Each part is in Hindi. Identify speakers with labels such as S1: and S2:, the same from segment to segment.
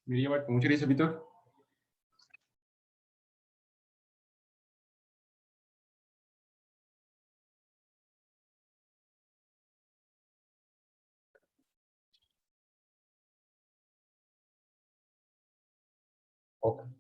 S1: मेरी आवाज पहुंच रही है सभी तक? ओके।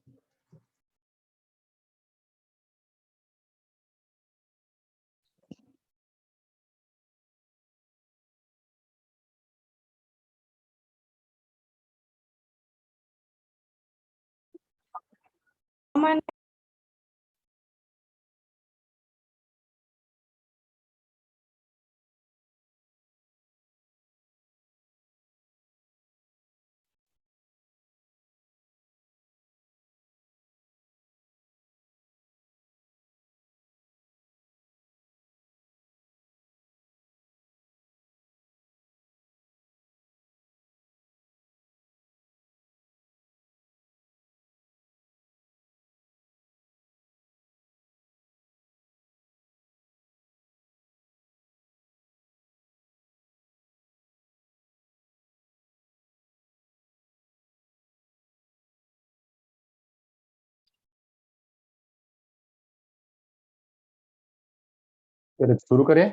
S1: फिर शुरू करें।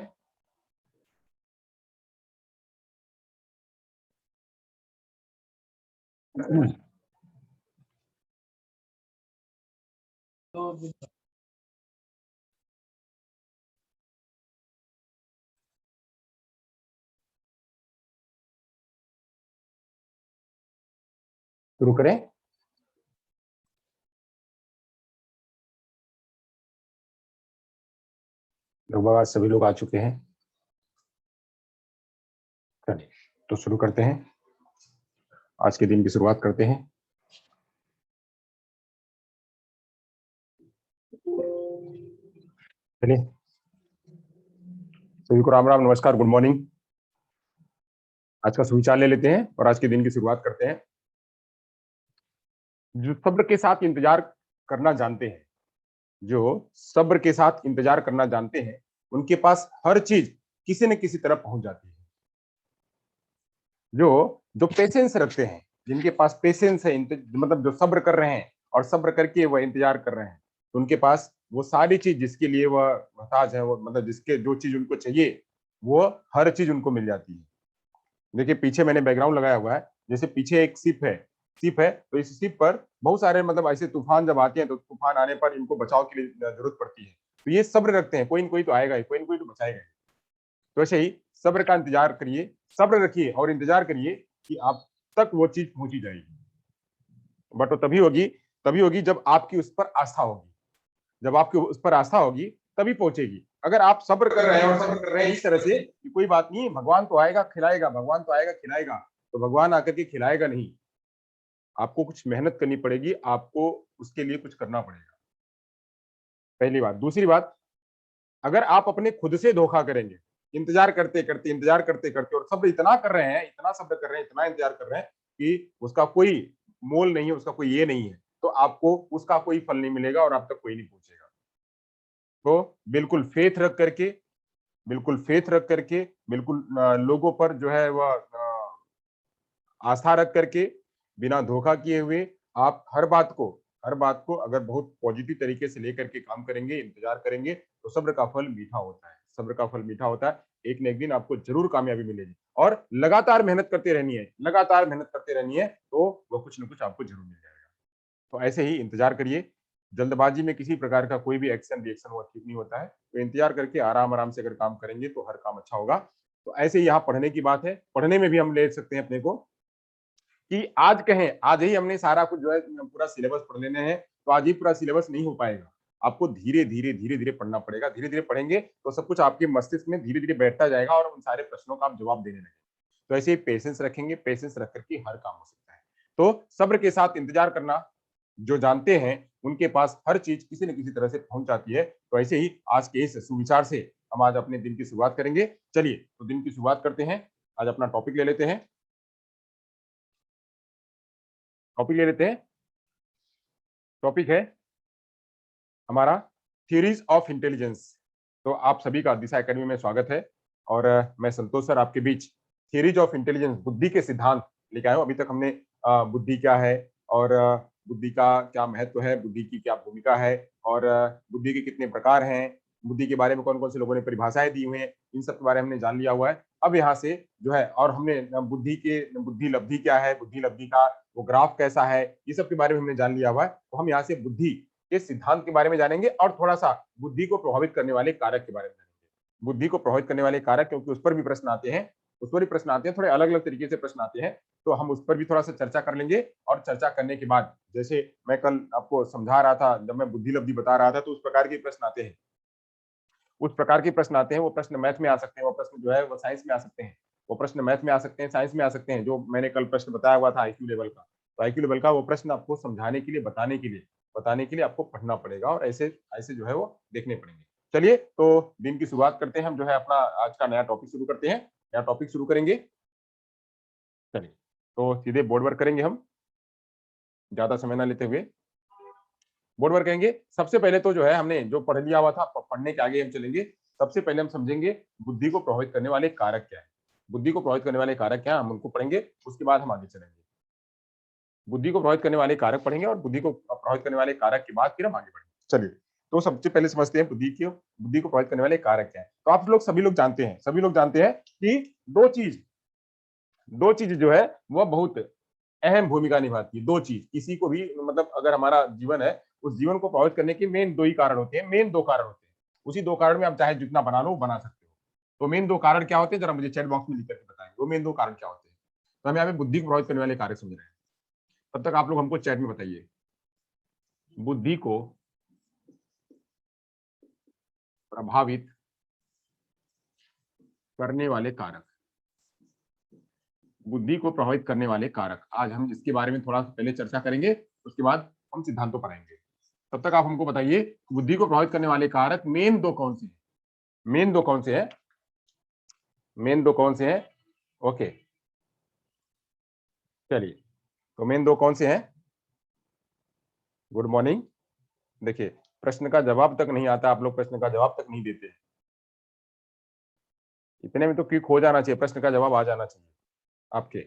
S1: शुरू करें। लगभग आज सभी लोग आ चुके हैं। चलिए, तो शुरू करते हैं। आज के दिन की शुरुआत करते हैं। चलिए, सभी को राम राम, नमस्कार, गुड मॉर्निंग। आज का सुविचार ले लेते हैं और आज के दिन की शुरुआत करते हैं। जो सब्र के साथ इंतजार करना जानते हैं, जो सब्र के साथ इंतजार करना जानते हैं, उनके पास हर चीज किसी न किसी तरह पहुंच जाती है। जो जो पेशेंस रखते हैं, जिनके पास पेशेंस है, मतलब जो सब्र कर रहे हैं और सब्र करके वह इंतजार कर रहे हैं, तो उनके पास वो सारी चीज जिसके लिए वह मोहताज है, वो मतलब जिसके जो चीज उनको चाहिए, वो हर चीज उनको मिल जाती है। देखिए, पीछे मैंने बैकग्राउंड लगाया हुआ है। जैसे पीछे एक शिप है, तो इस शिप पर बहुत सारे मतलब ऐसे तूफान जब आते हैं, तो तूफान आने पर इनको बचाव के लिए जरूरत पड़ती है। तो ये सब्र रखते हैं, कोई न कोई तो आएगा ही, कोई न कोई तो बचाएगा ही। तो ऐसे ही सब्र का इंतजार करिए, सब्र रखिए और इंतजार करिए कि आप तक वो चीज पहुंची जाएगी। बट वो तभी होगी जब आपकी उस पर आस्था होगी। जब आपकी उस पर आस्था होगी तभी पहुंचेगी। अगर आप सब्र कर रहे हैं और सब्र कर रहे हैं इस तरह से कि कोई बात नहीं, भगवान तो आएगा खिलाएगा, भगवान तो आएगा खिलाएगा, तो भगवान आकर के खिलाएगा नहीं। आपको कुछ मेहनत करनी पड़ेगी, आपको उसके लिए कुछ करना पड़ेगा। पहली बात। दूसरी बात, अगर आप अपने खुद से धोखा करेंगे, इंतजार करते करते और सब्र इतना कर रहे हैं, इतना सब्र कर रहे हैं, इतना इंतजार कर रहे हैं कि उसका कोई मोल नहीं है, उसका कोई ये नहीं है, तो आपको उसका कोई फल नहीं मिलेगा और आप तक कोई नहीं पहुंचेगा। तो बिल्कुल फेथ रख करके, बिल्कुल फेथ रख करके, बिल्कुल लोगों पर जो है वह आस्था रख करके, बिना धोखा किए हुए, आप हर बात को अगर बहुत पॉजिटिव तरीके से लेकर के काम करेंगे, इंतजार करेंगे, तो सब्र का फल मीठा होता है। सब्र का फल मीठा होता है। एक न एक दिन आपको जरूर कामयाबी मिलेगी और लगातार मेहनत करते रहनी है, लगातार मेहनत करते रहनी है, तो वो कुछ न कुछ आपको जरूर मिल जाएगा। तो ऐसे ही इंतजार करिए। जल्दबाजी में किसी प्रकार का कोई भी एक्शन रिएक्शन हुआ ठीक नहीं होता है। तो इंतजार करके आराम-आराम से अगर काम करेंगे तो हर काम अच्छा होगा। तो ऐसे ही यहाँ पढ़ने की बात है, पढ़ने में भी हम ले सकते हैं अपने को कि आज कहें, आज ही हमने सारा कुछ जो है पूरा सिलेबस पढ़ लेना है, तो आज ही पूरा सिलेबस नहीं हो पाएगा। आपको धीरे-धीरे, धीरे-धीरे पढ़ना पड़ेगा। धीरे-धीरे पढ़ेंगे तो सब कुछ आपके मस्तिष्क में धीरे-धीरे बैठता जाएगा और उन सारे प्रश्नों का आप जवाब देने लगेंगे। तो ऐसे ही पेशेंस रखेंगे, पेशेंस रख कर के हर काम हो सकता है। तो सब्र के साथ इंतजार करना, जो जानते हैं उनके पास हर चीज किसी न किसी तरह से पहुंच जाती है। तो ऐसे ही आज के इस सुविचार से हम आज अपने दिन की शुरुआत करेंगे। चलिए तो दिन की शुरुआत करते हैं। आज अपना टॉपिक ले लेते हैं। टॉपिक ले लेते हैं। टॉपिक है हमारा थियरीज ऑफ इंटेलिजेंस। तो आप सभी का दिशा एकेडमी में स्वागत है और मैं संतोष सर आपके बीच थियरीज ऑफ इंटेलिजेंस, बुद्धि के सिद्धांत लेके आया हूं। अभी तक हमने बुद्धि क्या है और बुद्धि का क्या महत्व है, बुद्धि की क्या भूमिका है और बुद्धि के कितने प्रकार हैं, बुद्धि के बारे में कौन कौन से लोगों ने परिभाषाएं दी हुई हैं, इन सब के बारे में हमने जान लिया हुआ है। अब यहाँ से जो है और हमने बुद्धि लब्धि क्या है, बुद्धि लब्धि का वो ग्राफ कैसा है, ये सब के बारे में हमने जान लिया हुआ है। तो हम यहाँ से बुद्धि के सिद्धांत के बारे में जानेंगे और थोड़ा सा बुद्धि को प्रभावित करने वाले कारक के बारे में जानेंगे। बुद्धि को प्रभावित करने वाले कारक, क्योंकि उस पर भी प्रश्न आते हैं, उस पर भी प्रश्न आते हैं, थोड़े अलग अलग तरीके से प्रश्न आते हैं, तो हम उस पर भी थोड़ा सा चर्चा कर लेंगे। और चर्चा करने के बाद, जैसे मैं कल आपको समझा रहा था, जब मैं बुद्धि लब्धि बता रहा था, तो उस प्रकार के प्रश्न आते हैं, उस प्रकार के प्रश्न आते हैं। वो प्रश्न मैथ में आ सकते हैं, वो प्रश्न जो है वो साइंस में आ सकते हैं, वो प्रश्न मैथ में आ सकते हैं, साइंस में आ सकते हैं। जो मैंने कल प्रश्न बताया हुआ था आईक्यू लेवल का, तो आईक्यू लेवल का वो प्रश्न आपको समझाने के लिए, बताने के लिए आपको पढ़ना पड़ेगा और ऐसे ऐसे जो है वो देखने पड़ेंगे। चलिए तो दिन की शुरुआत करते हैं। हम जो है अपना आज का नया टॉपिक शुरू करते हैं। नया टॉपिक शुरू करेंगे। चलिए तो सीधे बोर्ड वर्क करेंगे हम, ज्यादा समय ना लेते हुए बोर्ड वर्क करेंगे। सबसे पहले तो जो है हमने जो पढ़ लिया हुआ था, पढ़ने के आगे हम चलेंगे। सबसे पहले हम समझेंगे बुद्धि को प्रभावित करने वाले कारक क्या है। बुद्धि को प्रभावित करने वाले कारक क्या है, हम उनको पढ़ेंगे, उसके बाद हम आगे चलेंगे। बुद्धि को प्रभावित करने वाले कारक पढ़ेंगे और बुद्धि को प्रभावित करने वाले कारक के बाद फिर हम आगे बढ़ेंगे। चलिए तो सबसे पहले समझते हैं बुद्धि को प्रभावित करने वाले कारक क्या है। तो आप लोग सभी लोग जानते हैं, कि दो चीज जो है वह बहुत अहम भूमिका निभाती है। दो चीज किसी को भी, मतलब अगर हमारा जीवन है, उस जीवन को प्रभावित करने के मेन दो ही कारण होते हैं, मेन दो कारण होते हैं। उसी दो कारण में आप चाहे जितना बना लो बना सकते हो। तो मेन दो कारण क्या होते हैं, जरा मुझे चैट बॉक्स में लिख करके बताएंगे, वो मेन दो कारण क्या होते हैं। तो हम यहाँ पे बुद्धि को प्रभावित करने वाले कार्य समझ रहे हैं। तब तक आप लोग हमको चैट में बताइए, बुद्धि को प्रभावित करने वाले कारक, बुद्धि को प्रभावित करने वाले कारक। आज हम इसके बारे में थोड़ा पहले चर्चा करेंगे, उसके बाद हम सिद्धांतों पर आएंगे। तब तक आप हमको बताइए बुद्धि को प्रभावित करने वाले कारक मेन दो कौन से हैं, मेन दो कौन से हैं, मेन दो कौन से हैं। ओके चलिए, तो मेन दो कौन से हैं। Good morning. देखिए प्रश्न का जवाब तक नहीं आता, आप लोग प्रश्न का जवाब तक नहीं देते। इतने में तो क्विक हो जाना चाहिए, प्रश्न का जवाब आ जाना चाहिए आपके।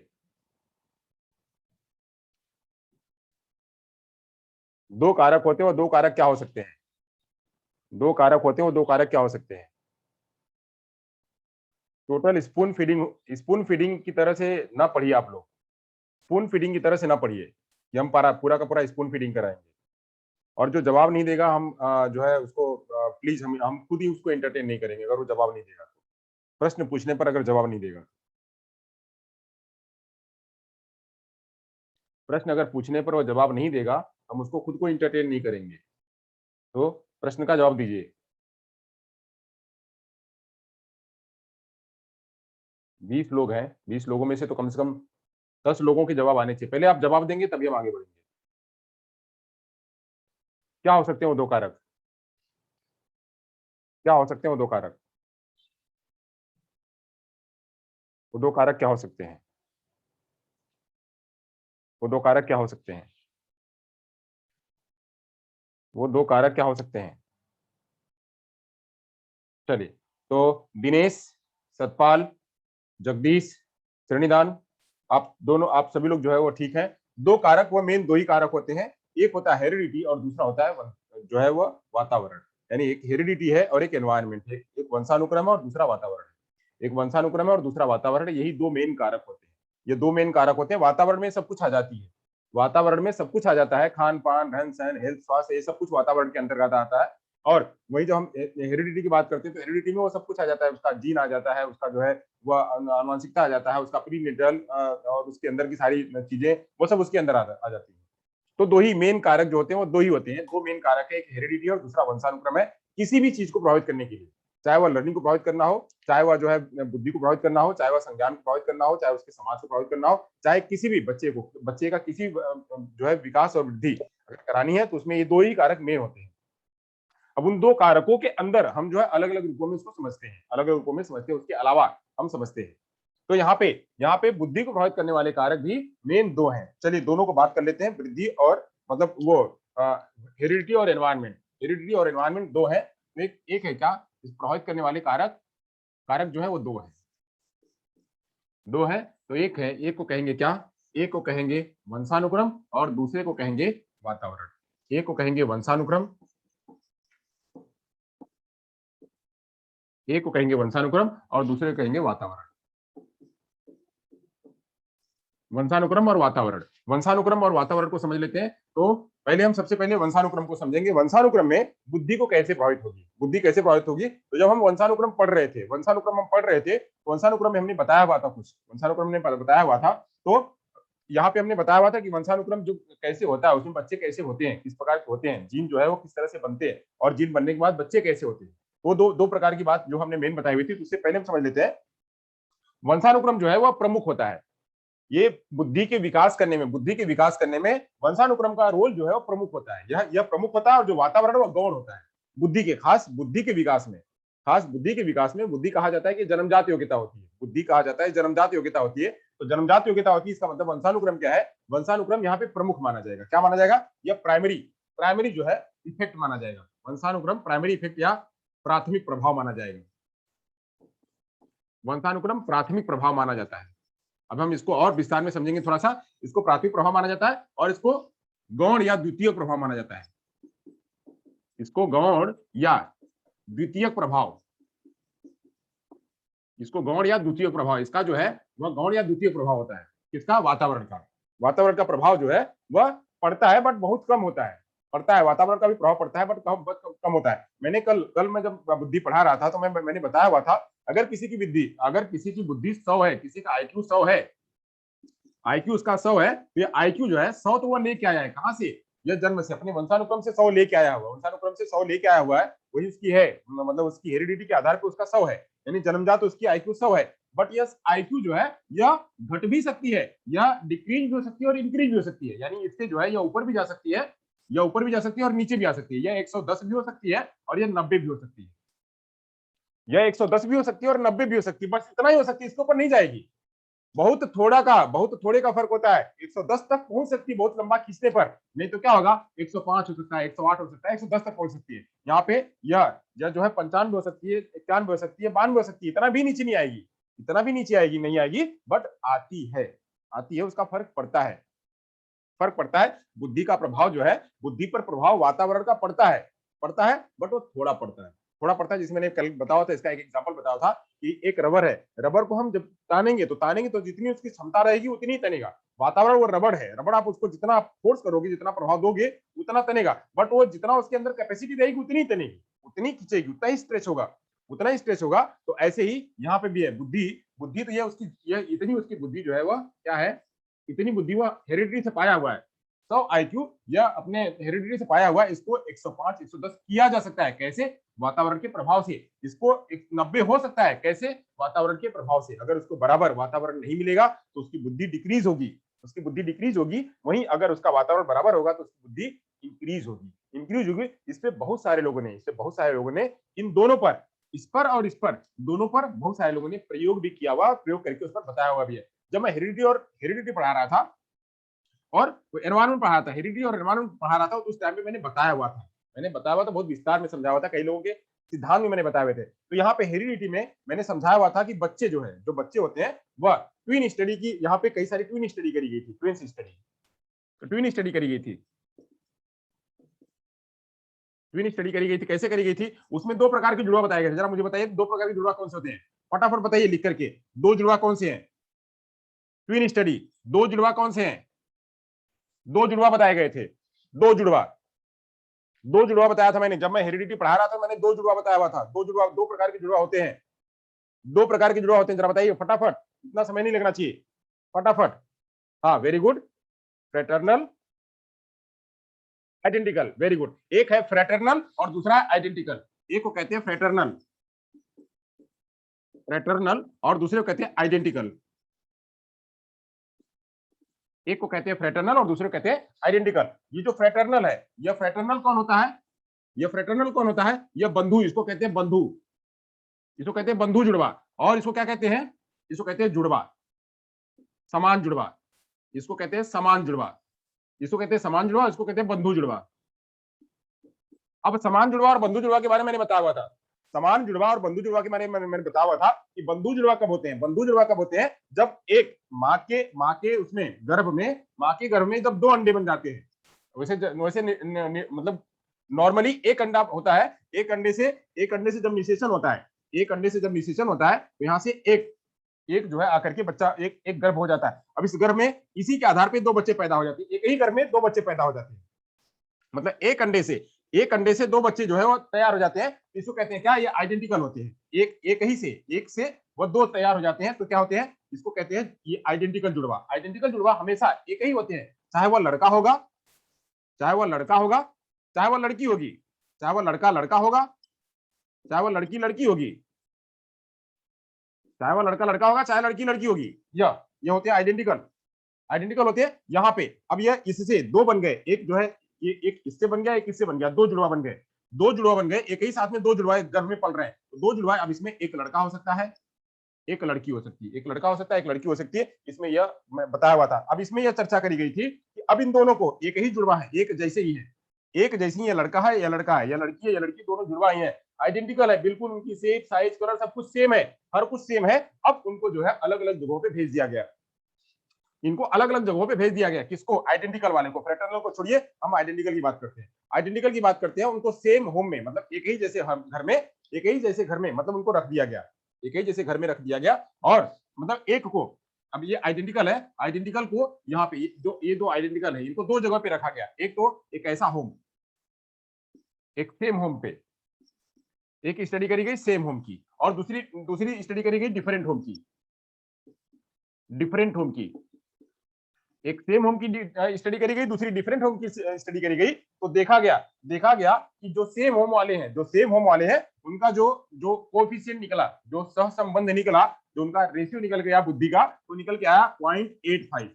S1: दो कारक होते हैं, वो दो कारक क्या हो सकते हैं, दो कारक होते हैं, वो दो कारक क्या हो सकते हैं। टोटल स्पून फीडिंग की तरह से ना पढ़िए आप लोग, स्पून फीडिंग की तरह से ना पढ़िए कि हम पूरा का पूरा स्पून फीडिंग कराएंगे। और जो जवाब नहीं देगा हम जो है उसको प्लीज हम खुद ही उसको एंटरटेन नहीं करेंगे, अगर वो जवाब नहीं देगा तो। प्रश्न पूछने पर अगर जवाब नहीं देगा, प्रश्न अगर पूछने पर वो जवाब नहीं देगा, हम उसको खुद को एंटरटेन नहीं करेंगे। तो प्रश्न का जवाब दीजिए। 20 लोग हैं, 20 लोगों में से तो कम से कम 10 लोगों के जवाब आने चाहिए। पहले आप जवाब देंगे तभी हम आगे बढ़ेंगे। क्या हो सकते हैं वो दो कारक, क्या हो सकते हैं वो दो कारक, वो दो कारक क्या हो सकते हैं, वो दो कारक क्या हो सकते हैं, वो दो कारक क्या हो सकते हैं। चलिए तो दिनेश, सतपाल, जगदीश, श्रेणीदान, आप दोनों, आप सभी लोग जो है वो ठीक है। दो कारक, वो मेन दो ही कारक होते हैं, एक होता है हेरिडिटी और दूसरा होता है जो है वो वातावरण। यानी एक हेरिडिटी है और एक एनवायरमेंट है, एक वंशानुक्रम है और दूसरा वातावरण है, एक वंशानुक्रम है और दूसरा वातावरण है। यही दो मेन कारक होते हैं, ये दो मेन कारक होते हैं। वातावरण में सब कुछ आ जाती है, वातावरण में सब कुछ आ जाता है, खान पान, रहन सहन, हेल्थ, स्वास्थ्य, ये सब कुछ वातावरण के अंतर्गत आता है। और वही जो हम हेरिडिटी की बात करते हैं, तो हेरिडिटी में वो सब कुछ आ जाता है, उसका जीन आ जाता है, उसका जो है वह आनुवंशिकता आ जाता है, उसका प्रीनेटल और उसके अंदर की सारी चीजें वो सब उसके अंदर आ जाती है। तो दो ही मेन कारक जो होते हैं वो दो ही होते हैं, दो मेन कारक है, एक हेरिडिटी और दूसरा वंशानुक्रम है। किसी भी चीज को प्रभावित करने के लिए, चाहे वह लर्निंग को प्रभावित करना हो, चाहे वह जो है बुद्धि को प्रभावित करना हो, चाहे वह संज्ञान को प्रभावित करना हो, चाहे उसके समाज को प्रभावित करना हो, चाहे किसी भी बच्चे का किसी जो है विकास और वृद्धि अगर करानी है तो उसमें ये दो ही कारक मेन होते हैं। अब उन दो कारकों के अंदर हम जो है अलग अलग रूपों में इसको समझते हैं, अलग अलग रूपों में समझते हैं, उसके अलावा हम समझते हैं। तो यहाँ पे बुद्धि को प्रभावित करने वाले कारक भी मेन दो हैं। चलिए दोनों को बात कर लेते हैं, वृद्धि और मतलब वो हेरिडिटी और एनवायरमेंट। हेरिडिटी और एनवायरमेंट दो है, तो एक है क्या, इस प्रभावित करने वाले कारक कारक जो है वो दो है, दो है। तो एक है, एक को कहेंगे क्या, एक को कहेंगे वंशानुक्रम और दूसरे को कहेंगे वातावरण। एक को कहेंगे वंशानुक्रम, एक को कहेंगे वंशानुक्रम और दूसरे को कहेंगे वातावरण। वंशानुक्रम और वातावरण, वंशानुक्रम और वातावरण को समझ लेते हैं। तो पहले हम सबसे पहले वंशानुक्रम को समझेंगे। वंशानुक्रम में बुद्धि को कैसे प्रभावित होगी, बुद्धि कैसे प्रभावित होगी। तो जब हम वंशानुक्रम पढ़ रहे थे, वंशानुक्रम हम पढ़ रहे थे, तो वंशानुक्रम में हमने बताया हुआ था कुछ, वंशानुक्रम ने बताया हुआ था। तो यहाँ पे हमने बताया हुआ था कि वंशानुक्रम जो कैसे होता है, उसमें बच्चे कैसे होते हैं, किस प्रकार के होते हैं, जीन जो है वो किस तरह से बनते हैं, और जीन बनने के बाद बच्चे कैसे होते हैं। वो दो प्रकार की बात जो हमने मेन बताई हुई थी। तो उससे पहले हम समझ लेते हैं, वंशानुक्रम जो है वो प्रमुख होता है। ये बुद्धि के विकास करने में, बुद्धि के विकास करने में वंशानुक्रम का रोल जो है वो प्रमुख होता है। यह प्रमुख होता है, और जो वातावरण वो गौण होता है बुद्धि के, खास बुद्धि के विकास में। खास बुद्धि के विकास में बुद्धि कहा जाता है कि जन्मजात योग्यता होती है, बुद्धि कहा जाता है जन्मजात योग्यता होती है। तो जन्मजात योग्यता होती है, इसका मतलब वंशानुक्रम क्या है, वंशानुक्रम यहाँ पे प्रमुख माना जाएगा। क्या माना जाएगा, यह प्राइमरी प्राइमरी जो है इफेक्ट माना जाएगा। वंशानुक्रम प्राइमरी इफेक्ट या प्राथमिक प्रभाव माना जाएगा। वंशानुक्रम प्राथमिक प्रभाव माना जाता है। अब हम इसको और विस्तार में समझेंगे थोड़ा सा। इसको प्राथमिक प्रभाव माना जाता है और इसको गौण या द्वितीय प्रभाव माना जाता है। इसको गौण या द्वितीय प्रभाव, इसको गौण या द्वितीय प्रभाव, इसका जो है वह गौण या द्वितीय प्रभाव होता है। किसका, वातावरण का। वातावरण का प्रभाव जो है वह पड़ता है, बट बहुत कम होता है। पड़ता है, वातावरण का भी प्रभाव पड़ता है, बट कम होता है। मैंने कल मैं जब बुद्धि पढ़ा रहा था तो मैंने बताया हुआ था, अगर किसी की बुद्धि 100 है, किसी का आईक्यू 100 है, आईक्यू उसका 100 है, तो ये आईक्यू जो है 100 तो वो लेके आया है कहां से, यह जन्म से, अपने वंशानुक्रम से 100 लेके आया हुआ, वंशानुक्रम से 100 लेके आया हुआ है, वही उसकी है, मतलब उसकी हेरिडिटी के आधार पर उसका 100 है, यानी जन्मजात उसकी आईक्यू 100 है। बट यस आईक्यू जो है यह घट भी सकती है, यह डिक्रीज भी हो सकती है और इंक्रीज भी हो सकती है। यानी इससे जो है यह ऊपर भी जा सकती है, यह ऊपर भी जा सकती है और नीचे भी आ सकती है। यह 110 भी हो सकती है और यह 90 भी हो सकती है। यह 110 भी हो सकती है और 90 भी हो सकती है, बस इतना ही हो सकती है, इसके ऊपर नहीं जाएगी। बहुत थोड़े का फर्क होता है। 110 तक पहुंच सकती है बहुत लंबा खींचने पर, नहीं तो क्या होगा, 105 हो सकता है, 108 हो सकता है, 110 तक पहुंच सकती है। यहाँ पे यह जो है 95 हो सकती है, 91 हो सकती है, 92 हो सकती है, इतना भी नीचे नहीं आएगी, इतना भी नीचे आएगी नहीं आएगी, बट आती है, उसका फर्क पड़ता है, फर्क पड़ता है। बुद्धि का प्रभाव जो है, बुद्धि पर प्रभाव वातावरण का पड़ता है, बट वो थोड़ा पड़ता है। जिसमें मैंने कल बताया था, इसका एक एग्जांपल बताया था कि एक रबर है, रबर को हम जब तानेंगे तो जितनी उसकी क्षमता रहेगी उतनी ही तनेगा। वातावरण वो रबड़ है, रबड़ आप उसको जितना फोर्स करोगे, जितना प्रभाव दोगे उतना तनेगा, बट वो जितना उसके अंदर कैपेसिटी रहेगी उतनी ही तनेगी, उतनी खींचेगी, उतना ही स्ट्रेच होगा, उतना ही स्ट्रेच होगा। तो ऐसे ही यहाँ पे भी है बुद्धि। बुद्धि तो यह इतनी उसकी बुद्धि जो है वह क्या है, इतनी बुद्धि वह हेरिडिटी से पाया हुआ है। 100 आईक्यू यह अपने हेरिडिटी से पाया हुआ है, इसको 105 110 किया जा सकता है। कैसे, वातावरण के प्रभाव से। इसको 90 हो सकता है, कैसे, वातावरण के प्रभाव से। अगर उसको बराबर वातावरण नहीं मिलेगा तो उसकी बुद्धि डिक्रीज होगी, वहीं अगर उसका वातावरण बराबर होगा तो उसकी बुद्धि इंक्रीज होगी। इस पे बहुत सारे लोगों ने इन दोनों पर, इस पर और इस पर, दोनों पर बहुत सारे लोगों ने प्रयोग भी किया हुआ, प्रयोग करके उस पर बताया हुआ भी है। जब मैं हेरिडिटी पढ़ा रहा था और एनवायरमेंट पढ़ा था, हेरिडिटी और एनवायरमेंट पढ़ा रहा था, तो उस टाइम पे मैंने बताया हुआ था, बहुत विस्तार में समझाया हुआ था, कई लोगों के सिद्धांत भी मैंने बताए हुए थे। तो यहाँ पे हेरिडिटी में मैंने समझाया हुआ था कि बच्चे जो बच्चे होते हैं वह ट्विन स्टडी की, यहाँ पे कई सारी ट्विन स्टडी करी गई थी, ट्विन स्टडी करी गई थी। ट्विन स्टडी करी गई थी, कैसे करी गई थी, उसमें 2 प्रकार के जुड़वा बताए गए थे। जरा मुझे बताइए 2 प्रकार के जुड़वा कौन से होते हैं, फटाफट बताइए लिख करके। 2 जुड़वा कौन से हैं, ट्विन स्टडी 2 जुड़वा कौन से हैं, 2 जुड़वा बताए गए थे, 2 जुड़वा बताया था मैंने। जब मैं हेरिडिटी पढ़ा रहा था मैंने 2 जुड़वा बताया हुआ था। 2 प्रकार के जुड़वा होते हैं, 2 प्रकार के जुड़वा होते हैं। जरा बताइए फटाफट, इतना समय नहीं लगना चाहिए, फटाफट। हाँ very good, fraternal, identical, very good. एक है फ्रेटर्नल और दूसरा है आइडेंटिकल। एक को कहते हैं फ्रेटर्नल और दूसरे को कहते हैं आइडेंटिकल। एक को कहते हैं फ्रेटर्नल और दूसरे को कहते हैं आइडेंटिकल। ये जो फ्रेटर्नल है, यह फ्रेटर्नल कौन होता है? यह फ्रेटर्नल कौन होता है? यह बंधु, इसको कहते हैं बंधु, इसको कहते हैं बंधु जुड़वा। और इसको क्या कहते हैं? इसको कहते हैं जुड़वा, समान जुड़वा, इसको कहते हैं समान जुड़वा, इसको कहते हैं समान जुड़वा, इसको कहते हैं बंधु जुड़वा। अब समान जुड़वा और बंधु जुड़वा के बारे में मैंने बताया हुआ था। समान जुड़वा और बंधु जुड़वा के बारे में मैंने बताया हुआ था कि बंधु जुड़वा कब होते हैं? बंधु जुड़वा कब होते हैं? जब एक माँ के उसमें गर्भ में, माँ के गर्भ में जब 2 अंडे बन जाते हैं। वैसे मतलब नॉर्मली एक अंडा होता है, एक अंडे से जब निषेचन होता है, एक अंडे से जब निषेचन होता है तो यहाँ से एक जो है आकर के बच्चा एक गर्भ हो जाता है। अब इस गर्भ में इसी के आधार पे 2 बच्चे पैदा हो जाते हैं, एक ही गर्भ में 2 बच्चे पैदा हो जाते हैं। मतलब एक अंडे से 2 बच्चे जो है वो तैयार हो जाते हैं। इसको कहते हैं क्या? ये आइडेंटिकल होते हैं। एक से वो 2 तैयार हो जाते हैं तो क्या होते हैं? इसको कहते हैं ये आइडेंटिकल जुड़वा। आइडेंटिकल जुड़वा हमेशा एक ही होते हैं, चाहे वो लड़का होगा, चाहे वो लड़का होगा, चाहे वो लड़की होगी, चाहे वो लड़का होगा, चाहे वो लड़की होगी, चाहे वो लड़का होगा, चाहे लड़की होगी। ये होते हैं आइडेंटिकल होते हैं। यहाँ पे अब ये इससे 2 बन गए, एक जो है ये एक इससे बन गया, एक इससे बन गया, 2 जुड़वा बन गए, 2 जुड़वा बन गए, एक ही साथ में 2 जुड़वा गर्भ में पल रहे हैं। तो 2 जुड़वा, अब इसमें एक लड़का हो सकता है, एक लड़की हो सकती है, एक लड़का हो सकता है, एक लड़की हो सकती है। इसमें यह मैं बताया हुआ था। अब इसमें यह चर्चा करी गई थी कि अब इन दोनों को, एक ही जुड़वा है, एक जैसे ही है, एक जैसी ही, लड़का है या लड़का है, या लड़की है या लड़की, दोनों जुड़वा ही है, आइडेंटिकल है, बिल्कुल उनकी शेप, साइज, कलर सब कुछ सेम है, हर कुछ सेम है। अब उनको जो है अलग अलग जगहों पे भेज दिया गया, इनको अलग अलग जगहों पे भेज दिया गया। किसको? आइडेंटिकल वाले को। फ्रेटर्नल को छोड़िए, हम आइडेंटिकल की बात करते हैं। आइडेंटिकल की बात करते हैं, उनको सेम होम में, मतलब एक ही जैसे घर में, एक ही जैसे घर में, मतलब उनको रख दिया गया, एक ही जैसे घर में रख दिया गया। और मतलब एक को, अब ये आइडेंटिकल है, आइडेंटिकल को यहाँ पे ये 2 आइडेंटिकल है, इनको 2 जगह पे रखा गया। एक तो एक ऐसा होम, एक सेम होम पे एक स्टडी करी गई सेम होम की, और दूसरी स्टडी करी गई डिफरेंट होम की, डिफरेंट होम की। एक सेम होम की स्टडी करी गई, दूसरी डिफरेंट होम की स्टडी करी गई। तो देखा गया कि जो सेम होम वाले हैं, उनका जो जो कोएफिशिएंट निकला, जो सहसंबंध निकला, जो उनका रेशियो निकल गया बुद्धि का, तो निकल के आया 0.85,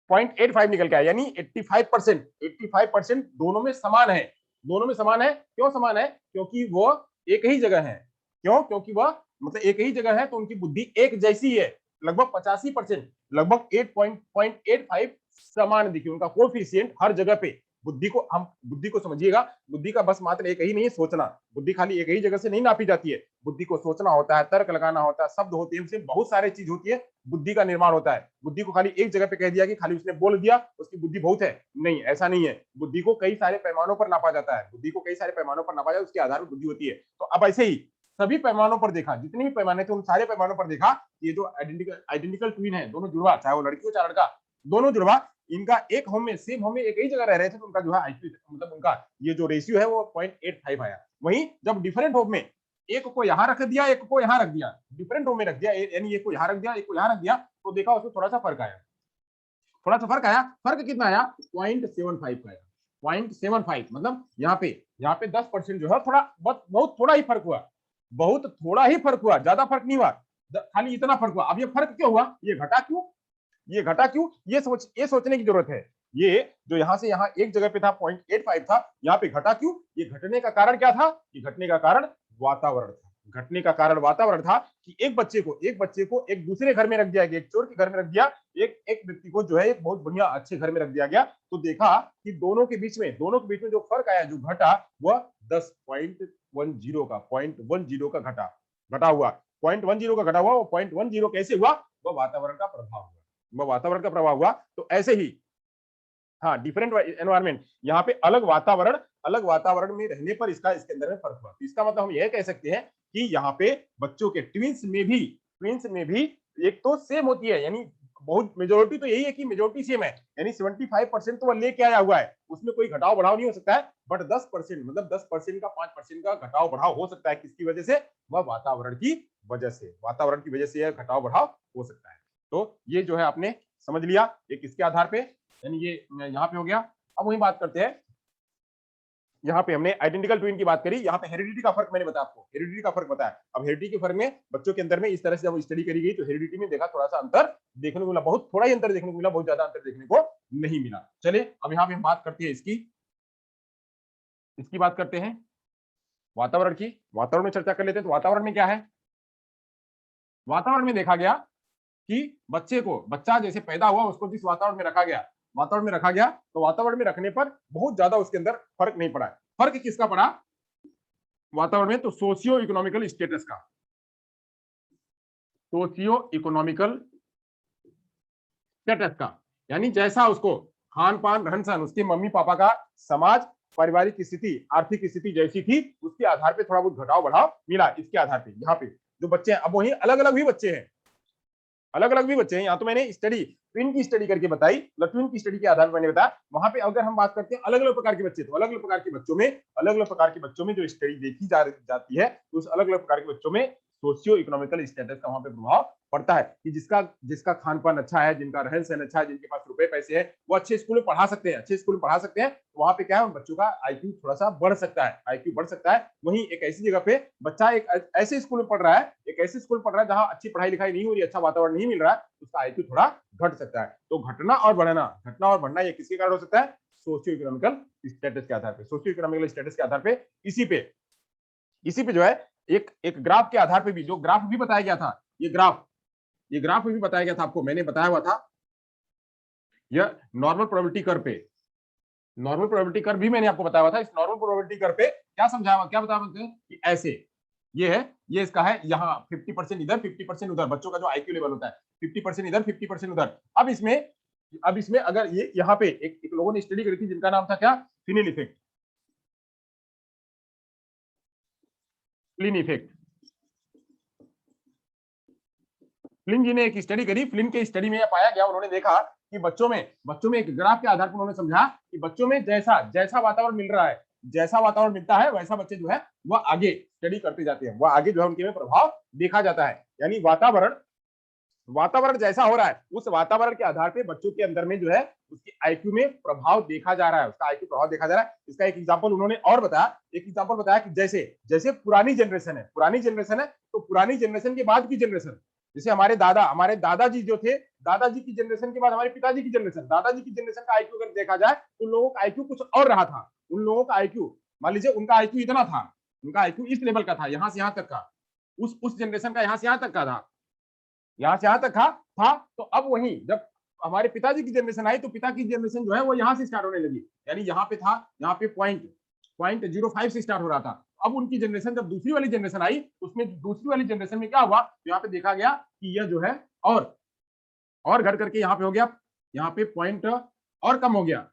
S1: 0.85 निकल के आया। यानी 85% दोनों में समान है, दोनों में समान है। क्यों समान है? क्योंकि वो एक ही जगह है। क्यों? क्योंकि वह मतलब एक ही जगह है, तो उनकी बुद्धि एक जैसी है, लगभग 85%, लगभग 8.85 समान दिखी। उनका कोएफिशिएंट हर जगह पे, बुद्धि को समझिएगा, बुद्धि का बस मात्र एक ही नहीं है सोचना, बुद्धि खाली एक ही जगह से नहीं नापी जाती है। बुद्धि को सोचना होता है, तर्क लगाना होता है, शब्द होते हैं, उसमें बहुत सारी चीज होती है, बुद्धि का निर्माण होता है। बुद्धि को खाली एक जगह पे कह दिया कि खाली उसने बोल दिया उसकी बुद्धि बहुत है, नहीं, ऐसा नहीं है। बुद्धि को कई सारे पैमानों पर नापा जाता है, बुद्धि को कई सारे पैमानों पर नापा जाता है, उसके आधार पर बुद्धि होती है। तो अब ऐसे ही सभी पैमानों पर देखा, जितने भी पैमाने थे उन सारे पैमानों पर देखा, ये जो आइडेंटिकल ट्विन है, दोनों जुड़वा, चाहे वो लड़की हो चाहे लड़का, दोनों जुड़वा, इनका एक होम में, सेम होम में एक ही जगह रह रहे थे, तो उनका जो है आईक्यू, मतलब उनका ये जो रेशियो है वो 0.85 आया। वहीं जब डिफरेंट होम में एक को यहां रख दिया, एक को यहां रख दिया, डिफरेंट होम में रख दिया, यानी एक को यहां रख दिया, एक को यहां रख दिया, तो देखा उसमें थोड़ा सा फर्क आया, थोड़ा सा फर्क आया। फर्क कितना आया? 0.75 का आया, 0.75। मतलब यहाँ पे 10% जो है थोड़ा बहुत थोड़ा ही फर्क हुआ, बहुत थोड़ा ही फर्क हुआ, ज्यादा फर्क नहीं हुआ, खाली इतना फर्क हुआ। अब ये फर्क क्यों हुआ? ये घटा क्यों? ये सोचने की जरूरत है। ये जो यहाँ से यहाँ एक जगह पे था 0.85 था, यहाँ पे घटा क्यों? ये घटने का कारण क्या था? ये घटने का कारण वातावरण था। घटने का कारण वातावरण था कि एक बच्चे को एक दूसरे घर में रख दिया गया, एक चोर के घर में रख दिया, एक व्यक्ति को जो है एक बहुत बढ़िया अच्छे घर में रख दिया गया। तो देखा कि दोनों के बीच में जो फर्क आया, जो घटा, वह 10.10 का 0.10 का घटा हुआ, 0.10 का घटा हुआ। वो 0.10 कैसे हुआ? वह वातावरण का प्रभाव हुआ, वह वातावरण का प्रभाव हुआ। तो ऐसे ही, हाँ, डिफरेंट एनवायरमेंट, यहाँ पे अलग वातावरण में रहने पर इसके अंदर में फर्क हुआ। तो इसका मतलब हम यह कह सकते हैं कि यहाँ पे बच्चों के ट्विंस में भी एक तो सेम होती है, यानी बहुत मेजोरिटी तो यही है कि मेजोरिटी सेम है, यानी 75% तो वह लेके आया हुआ है, उसमें कोई घटाव बढ़ाव नहीं हो सकता है। बट 10%, मतलब 10% का 5% का घटाव बढ़ाव हो सकता है। किसकी वजह से? वह वातावरण की वजह से यह घटाव बढ़ाव हो सकता है। तो ये जो है आपने समझ लिया, ये किसके आधार पे, यानी ये यहाँ पे हो गया। अब वही बात करते हैं, यहाँ पे हमने आइडेंटिकल ट्विन की बात करी, यहाँ पे हेरिडिटी का फर्क मैंने बताया आपको, हेरिडिटी का फर्क बताया। अब हेरिडिटी के फर्क में बच्चों के अंदर में इस तरह से जब स्टडी करी गई तो हेरिडिटी में देखा थोड़ा सा अंतर देखने को मिला, बहुत थोड़ा ही अंतर देखने को मिला, बहुत ज्यादा अंतर देखने को नहीं मिला। चलिए अब यहाँ पे हम बात करते हैं इसकी बात करते हैं वातावरण की। वातावरण में चर्चा कर लेते हैं। तो वातावरण में क्या है, वातावरण में देखा गया कि बच्चा जैसे पैदा हुआ उसको जिस वातावरण में रखा गया तो वातावरण में रखने पर बहुत ज्यादा उसके अंदर फर्क नहीं पड़ा है। फर्क किसका पड़ा वातावरण में, तो सोशियो इकोनॉमिकल स्टेटस का, सोशियो इकोनॉमिकल स्टेटस का, यानी जैसा उसको खान पान रहन सहन, उसके मम्मी पापा का समाज पारिवारिक स्थिति आर्थिक स्थिति जैसी थी उसके आधार पे थोड़ा बहुत घटाव बढ़ाव मिला। इसके आधार पे यहाँ पे जो बच्चे हैं, अब वही अलग अलग भी बच्चे हैं, यहाँ तो मैंने स्टडी ट्विन की स्टडी करके बताई, मतलब ट्विन की स्टडी के आधार पर मैंने बताया। वहां पे अगर हम बात करते हैं अलग अलग प्रकार के बच्चे, तो अलग अलग प्रकार के बच्चों में जो स्टडी देखी जाती है तो उस अलग अलग प्रकार के बच्चों में सोशियो इकोनॉमिकल स्टेटस का वहां पे प्रभाव पड़ता है कि जिसका खान पान अच्छा है, जिनका रहन सहन अच्छा है, जिनके पास रुपए पैसे है, वो अच्छे स्कूल में पढ़ा सकते हैं, तो वहां पे क्या है बच्चों का आईक्यू थोड़ा सा बढ़ सकता है। वहीं एक ऐसी जगह पे बच्चा एक ऐसे स्कूल में पढ़ रहा है जहां अच्छी पढ़ाई लिखाई नहीं हो रही, अच्छा वातावरण नहीं मिल रहा है, उसका आईक्यू थोड़ा घट सकता है। तो घटना और बढ़ना ये किसके कारण हो सकता है, सोशियो इकोनॉमिकल स्टेटस के आधार पे, इसी पे जो है एक ग्राफ के आधार पे भी, जो ग्राफ भी बताया गया था, ये ग्राफ भी बताया गया था आपको, मैंने बताया हुआ था, यह नॉर्मल प्रोबेबिलिटी कर्व भी मैंने आपको बताया हुआ था। इस नॉर्मल प्रोबेबिलिटी कर्व पे क्या बताया कि ऐसे ये इसका है, यहाँ 50% इधर 50% उधर, बच्चों का जो आईक्यू लेवल होता है 50% इधर 50% उधर। अब इसमें अगर ये यहाँ पे एक लोगों ने स्टडी करी थी जिनका नाम था क्या, फ्लिन इफेक्ट। फ्लिन जी ने एक स्टडी करी, फ्लिन के स्टडी में पाया गया, उन्होंने देखा कि बच्चों में एक ग्राफ के आधार पर उन्होंने समझा कि बच्चों में जैसा वातावरण मिल रहा है, जैसा वातावरण मिलता है वैसा बच्चे जो है वह आगे स्टडी करते जाते हैं, वह आगे जो है उनके में प्रभाव देखा जाता है। यानी वातावरण जैसा हो रहा है उस वातावरण के आधार पे बच्चों के अंदर में जो है उसकी आईक्यू में प्रभाव देखा जा रहा है, उसका आईक्यू प्रभाव देखा जा रहा है। इसका एक एग्जांपल उन्होंने और बताया कि जैसे पुरानी जनरेशन है तो पुरानी जनरेशन के बाद की जनरेशन, जैसे हमारे दादाजी जो थे, दादाजी की जनरेशन के बाद हमारे पिताजी की जनरेशन, दादाजी की जनरेशन का आईक्यू अगर देखा जाए तो उन लोगों का आईक्यू कुछ और रहा था। उन लोगों का आईक्यू, मान लीजिए उनका आईक्यू इतना था, उनका आईक्यू इस लेवल का था, यहां से यहां तक का, उस जनरेशन का यहां से यहां तक का था, यहां से यहां तक था। तो अब वही जब हमारे पिताजी की जनरेशन आई तो पिता की जनरेशन जो है वो यहां से स्टार्ट होने लगी, यानी यहाँ पे था, यहाँ पे पॉइंट 05 से स्टार्ट हो रहा था। अब उनकी जनरेशन जब दूसरी वाली जनरेशन आई, उसमें दूसरी वाली जनरेशन में क्या हुआ, तो यहाँ पे देखा गया कि यह जो है और घट करके यहाँ पे हो गया, यहाँ पे पॉइंट और कम हो गया,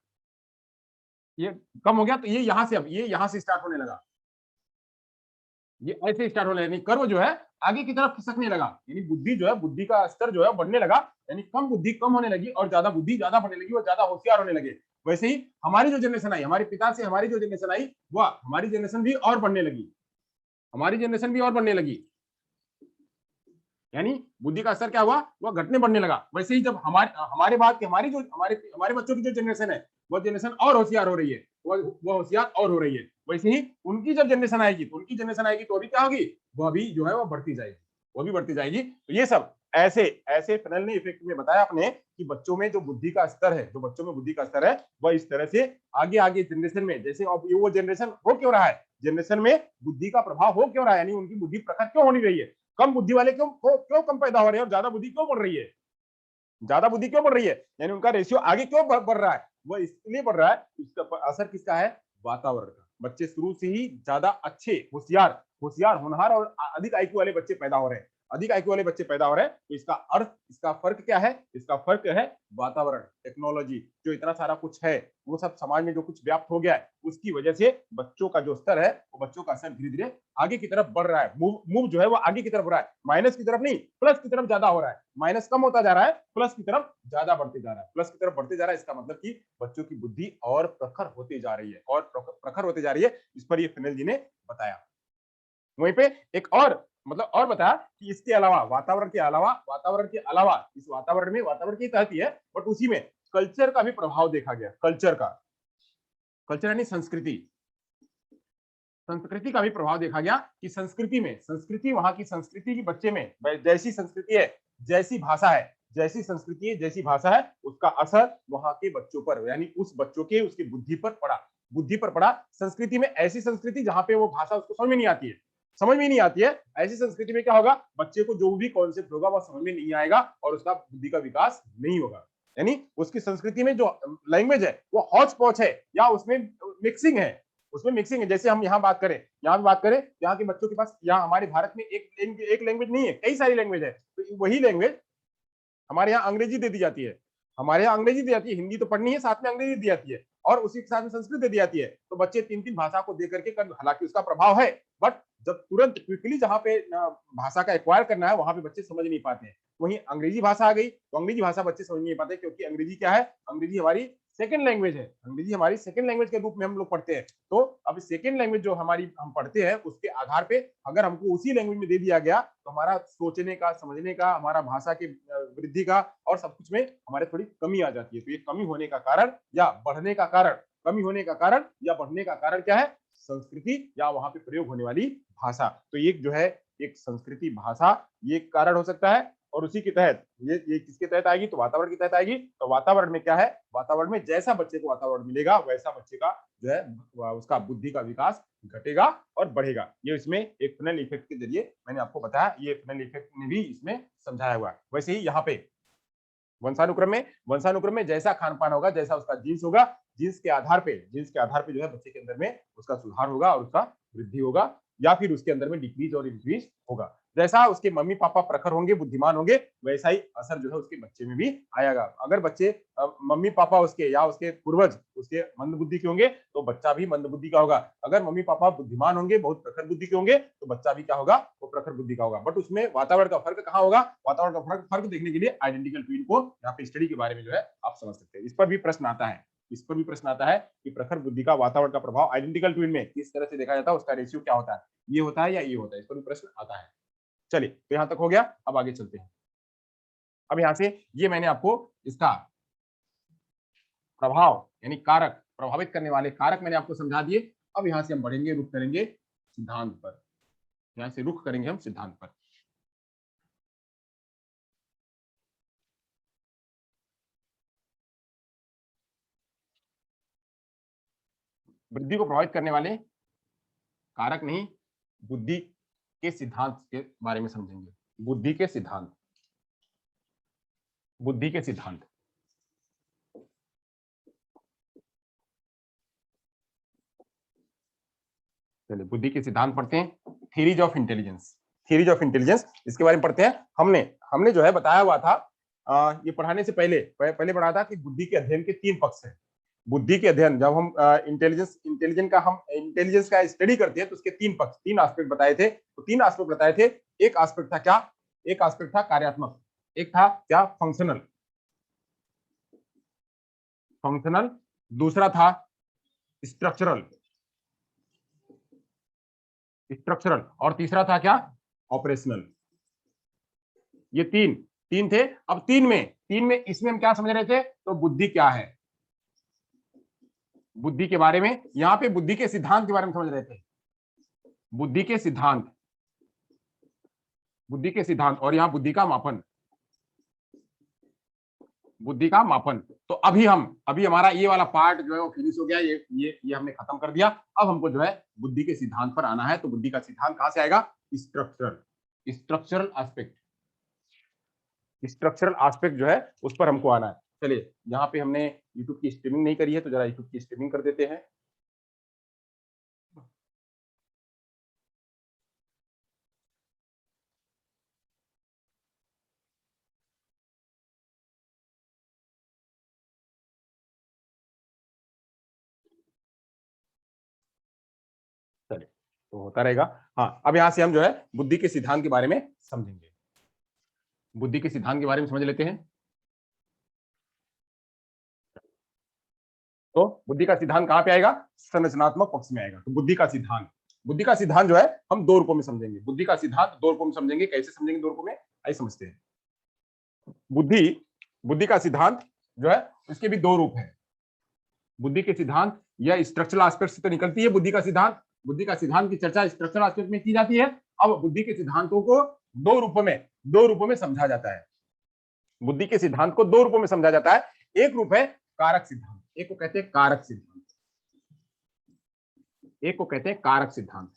S1: ये कम हो गया, तो ये यहाँ से स्टार्ट होने लगा, ये ऐसे स्टार्ट होने लगा, कर्व जो है आगे की तरफ खिसकने लगा, यानी बुद्धि का स्तर जो है बढ़ने लगा, यानी कम बुद्धि कम होने लगी और ज्यादा बुद्धि ज्यादा बढ़ने लगी और ज्यादा होशियार होने लगे। वैसे ही हमारी जो जनरेशन आई, हमारे पिता से हमारी जो जनरेशन आई, वह हमारी जनरेशन भी और बढ़ने लगी, यानी बुद्धि का स्तर क्या हुआ, वह घटने बढ़ने लगा। वैसे ही जब हमारे बाद की हमारे बच्चों की जो जनरेशन है वह जनरेशन और होशियार हो रही है, वह होशियार और हो रही है। वैसे ही उनकी जब जनरेशन आएगी तो अभी क्या होगी, वह भी जो है वह बढ़ती जाएगी। तो ये सब ऐसे फनेल ने इफेक्ट में बताया आपने कि बच्चों में जो बुद्धि का स्तर है वह इस तरह से आगे जनरेशन में, जैसे अब वो जनरेशन हो क्यों रहा है, जनरेशन में बुद्धि का प्रभाव हो क्यों रहा है, यानी उनकी बुद्धि प्रखर क्यों होनी रही है, कम बुद्धि वाले क्यों कम पैदा हो रहे हैं और ज्यादा बुद्धि क्यों बढ़ रही है, यानी उनका रेशियो आगे क्यों बढ़ रहा है, वो इसलिए बढ़ रहा है, इसका असर किसका है, वातावरण का। बच्चे शुरू से ही ज्यादा अच्छे होशियार होनहार और अधिक आईक्यू वाले बच्चे पैदा हो रहे हैं, तो इसका फर्क क्या है, इसका फर्क है वातावरण, टेक्नोलॉजी, जो इतना सारा कुछ है वो सब समाज में जो कुछ व्याप्त हो गया है उसकी वजह से बच्चों का जो स्तर है वो बच्चों का स्तर धीरे धीरे आगे की तरफ बढ़ रहा है, मूव जो है वो आगे की तरफ हो रहा है, माइनस की तरफ नहीं प्लस की तरफ ज्यादा हो रहा है, माइनस कम होता जा रहा है, प्लस की तरफ ज्यादा बढ़ते जा रहा है, इसका मतलब कि बच्चों की बुद्धि और प्रखर होती जा रही है, इस पर ये फिनेल जी ने बताया। वहीं पे एक और और बताया कि इसके अलावा वातावरण के अलावा इस वातावरण की तहत ही है, बट उसी में कल्चर का भी प्रभाव देखा गया, कल्चर यानी संस्कृति, संस्कृति का भी प्रभाव देखा गया कि संस्कृति वहां की संस्कृति की बच्चे में जैसी संस्कृति है, जैसी भाषा है, जैसी संस्कृति है, जैसी भाषा है, उसका असर वहां के बच्चों पर, यानी उस बच्चों के उसकी बुद्धि पर पड़ा। संस्कृति में ऐसी संस्कृति जहां पे वो भाषा उसको समझ में नहीं आती है, ऐसी संस्कृति में क्या होगा, बच्चे को जो भी कॉन्सेप्ट होगा वह समझ में नहीं आएगा और उसका बुद्धि का विकास नहीं होगा। यानी उसकी संस्कृति में जो लैंग्वेज है वो हौच पौच है या उसमें मिक्सिंग है। जैसे हम यहाँ बात करें, यहाँ के बच्चों के पास, यहाँ हमारे भारत में एक लैंग्वेज नहीं है, कई सारी लैंग्वेज है। तो वही लैंग्वेज हमारे यहाँ अंग्रेजी दे दी जाती है, हिंदी तो पढ़नी है, साथ में अंग्रेजी दी जाती है और उसी के साथ में संस्कृत दे दी जाती है। तो बच्चे 3-3 भाषा को देकर के, हालांकि उसका प्रभाव है, बट जब तुरंत क्विकली जहां पे भाषा का एक्वायर करना है वहां पे बच्चे समझ नहीं पाते हैं। वहीं अंग्रेजी भाषा आ गई तो अंग्रेजी भाषा बच्चे समझ नहीं पाते, क्योंकि अंग्रेजी क्या है, अंग्रेजी हमारी सेकंड लैंग्वेज है, अंग्रेजी हमारी सेकंड लैंग्वेज के रूप में हम लोग पढ़ते हैं। तो अब सेकंड लैंग्वेज जो हम पढ़ते हैं उसके आधार पे अगर हमको उसी लैंग्वेज में दे दिया गया तो हमारा सोचने का, समझने का, हमारा भाषा की वृद्धि का और सब कुछ में हमारे थोड़ी कमी आ जाती है। तो ये कमी होने का कारण या बढ़ने का कारण क्या है, संस्कृति या वहां पे प्रयोग होने वाली भाषा। तो ये जो है एक संस्कृति, भाषा, ये कारण हो सकता है। और उसी के तहत ये किसके तहत आएगी, तो वातावरण के तहत आएगी। तो वातावरण में क्या है, वातावरण में जैसा बच्चे को वातावरण मिलेगा वैसा बच्चे का जो है उसका बुद्धि का विकास घटेगा और बढ़ेगा। ये इसमें एक फनेल इफेक्ट के जरिए मैंने आपको बताया, ये फनेल इफेक्ट ने भी इसमें समझाया हुआ है। वैसे ही यहाँ पे वंशानुक्रम में जैसा खान पान होगा, जैसा उसका जीन्स होगा, जीन्स के आधार पे जो है बच्चे के अंदर में उसका सुधार होगा और उसका वृद्धि होगा, या फिर उसके अंदर में डिक्रीज और इंक्रीज होगा। जैसा उसके मम्मी पापा प्रखर होंगे, बुद्धिमान होंगे, वैसा ही असर जो है उसके बच्चे में भी आएगा। अगर बच्चे मम्मी पापा उसके या उसके पूर्वज उसके मंद बुद्धि के होंगे तो बच्चा भी मंद बुद्धि का होगा। अगर मम्मी पापा बुद्धिमान होंगे, बहुत प्रखर बुद्धि के होंगे, तो बच्चा भी क्या होगा, वो प्रखर बुद्धि का होगा। बट उसमें वातावरण का फर्क कहाँ होगा, वातावरण का फर्क देखने के लिए आइडेंटिकल ट्विन को यहाँ पे स्टडी के बारे में जो है आप समझ सकते हैं। इस पर भी प्रश्न आता है कि प्रखर बुद्धि का वातावरण का प्रभाव आइडेंटिकल ट्विन में किस तरह से देखा जाता है, उसका रेशियो क्या होता है, ये होता है या ये होता है, इस पर भी प्रश्न आता है। चलिए, तो यहां तक हो गया। अब आगे चलते हैं। अब यहां से ये मैंने आपको इसका प्रभाव यानी कारक, प्रभावित करने वाले कारक मैंने आपको समझा दिए। अब यहां से हम बढ़ेंगे, रुख करेंगे सिद्धांत पर। यहां से रुख करेंगे हम सिद्धांत पर। बुद्धि को प्रभावित करने वाले कारक नहीं, बुद्धि के सिद्धांत के बारे में समझेंगे। बुद्धि के सिद्धांत चलिए, बुद्धि के सिद्धांत पढ़ते हैं। थ्योरीज ऑफ इंटेलिजेंस, इसके बारे में पढ़ते हैं। हमने जो है बताया हुआ था, ये पढ़ाने से पहले पढ़ा था कि बुद्धि के अध्ययन के 3 पक्ष हैं। बुद्धि के अध्ययन, जब हम इंटेलिजेंस का स्टडी करते हैं तो उसके 3 पक्ष, 3 एस्पेक्ट बताए थे। तो 3 एस्पेक्ट बताए थे। एक एस्पेक्ट था क्या, एक एस्पेक्ट था कार्यात्मक, एक था क्या, फंक्शनल, दूसरा था स्ट्रक्चरल, और तीसरा था क्या, ऑपरेशनल। ये तीन थे। अब तीन में इसमें हम क्या समझ रहे थे, तो बुद्धि क्या है, बुद्धि के बारे में, यहां पे बुद्धि के सिद्धांत के बारे में समझ रहे थे। बुद्धि के सिद्धांत और यहां बुद्धि का मापन। तो अभी हमारा ये वाला पार्ट जो है वो फिनिश हो गया। ये हमने खत्म कर दिया। अब हमको जो है बुद्धि के सिद्धांत पर आना है। तो बुद्धि का सिद्धांत कहां से आएगा, स्ट्रक्चरल एस्पेक्ट जो है उस पर हमको आना है। चलिए, यहाँ पे हमने यूट्यूब की स्ट्रीमिंग नहीं करी है, तो जरा यूट्यूब की स्ट्रीमिंग कर देते हैं। चलिए, तो होता रहेगा। हाँ, अब यहाँ से हम जो है बुद्धि के सिद्धांत के बारे में समझेंगे। बुद्धि के सिद्धांत के बारे में समझ लेते हैं। तो बुद्धि का सिद्धांत कहां पे आएगा, संरचनात्मक पक्ष में आएगा। तो बुद्धि का सिद्धांत जो है हम 2 रूपों में समझेंगे। बुद्धि का सिद्धांत 2 रूपों में समझेंगे। कैसे समझेंगे 2 रूपों में, आइए समझते हैं। बुद्धि का सिद्धांत जो है इसके भी 2 रूप हैं। बुद्धि के सिद्धांत या स्ट्रक्चरल एस्पेक्ट से तो निकलती है बुद्धि का सिद्धांत, बुद्धि का सिद्धांत की चर्चा स्ट्रक्चरल एस्पेक्ट में की जाती है। अब बुद्धि के सिद्धांतों को दो रूपों में समझा जाता है। बुद्धि के सिद्धांत को दो रूपों में समझा जाता है। एक रूप है कारक सिद्धांत, एक को कहते हैं कारक सिद्धांत, एक को कहते हैं कारक सिद्धांत।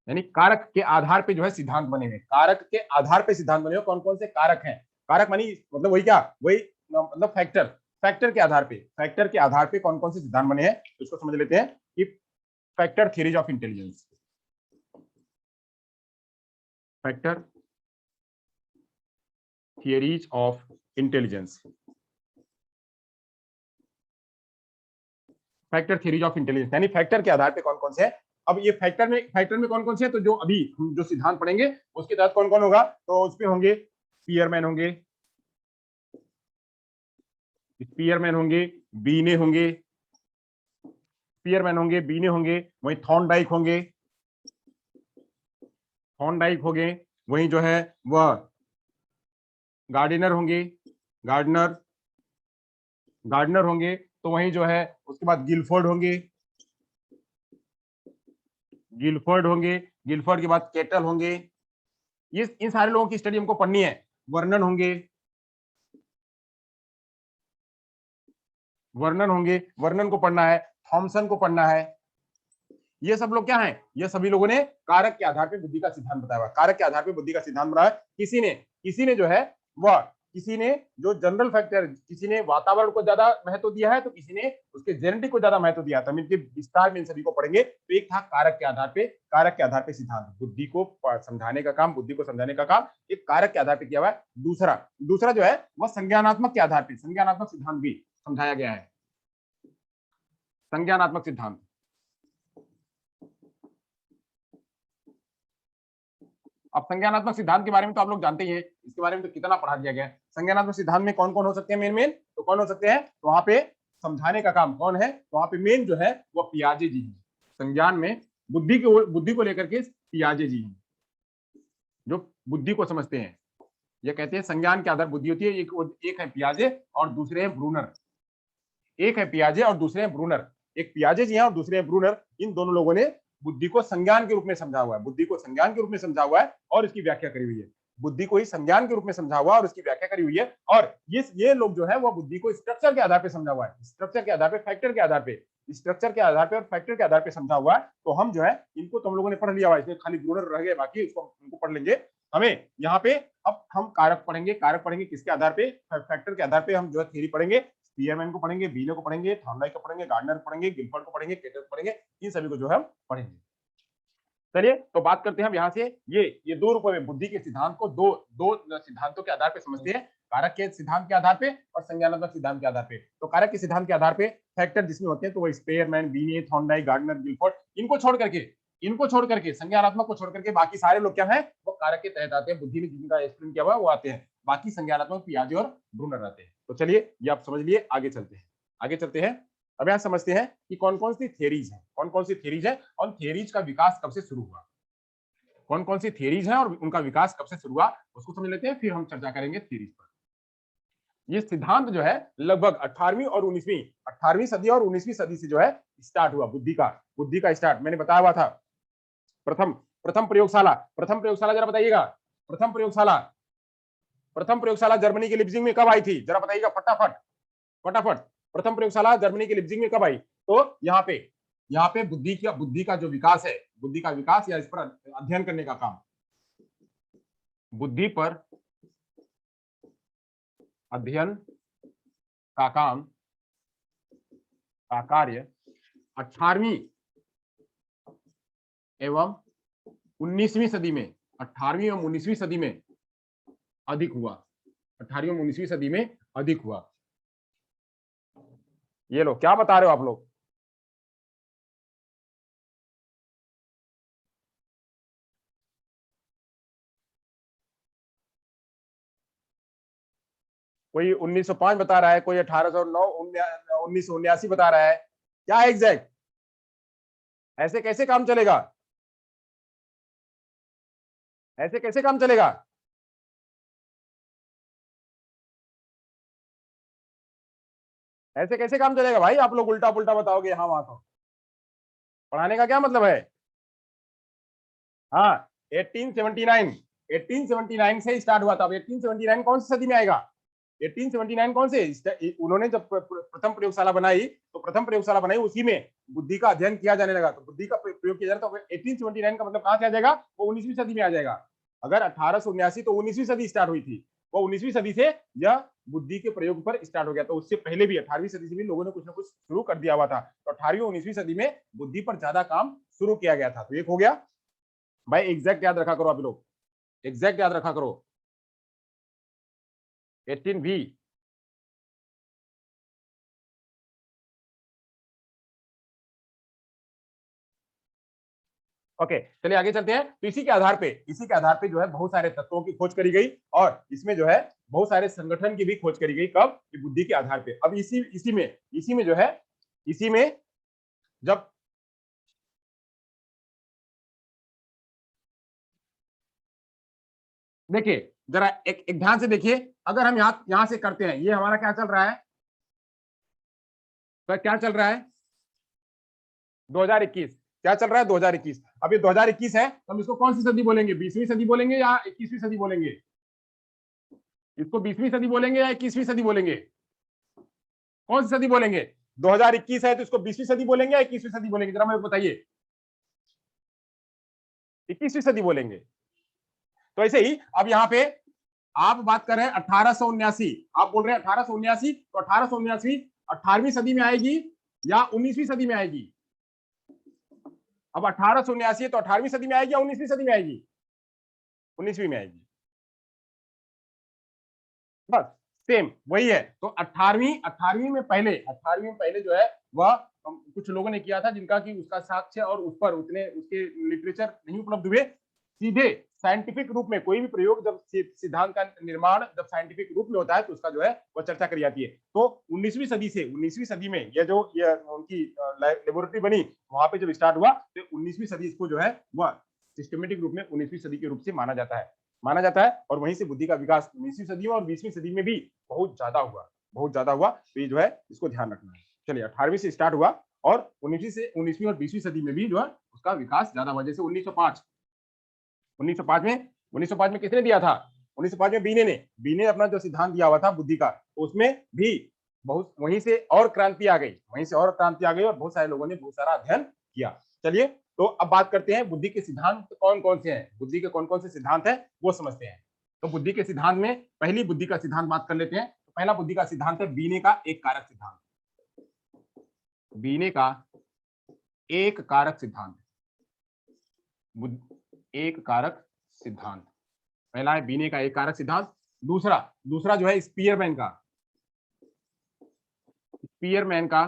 S1: यानी कारक के आधार पे जो है सिद्धांत बने हुए, कारक के आधार पे सिद्धांत बने हुए। कौन कौन से कारक हैं? कारक मानी मतलब वही क्या, वही मतलब फैक्टर, फैक्टर के आधार पे, फैक्टर के आधार पे कौन कौन से सिद्धांत बने हैं इसको समझ लेते हैं कि factor theories of intelligence, factor theories of intelligence, factor theories of intelligence यानी फैक्टर के आधार पे कौन कौन से है। अब ये फैक्टर में कौन कौन से है, तो जो अभी हम जो सिद्धांत पढ़ेंगे उसके तहत कौन कौन होगा, तो उसपे होंगे स्पीयरमैन होंगे, स्पीयरमैन होंगे, बीने होंगे, स्पीयरमैन होंगे, बीने होंगे, वहीं थॉर्नडाइक होंगे, थॉर्नडाइक होंगे, वहीं जो है वह गार्डिनर होंगे, गार्डनर, गार्डनर होंगे, तो वहीं जो है उसके बाद गिलफोर्ड होंगे, गिलफोर्ड होंगे, गिलफोर्ड के बाद केटल होंगे। ये इन सारे लोगों की स्टडी हमको पढ़नी है। वर्णन होंगे, वर्णन होंगे, वर्णन को पढ़ना है, थॉमसन को पढ़ना है। ये सब लोग क्या हैं, ये सभी लोगों ने कारक के आधार पे बुद्धि का सिद्धांत बताया हुआ, कारक के आधार पे बुद्धि का सिद्धांत बनाया। किसी ने जो है वह, किसी ने जो जनरल फैक्टर, किसी ने वातावरण को ज्यादा महत्व दिया है, तो किसी ने उसके जेनेटिक को ज्यादा महत्व दिया था। इनके विस्तार में इन सभी को पढ़ेंगे। तो एक था कारक के आधार पे, कारक के आधार पे सिद्धांत, बुद्धि को समझाने का काम, बुद्धि को समझाने का काम एक कारक के आधार पे किया हुआ है। दूसरा दूसरा जो है वह संज्ञानात्मक के आधार पे, संज्ञानात्मक सिद्धांत भी समझाया गया है, संज्ञानात्मक सिद्धांत। अब संज्ञानात्मक सिद्धांत के बारे में तो आप लोग जानते ही हैं, इसके बारे में तो कितना पढ़ा दिया गया है। संज्ञानात्मक सिद्धांत में कौन कौन हो सकते हैं, मेन तो कौन हो सकते हैं, तो वहां पे समझाने का काम कौन है, तो वहां पे मेन जो है वो पियाजे जी हैं। संज्ञान में बुद्धि को लेकर के पियाजे जी हैं, जो बुद्धि को समझते हैं। ये कहते हैं संज्ञान के आधार बुद्धि होती है। एक है पियाजे और दूसरे हैं ब्रूनर, एक है पियाजे और दूसरे हैं ब्रूनर। एक पियाजे जी हैं और दूसरे हैं ब्रूनर। इन दोनों लोगों ने बुद्धि को संज्ञान के रूप में समझा हुआ है, बुद्धि को संज्ञान के रूप में समझा हुआ है और इसकी व्याख्या करी हुई है। बुद्धि को ही संज्ञान के रूप में समझा हुआ और उसकी व्याख्या करी हुई है। और ये लोग जो है वो बुद्धि को स्ट्रक्चर के आधार पर समझा हुआ है, स्ट्रक्चर के आधार पर, फैक्टर के आधार पर, स्ट्रक्चर के आधार पर और फैक्टर के आधार पर समझा हुआ है। तो हम जो है इनको तो हम लोगों ने पढ़ लिया हुआ, इसमें खाली ब्रूनर रह गए, बाकी इसको उनको पढ़ लेंगे। हमें यहाँ पे अब हम कारक पढ़ेंगे, कारक पढ़ेंगे किसके आधार पे, फैक्टर के आधार पे हम जो है थ्योरी पढ़ेंगे। स्पीयरमैन को पढ़ेंगे, बीने को पढ़ेंगे, थॉर्नडाइक को पढ़ेंगे, गार्डनर को पढ़ेंगे, गिलफोर्ड को पढ़ेंगे, केटल को पढ़ेंगे। इन सभी को जो है हम पढ़ेंगे। चलिए तो बात करते हैं हम यहाँ से, ये दो रूपों में बुद्धि के सिद्धांत को दो दो सिद्धांतों के आधार पे समझते हैं, कारक के सिद्धांत के आधार पे और संज्ञानात्मक सिद्धांत के आधार पे। तो कारक के सिद्धांत के आधार पे फैक्टर जिसमें होते हैं तो वो स्पीयरमैन, बीने, थॉर्नडाइक, गार्डनर, गिलफोर्ड, इनको छोड़ करके संज्ञानात्मक को छोड़ करके बाकी सारे लोग क्या है, वो कारक के तहत आते हैं। बुद्धि में जिनका एक्सप्लेन किया हुआ वो आते हैं, बाकी संज्ञानात्मक पियाजे और ब्रूनर रहते हैं। तो चलिए ये आप समझ लिए, आगे चलते हैं। अब यहाँ समझते हैं कि कौन कौन सी थियरीज है, और थियरीज का विकास कब से शुरू हुआ, कौन कौन सी थियरीज हैं और उनका विकास कब से शुरू हुआ, उसको समझ लेते हैं, फिर हम चर्चा करेंगे थियरीज पर। ये सिद्धांत जो है लगभग 18वीं सदी और 19वीं सदी से जो है स्टार्ट हुआ। बुद्धि का स्टार्ट मैंने बताया हुआ था। प्रथम प्रयोगशाला जरा बताइएगा। प्रथम प्रयोगशाला जर्मनी के लिप्जिंग में कब आई थी, जरा बताइएगा फटाफट। प्रथम प्रयोगशाला जर्मनी के लिप्जिंग में कब आई, तो यहाँ पे बुद्धि का जो विकास है, बुद्धि का विकास या इस पर अध्ययन करने का काम, बुद्धि पर अध्ययन का काम का कार्य 18वीं एवं 19वीं सदी में, 18वीं एवं 19वीं सदी में अधिक हुआ, 18वीं एवं 19वीं सदी में अधिक हुआ। ये लो क्या बता रहे हो आप लोग, कोई 1905 बता रहा है, कोई 1809, 1979 बता रहा है, क्या है एग्जैक्ट, ऐसे कैसे काम चलेगा, ऐसे कैसे काम चलेगा। ऐसे कैसे काम चलेगा भाई, आप लोग उल्टा पुल्टा बताओगे यहाँ वहां तो। पढ़ाने का क्या मतलब है? हाँ, 1879 से स्टार्ट हुआ था। अब 1879 कौन सी सदी में आएगा? 1879 कौन से? उन्होंने जब प्रथम प्रयोगशाला बनाई, तो प्रथम प्रयोगशाला बनाई, उसी में बुद्धि का अध्ययन किया जाने लगा, तो बुद्धि का प्रयोग किया जाता है। तो 1879 का मतलब कहां से आ जाएगा? वो 19वीं सदी में आ जाएगा। अगर 1879 तो 19वीं सदी स्टार्ट हुई थी, वो 19वीं सदी से यह बुद्धि के प्रयोग पर स्टार्ट हो गया। तो उससे पहले भी 18वीं सदी से भी लोगों ने कुछ ना कुछ शुरू कर दिया हुआ था। तो 18वीं 19वीं सदी में बुद्धि पर ज्यादा काम शुरू किया गया था। तो एक हो गया भाई, एग्जैक्ट याद रखा करो आप लोग, एग्जैक्ट याद रखा करो, 18 भी। ओके, चलिए आगे चलते हैं। तो इसी के आधार पे जो है बहुत सारे तत्वों की खोज करी गई, और इसमें जो है बहुत सारे संगठन की भी खोज करी गई। कब? कि बुद्धि के आधार पे। अब इसी में जो है, इसी में जब देखिए, जरा एक ध्यान से देखिए, अगर हम यहां से करते हैं, ये हमारा क्या चल रहा है? तो क्या चल रहा है? 2021। क्या चल रहा है? 2021। अब ये 2021 है, तो हम इसको कौन सी सदी बोलेंगे? 20वीं सदी बोलेंगे या 21वीं सदी बोलेंगे? इसको 20वीं सदी बोलेंगे या 21वीं सदी बोलेंगे? कौन सी सदी बोलेंगे? 2021 है तो इसको 20वीं सदी बोलेंगे या 21वीं सदी बोलेंगे? जरा मुझे बताइए। 21वीं सदी बोलेंगे। तो ऐसे ही अब यहाँ पे आप बात कर रहे हैं 1879, आप बोल रहे हैं 1879, तो 1879 18वीं सदी में आएगी या 19वीं सदी में आएगी? अब 1879 तो 18वीं सदी में आएगी या 19वीं सदी में आएगी? 19वीं में आएगी। बस सेम वही है। तो 18वीं में पहले जो है वह कुछ लोगों ने किया था, जिनका कि उसका साक्ष्य और उस पर उतने उसके लिटरेचर नहीं उपलब्ध हुए। सीधे साइंटिफिक रूप में कोई भी प्रयोग, जब सिद्धांत का निर्माण जब साइंटिफिक रूप में होता है, तो उसका जो है वह चर्चा करी जाती है। तो 19वीं सदी में ये उनकी लेबोरेटरी बनी, वहां पे जब स्टार्ट हुआ, तो 19वीं सदी इसको जो है वह सिस्टमेटिक रूप में 19वीं सदी के रूप से माना जाता है। और वहीं से बुद्धि का विकास 19वीं सदी में और 20वीं सदी में भी बहुत ज्यादा हुआ। तो ये जो है इसको ध्यान रखना है। चलिए, 18वीं से स्टार्ट हुआ, और 19वीं और 20वीं सदी में भी जो है उसका विकास ज्यादा हुआ। जैसे 1905 में किसने दिया था? 1905 में बीने अपना जो सिद्धांत दिया हुआ था बुद्धि का, तो उसमें भी बहुत वहीं से और क्रांति आ गई, और बहुत सारे लोगों ने बहुत सारा अध्ययन किया। चलिए, तो अब बात करते हैं बुद्धि के सिद्धांत कौन कौन से हैं, बुद्धि के कौन कौन से सिद्धांत है वो समझते हैं। तो बुद्धि के सिद्धांत में पहली बुद्धि का सिद्धांत बात कर लेते हैं। तो पहला बुद्धि का सिद्धांत है बीने का एक कारक सिद्धांत। बीने का एक कारक सिद्धांत, एक कारक सिद्धांत पहला है बीने का एक कारक सिद्धांत। दूसरा दूसरा जो है स्पीयरमैन का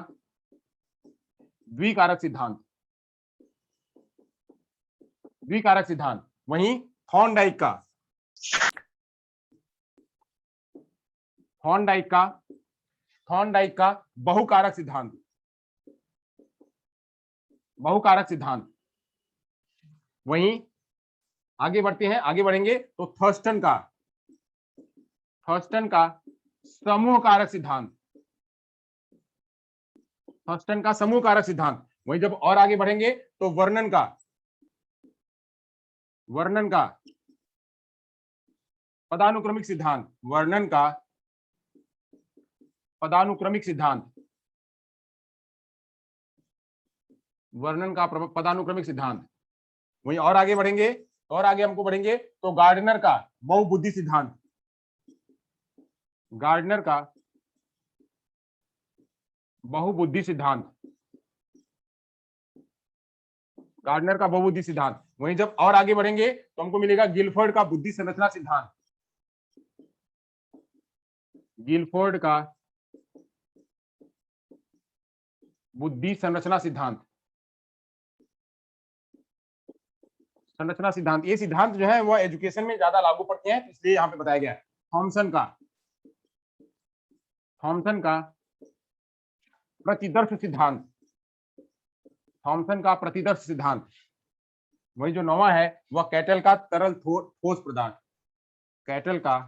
S1: द्विकारक सिद्धांत। वहीं थॉर्नडाइक का बहुकारक सिद्धांत। वहीं आगे बढ़ेंगे तो थर्स्टन का समूह कारक सिद्धांत। वहीं जब और आगे बढ़ेंगे तो वर्णन का पदानुक्रमिक सिद्धांत। वहीं और आगे बढ़ेंगे, तो गार्डनर का बहुबुद्धि सिद्धांत। वहीं जब और आगे बढ़ेंगे तो हमको मिलेगा गिलफोर्ड का बुद्धि संरचना सिद्धांत। ये सिद्धांत जो है वो एजुकेशन में ज्यादा लागू पड़ते हैं, इसलिए यहाँ पे बताया गया है। थॉमसन का प्रतिदर्श सिद्धांत। वही जो नौवां है वह कैटल का तरल ठोस प्रदान। कैटल का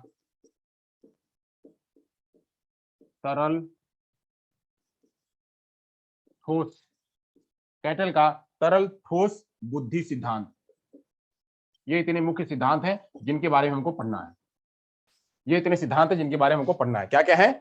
S1: तरल ठोस तरल ठोस बुद्धि सिद्धांत। ये इतने मुख्य सिद्धांत हैं जिनके बारे में हमको पढ़ना है। ये इतने सिद्धांत हैं जिनके बारे में हमको पढ़ना है। क्या क्या है?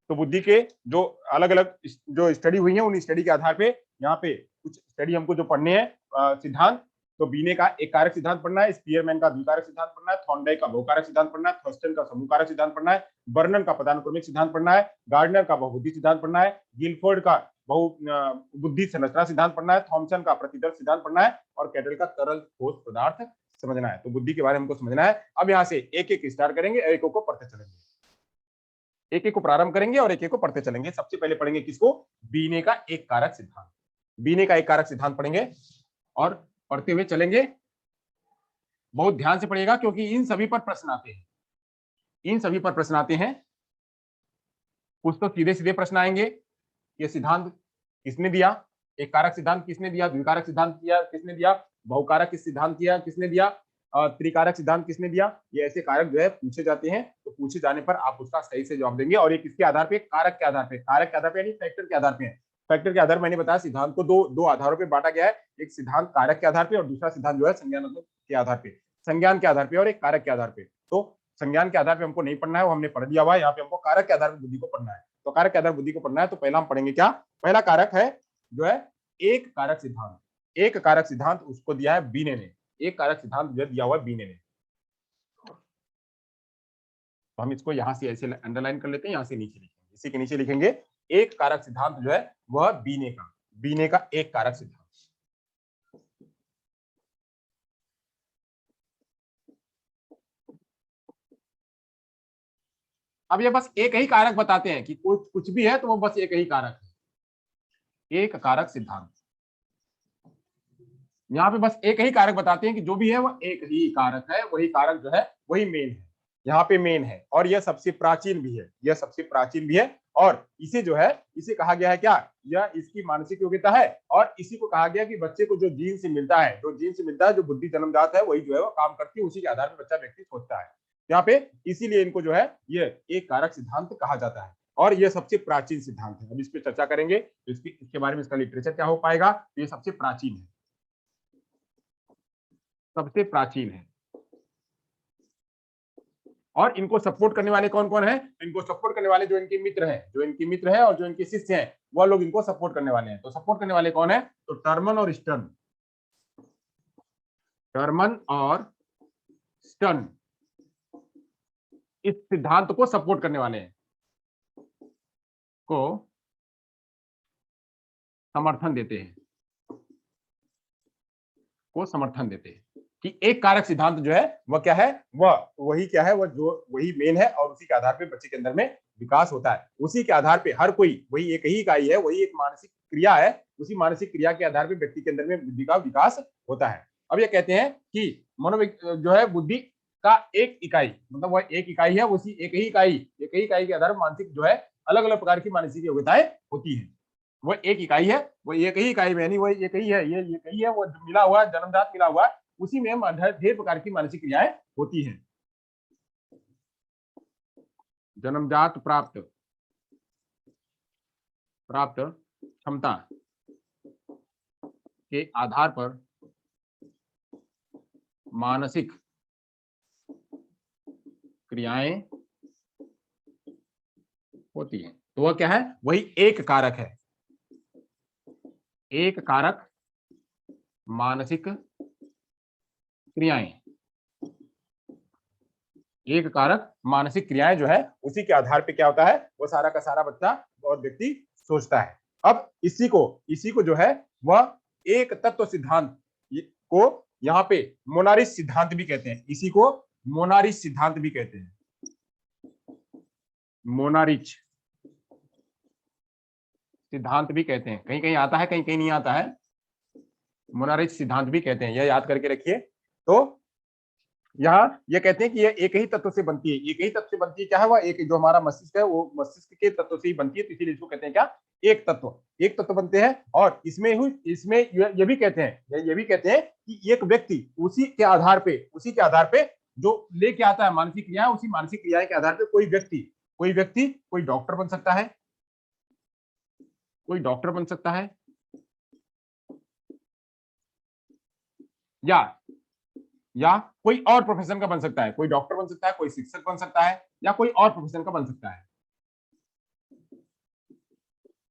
S1: तो बुद्धि के जो अलग अलग जो स्टडी हुई है, उन स्टडी के आधार पे यहाँ पे कुछ स्टडी हमको जो पढ़ने हैं सिद्धांत। तो बीने का एक कारक सिद्धांत पढ़ना है, स्पीयरमैन का द्विकारक सिद्धांत पढ़ना है, थॉर्नडाइक का बहुकारक सिद्धांत पढ़ना है, थर्स्टन का समूहकारक सिद्धांत पढ़ना है, बर्नन का पदानुक्रमिक सिद्धांत पढ़ना है, गार्डनर का बहुबुद्धि सिद्धांत पढ़ना है, गिलफोर्ड का बहु बुद्धि संरचना सिद्धांत पढ़ना है, थॉमसन का प्रतिदर्श सिद्धांत पढ़ना है, और कैटल का तरल ठोस पदार्थ समझना है। तो बुद्धि के बारे में हमको समझना है। अब यहाँ से एक एक स्टार्ट करेंगे, एक एक को पढ़ते चलेंगे, एक एक को प्रारंभ करेंगे और एक एक को पढ़ते चलेंगे। सबसे पहले पढ़ेंगे किसको? बीने का एक कारक सिद्धांत। बीने का एक कारक सिद्धांत पढ़ेंगे और पढ़ते हुए चलेंगे। बहुत ध्यान से पढ़िएगा क्योंकि इन सभी पर प्रश्न आते हैं, इन सभी पर प्रश्न आते हैं। कुछ तो सीधे सीधे प्रश्न आएंगे, ये सिद्धांत किसने दिया, एक कारक सिद्धांत किसने दिया, द्विकारक सिद्धांत किया किसने दिया, बहुकारक सिद्धांत किया किसने दिया, त्रिकारक सिद्धांत किसने दिया। ये ऐसे कारक जो है पूछे जाते हैं। तो पूछे जाने पर आप उसका सही से जवाब देंगे। और ये किसके आधार पे? कारक के आधार पे। कारक के आधार पे यानी फैक्टर के आधार पे है। फैक्टर के आधार, मैंने बताया सिद्धांत को दो आधारों पे बांटा गया है। एक सिद्धांत कारक के आधार पे और दूसरा सिद्धांत जो है संज्ञान के आधार पे, संज्ञान के आधार पे और एक कारक के आधार पे। तो संज्ञान के आधार पे हमको नहीं पढ़ना है, वो हमने पढ़ दिया हुआ है। यहाँ पे हमको कारक के आधार पर बुद्धि को पढ़ना है। तो कारक के आधार बुद्धि को पढ़ना है। तो पहला हम पढ़ेंगे क्या? पहला कारक है जो है एक कारक सिद्धांत। एक कारक सिद्धांत उसको दिया है बीने ने। एक कारक सिद्धांत जो दिया हुआ है बीने ने। तो हम इसको यहां से ऐसे अंडरलाइन कर लेते हैं, यहां से नीचे लिखेंगे, इसी के नीचे लिखेंगे एक कारक सिद्धांत जो है वह बीने का एक कारक सिद्धांत। अब ये बस एक ही कारक बताते हैं कि कुछ भी है तो वो बस एक ही कारक है, एक कारक सिद्धांत। यहाँ पे बस एक ही कारक बताते हैं कि जो भी है वह एक ही कारक है, वही कारक जो है वही मेन है। यहाँ पे मेन है और यह सबसे प्राचीन भी है, यह सबसे प्राचीन भी है। और इसे जो है इसे कहा गया है क्या? यह इसकी मानसिक योग्यता है। और इसी को कहा गया कि बच्चे को जो जीन से मिलता है, जो जीन से मिलता है, जो बुद्धि जन्मजात है, वही जो है वो काम करती है, उसी के आधार पर बच्चा व्यक्ति सोचता है। यहाँ पे इसीलिए इनको जो है ये एक कारक सिद्धांत कहा जाता है और यह सबसे प्राचीन सिद्धांत है। अब इस पर चर्चा करेंगे, इसके बारे में इसका लिटरेचर क्या हो पाएगा। तो ये सबसे प्राचीन है, सबसे प्राचीन है। और इनको सपोर्ट करने वाले कौन कौन है? इनको सपोर्ट करने वाले जो इनके मित्र हैं, जो इनके मित्र हैं और जो इनके शिष्य हैं, वह लोग इनको सपोर्ट करने वाले हैं। तो सपोर्ट करने वाले कौन है? तो टर्मन और स्टर्न, टर्मन और स्टर्न इस सिद्धांत को सपोर्ट करने वाले हैं, को समर्थन देते हैं, को समर्थन देते हैं कि एक कारक सिद्धांत जो है वह क्या है, वह वही क्या है, वह जो वही मेन है और उसी के आधार पे बच्चे के अंदर में विकास होता है। उसी के आधार पे हर कोई वही एक ही इकाई है, वही एक मानसिक क्रिया है, उसी मानसिक क्रिया के आधार पे व्यक्ति के अंदर में बुद्धि का विकास होता है। अब ये कहते हैं कि जो है बुद्धि का एक इकाई, मतलब वह एक इकाई है, उसी एक ही इकाई के आधार पर मानसिक जो है अलग अलग प्रकार की मानसिक योग्यताएं होती है। वो एक इकाई है, वो एक ही इकाई में, यानी वो एक ही है, ये एक ही है, वो मिला हुआ जन्मजात मिला हुआ, उसी में ढेर प्रकार की मानसिक क्रियाएं होती हैं। जन्मजात प्राप्त क्षमता के आधार पर मानसिक क्रियाएं होती हैं। तो वह क्या है? वही एक कारक है, एक कारक मानसिक क्रियाएं, एक कारक मानसिक क्रियाएं जो है उसी के आधार पे क्या होता है, वो सारा का सारा बच्चा और व्यक्ति सोचता है। अब इसी को जो है वह एक तत्व सिद्धांत को यहाँ पे मोनारिस सिद्धांत भी कहते हैं। इसी को मोनारिस सिद्धांत भी कहते हैं, मोनारिच सिद्धांत भी कहते हैं। कहीं कहीं आता है, कहीं कहीं नहीं आता है। मोनारिच सिद्धांत भी कहते हैं, यह याद करके रखिए। तो यहाँ ये कहते हैं कि यह एक ही तत्व से बनती है, एक ही तत्व से बनती है। क्या है वह? एक जो हमारा मस्तिष्क है वो मस्तिष्क के तत्व से ही बनती है, तो इसीलिए इसको कहते हैं क्या? एक तत्व बनते हैं। और इसमें ये भी कहते हैं कि एक व्यक्ति उसी के आधार पे जो लेके आता है मानसिक क्रिया, उसी मानसिक क्रिया के आधार पे कोई डॉक्टर बन सकता है, या कोई और प्रोफेशन का बन सकता है, कोई डॉक्टर बन सकता है, कोई शिक्षक बन सकता है, या कोई और प्रोफेशन का बन सकता है।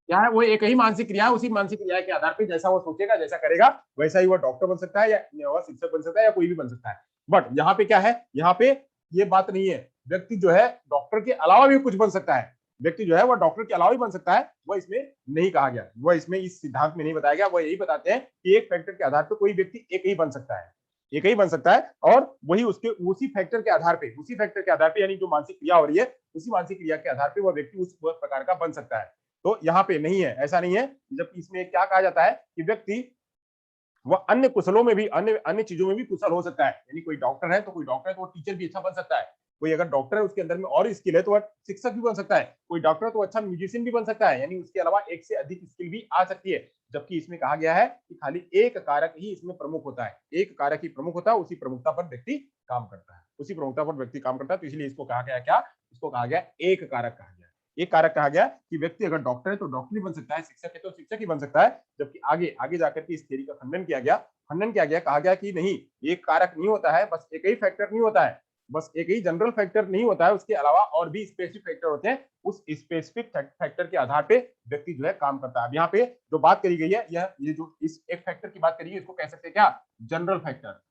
S1: क्या है, वो एक ही मानसिक क्रिया है, उसी मानसिक क्रिया के आधार पे जैसा वो सोचेगा, जैसा करेगा, वैसा ही वो डॉक्टर बन सकता है, या वह शिक्षक बन सकता है, या कोई भी बन सकता है। बट यहाँ पे क्या है, यहाँ पे ये बात नहीं है, व्यक्ति जो है डॉक्टर के अलावा भी कुछ बन सकता है, व्यक्ति जो है वह डॉक्टर के अलावा भी बन सकता है, वह इसमें नहीं कहा गया, वह इसमें इस सिद्धांत में नहीं बताया गया। वह यही बताते हैं कि एक फैक्टर के आधार पर कोई व्यक्ति एक ही बन सकता है, एक ही बन सकता है, और वही उसके उसी फैक्टर के आधार पे, उसी फैक्टर के आधार पे, यानी जो मानसिक क्रिया हो रही है, उसी मानसिक क्रिया के आधार पे वह व्यक्ति उस प्रकार का बन सकता है। तो यहाँ पे नहीं है, ऐसा नहीं है। जबकि इसमें क्या कहा जाता है कि व्यक्ति वह अन्य कुशलों में भी, अन्य अन्य चीजों में भी कुशल हो सकता है। यानी कोई डॉक्टर है तो कोई डॉक्टर है तो वो टीचर भी अच्छा बन सकता है, कोई अगर डॉक्टर है उसके अंदर में और स्किल है तो वह शिक्षक भी बन सकता है, कोई डॉक्टर तो अच्छा म्यूजिशियन भी बन सकता है, यानी उसके अलावा एक से अधिक स्किल भी आ सकती है। जबकि इसमें कहा गया है कि खाली एक कारक ही इसमें प्रमुख होता है, एक कारक ही प्रमुख होता है, उसी प्रमुखता पर व्यक्ति काम करता है, उसी प्रमुखता पर व्यक्ति काम करता है। तो इसलिए इसको कहा गया क्या, इसको कहा गया एक कारक कहा गया। एक कारक कहा गया कि व्यक्ति अगर डॉक्टर है तो डॉक्टर ही बन सकता है, शिक्षक है तो शिक्षक ही बन सकता है। जबकि आगे आगे जाकर के इस थ्योरी का खंडन किया गया, खंडन किया गया, कहा गया कि नहीं, एक कारक नहीं होता है, बस एक ही फैक्टर नहीं होता है, बस एक ही जनरल फैक्टर नहीं होता है, उसके अलावा और भी स्पेसिफिक फैक्टर होते हैं। उस स्पेसिफिक फैक्टर के आधार पे व्यक्ति जो है काम करता है। अब यहाँ पे जो बात करी गई है, ये जो इस एक फैक्टर की बात करी है, इसको कह सकते हैं क्या, जनरल फैक्टर।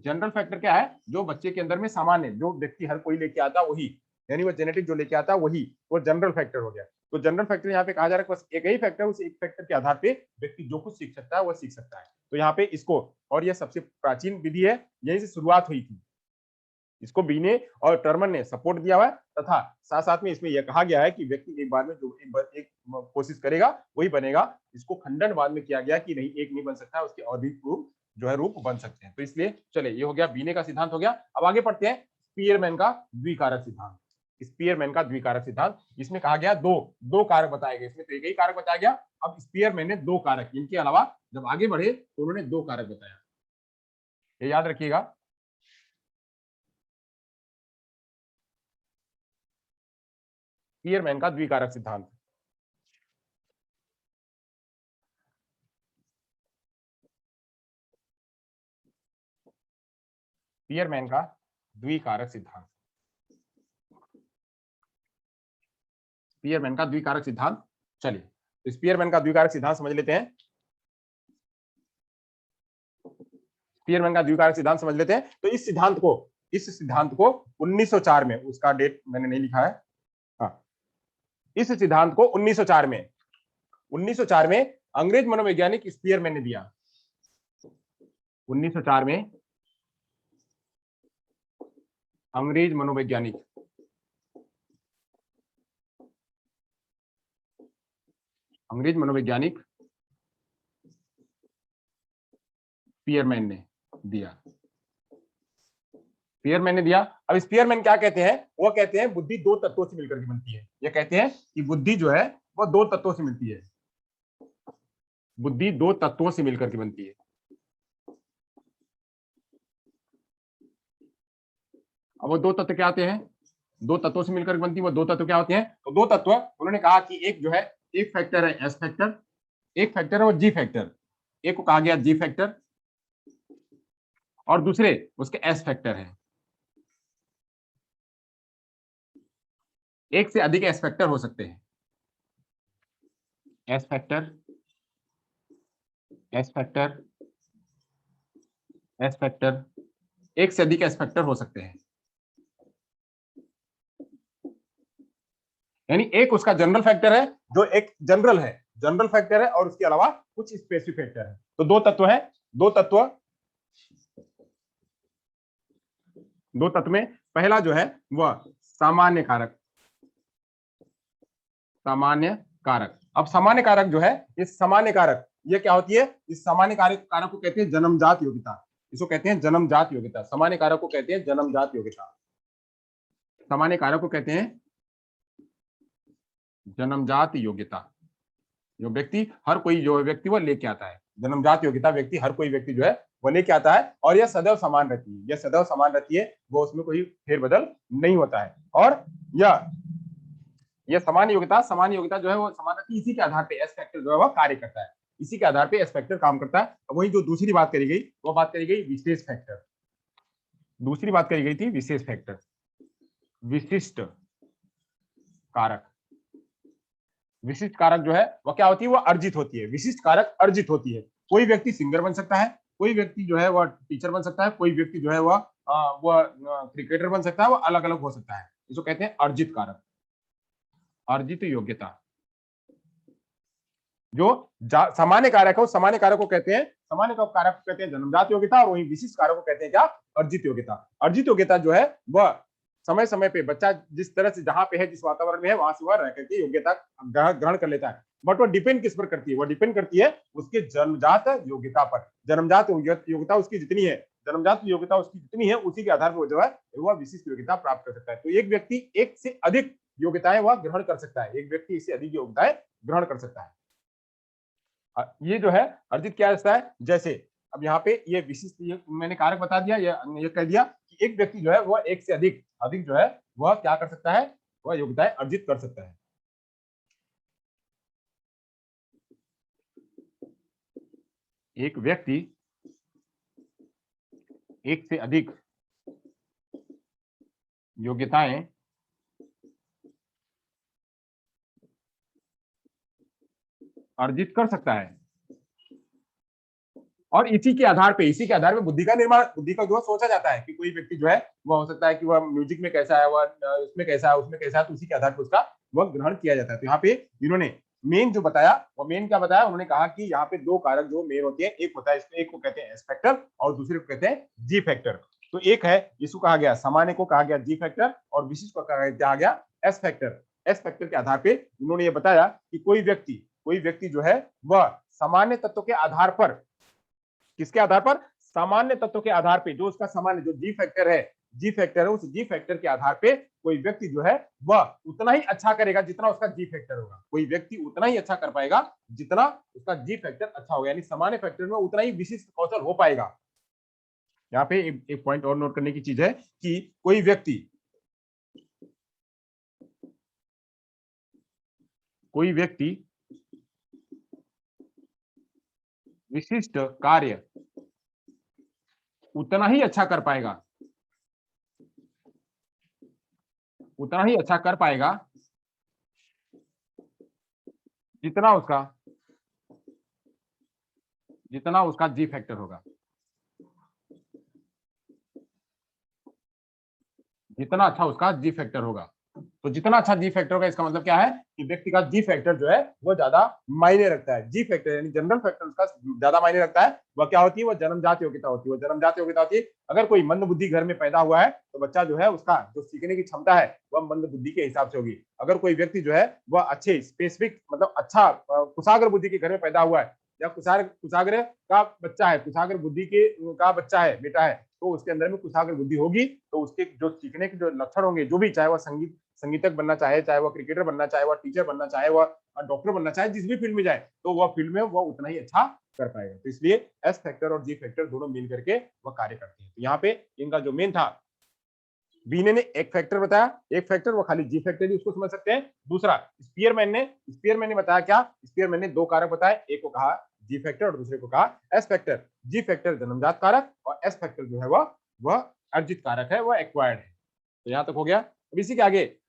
S1: जनरल फैक्टर क्या है, जो बच्चे के अंदर में सामान्य, जो व्यक्ति हर कोई लेके आता वही, यानी वो जेनेटिक जो लेके आता वही, वो जनरल फैक्टर हो गया। तो जनरल फैक्टर यहाँ पे कहा जा रहा है बस एक ही फैक्टर, उस एक फैक्टर के आधार पे व्यक्ति जो कुछ सीख सकता है वह सीख सकता है। तो यहाँ पे इसको, और यह सबसे प्राचीन विधि है, यहीं से शुरुआत हुई थी, इसको बीने और टर्मन ने सपोर्ट दिया हुआ है, तथा साथ साथ में इसमें यह कहा गया है कि व्यक्ति एक बार में जो एक कोशिश करेगा वही बनेगा। इसको खंडन बाद में किया गया कि नहीं, एक नहीं बन सकता, उसके और भी रूप जो है रूप बन सकते हैं। तो इसलिए चले, ये हो गया बीने का सिद्धांत हो गया। अब आगे पढ़ते हैं स्पीयरमैन का द्विकारक सिद्धांत। स्पीयरमैन का द्विकारक सिद्धांत, इसमें कहा गया दो दो कारक बताए गए, इसमें तो एक ही कारक बताया गया। अब स्पीयरमैन ने दो कारक, इनके अलावा जब आगे बढ़े तो उन्होंने दो कारक बताया, ये याद रखिएगा। स्पीयरमैन का द्विकारक सिद्धांत, स्पीयरमैन का द्विकारक सिद्धांत, स्पीयरमैन का द्विकारक सिद्धांत। चलिए, तो स्पीयरमैन का द्विकारक सिद्धांत समझ लेते हैं। स्पीयरमैन का द्विकारक सिद्धांत समझ लेते हैं। तो इस सिद्धांत को 1904 में, उसका डेट मैंने नहीं लिखा है, हाँ, इस सिद्धांत को 1904 में अंग्रेज मनोवैज्ञानिक स्पीयरमैन ने दिया। 1904 में अंग्रेज मनोवैज्ञानिक स्पीयरमैन ने दिया, स्पीयरमैन ने दिया। अब स्पीयरमैन क्या कहते हैं, वो कहते हैं बुद्धि दो तत्वों से मिलकर के बनती है। ये कहते हैं कि बुद्धि जो है वो दो तत्वों से मिलती है, बुद्धि दो तत्वों से मिलकर के बनती है। अब वो दो तत्व क्या होते हैं, दो तत्वों से मिलकर बनती है, वो दो तत्व क्या होते हैं, तो दो तत्व उन्होंने कहा कि एक जो है, एक फैक्टर है एस फैक्टर, एक फैक्टर है वो जी फैक्टर, एक को कहा गया जी फैक्टर और दूसरे उसके एस फैक्टर है। एक से अधिक एस फैक्टर हो सकते हैं, S factor, S factor, S factor, एक से अधिक एस फैक्टर हो सकते हैं। यानी एक उसका जनरल फैक्टर है, जो एक जनरल है, जनरल फैक्टर है, और उसके अलावा कुछ स्पेसिफिक फैक्टर है। तो दो तत्व है, दो तत्व में पहला जो है वह सामान्य कारक, सामान्य कारक। अब सामान्य कारक जो है, इस सामान्य कारक ये क्या होती है, इस सामान्य कारक को कहते हैं जन्मजात योग्यता, इसको कहते हैं जन्मजात योग्यता, सामान्य कारक को कहते हैं जन्मजात योग्यता, सामान्य कारक को कहते हैं जन्मजात योग्यता। जो व्यक्ति, हर कोई जो व्यक्ति वो लेके आता है, जन्मजात योग्यता व्यक्ति, हर कोई व्यक्ति जो है वो लेके आता है, और यह सदैव समान रहती है, यह सदैव समान रहती है, वो उसमें कोई फेरबदल नहीं होता है। और यह सामान्य योग्यता जो है वो समान रहती है, इसी के आधार पे एस फैक्टर जो है वो कार्य करता है। इसी के आधार पे एस फैक्टर काम करता है। वही जो दूसरी बात करी गई वो बात करी गई विशेष फैक्टर, दूसरी बात करी गई थी विशेष फैक्टर, विशिष्ट कारक। विशिष्ट कारक जो है वो क्या होती है, वो अर्जित होती है। विशिष्ट कारक अर्जित होती है। कोई व्यक्ति सिंगर बन सकता है, कोई व्यक्ति जो है वह टीचर बन सकता है, कोई व्यक्ति जो है वह क्रिकेटर बन सकता है, वो अलग अलग हो सकता है। इसको कहते हैं अर्जित कारक, अर्जित योग्यता। जो सामान्य कारक है उस सामान्य कारक को कहते हैं, सामान्य कारक को कहते हैं जन्मजात योग्यता, और वही विशिष्ट कारक को कहते हैं क्या, अर्जित योग्यता। अर्जित योग्यता जो है वह समय समय पे बच्चा जिस तरह से जहां पे है, जिस वातावरण में है, वहां से वह रह करके योग्यता ग्रहण कर लेता है। बट वो डिपेंड किस पर करती है, वो डिपेंड करती है उसके जन्मजात योग्यता पर। जन्मजात योग्यता उसकी जितनी है, जन्मजात योग्यता उसकी जितनी है, उसी के आधार पर जो है वह विशिष्ट योग्यता प्राप्त कर सकता है। तो एक व्यक्ति एक से अधिक योग्यताएं वह ग्रहण कर सकता है, एक व्यक्ति इससे अधिक योग्यताएं ग्रहण कर सकता है। ये जो है अर्जित क्या रहता है, जैसे अब यहाँ पे ये विशिष्ट, ये मैंने कारक बता दिया, ये कह दिया कि एक व्यक्ति जो है वह एक से अधिक अधिक जो है वह क्या कर सकता है, वह योग्यताएं अर्जित कर सकता है। एक व्यक्ति एक से अधिक योग्यताएं अर्जित कर सकता है, और इसी के आधार पे बुद्धि का निर्माण, बुद्धि का जो सोचा जाता है कि कोई व्यक्ति जो है वह हो सकता है कि वह म्यूजिक में कैसा है, वह उसमें कैसा है, उसमें कैसा है, तो उसी के आधार पर उसका वह ग्रहण किया जाता है। तो यहाँ पे इन्होंने मेन जो बताया, वो मेन क्या बताया, उन्होंने कहा कि यहाँ पे दो कारक जो मेन होते हैं, एक होता है इसमें, एक को कहते हैं एस फैक्टर और दूसरे को कहते हैं जी फैक्टर। तो एक है, इसको कहा गया सामान्य को कहा गया जी फैक्टर, और विशिष्ट को कहा गया एस फैक्टर। एस फैक्टर के आधार पर उन्होंने ये बताया कि कोई व्यक्ति जो है वह सामान्य तत्व के आधार पर, किसके आधार पर, सामान्य तत्व के आधार पे, जो उसका सामान्य जो जी फैक्टर है, उस जी फैक्टर के आधार पे कोई व्यक्ति जो है वह उतना ही अच्छा करेगा जितना उसका जी फैक्टर होगा। कोई व्यक्ति उतना ही अच्छा कर पाएगा जितना उसका जी फैक्टर अच्छा होगा, यानी सामान्य फैक्टर में उतना ही विशिष्ट कौशल हो पाएगा। यहाँ पे एक पॉइंट और नोट करने की चीज है कि कोई व्यक्ति विशिष्ट कार्य उतना ही अच्छा कर पाएगा, जितना उसका जी फैक्टर होगा, जितना अच्छा उसका जी फैक्टर होगा। तो जितना अच्छा जी फैक्टर होगा, इसका मतलब क्या है कि व्यक्ति का जी फैक्टर जो है वो ज्यादा मायने रखता है। जी फैक्टर यानी जनरल फैक्टर उसका ज्यादा मायने रखता है। वह क्या होती है, वो जन्मजात योग्यता होती है, वो जन्मजात योग्यता होती है। अगर कोई मंद बुद्धि घर में पैदा हुआ है तो बच्चा जो है उसका जो सीखने की क्षमता है वह मंद बुद्धि के हिसाब से होगी। अगर कोई व्यक्ति जो है वह अच्छे स्पेसिफिक मतलब अच्छा कुशाग्र बुद्धि के घर में पैदा हुआ है, या कुशाग्र का बच्चा है, कुशाग्र बुद्धि के का बच्चा है, बेटा है, तो उसके अंदर में कुशाग्र बुद्धि होगी, तो उसके जो सीखने के जो लक्षण होंगे, जो भी, चाहे वह संगीतक बनना चाहे, चाहे वह क्रिकेटर बनना चाहे, वह टीचर बनना चाहे, वह डॉक्टर बनना चाहे, जिस भी फील्ड में जाए, तो वह फील्ड में वह उतना ही अच्छा कर पाएगा। तो इसलिए एस फैक्टर और जी फैक्टर दोनों मिल करके वह कार्य करते हैं। तो यहाँ पे इनका जो मेन था, बीने ने एक फैक्टर बताया, एक फैक्टर वो खाली जी फैक्टर ही उसको समझ सकते हैं। दूसरा स्पीयरमैन ने बताया क्या, स्पीयरमैन ने दो कारक बताए, एक को कहा जी फैक्टर और दूसरे को कहा एस फैक्टर। जी फैक्टर जन्मजात कारक और एस फैक्टर जो है वह अर्जित कारक है, वह एक्वायर्ड है। तो यहां तक हो गया। अब इसी के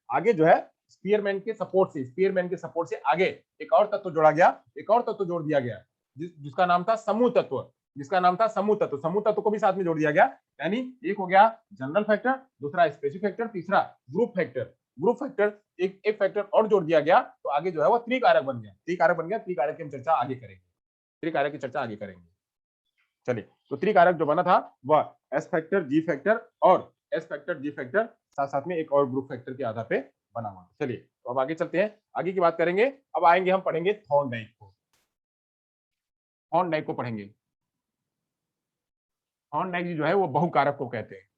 S1: आगे जो है स्पीयरमैन के सपोर्ट से आगे एक और तत्व जोड़ा गया, एक और तत्व जोड़ दिया गया, जिसका नाम था समूह तत्व, समूह तत्व को भी साथ में जोड़ दिया गया। यानी एक हो गया जनरल फैक्टर, दूसरा स्पेसिफिक फैक्टर, तीसरा ग्रुप फैक्टर, एक फैक्टर और जोड़ दिया गया, तो आगे जो है वो त्रिकारक बन गया। त्रिकारक की हम चर्चा आगे करेंगे, चलिए। तो त्रिकारक जो बना था वह एस फैक्टर, जी फैक्टर और एस फैक्टर, जी फैक्टर, साथ साथ में एक और ग्रुप फैक्टर के आधार पे बना हुआ। चलिए तो अब आगे चलते हैं, आगे की बात करेंगे। अब आएंगे, हम पढ़ेंगे थॉर्नडाइक को पढ़ेंगे। थॉर्नडाइक जी जो है वो बहुकारक को कहते हैं,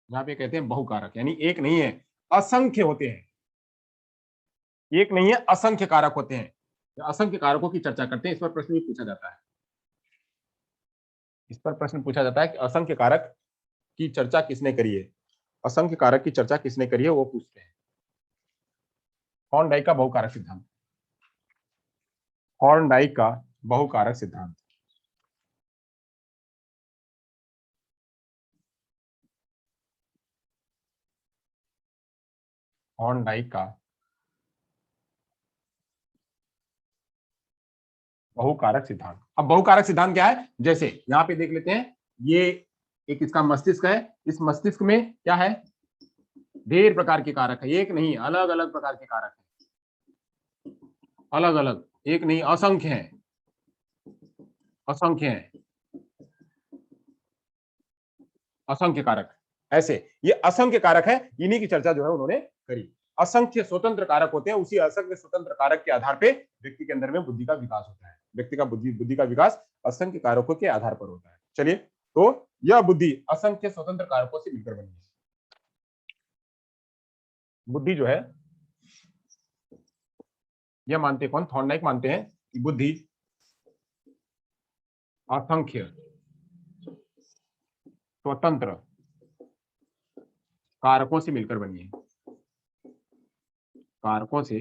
S1: यहाँ पे कहते हैं बहुकारक, यानी एक नहीं है, असंख्य होते हैं, एक नहीं है, असंख्य कारक होते हैं। असंख्य कारकों की चर्चा करते हैं। इस पर प्रश्न भी पूछा जाता है, कि असंख्य कारक की चर्चा किसने करी है, असंख्य कारक की चर्चा किसने करी है, वो पूछते हैं। थॉर्नडाइक का बहुकारक सिद्धांत, थॉर्नडाइक का बहुकारक सिद्धांत। थॉर्नडाइक का बहुकारक सिद्धांत। अब बहुकारक सिद्धांत क्या है, जैसे यहां पे देख लेते हैं, ये एक इसका मस्तिष्क है, इस मस्तिष्क में क्या है, ढेर प्रकार के कारक है, एक नहीं अलग अलग प्रकार के कारक है, अलग अलग, एक नहीं असंख्य है, असंख्य है, असंख्य कारक। ऐसे ये असंख्य कारक है, इन्हीं की चर्चा जो है उन्होंने करी। असंख्य स्वतंत्र कारक होते हैं, उसी असंख्य स्वतंत्र कारक के आधार पे व्यक्ति के अंदर में बुद्धि का विकास होता है। व्यक्ति का बुद्धि का विकास असंख्य कारकों के आधार पर होता है। चलिए, तो यह बुद्धि असंख्य स्वतंत्र कारकों से मिलकर बनी है। बुद्धि जो है, यह मानते कौन, थॉर्नडाइक मानते हैं कि बुद्धि असंख्य स्वतंत्र कारकों से मिलकर बनी है, कारकों से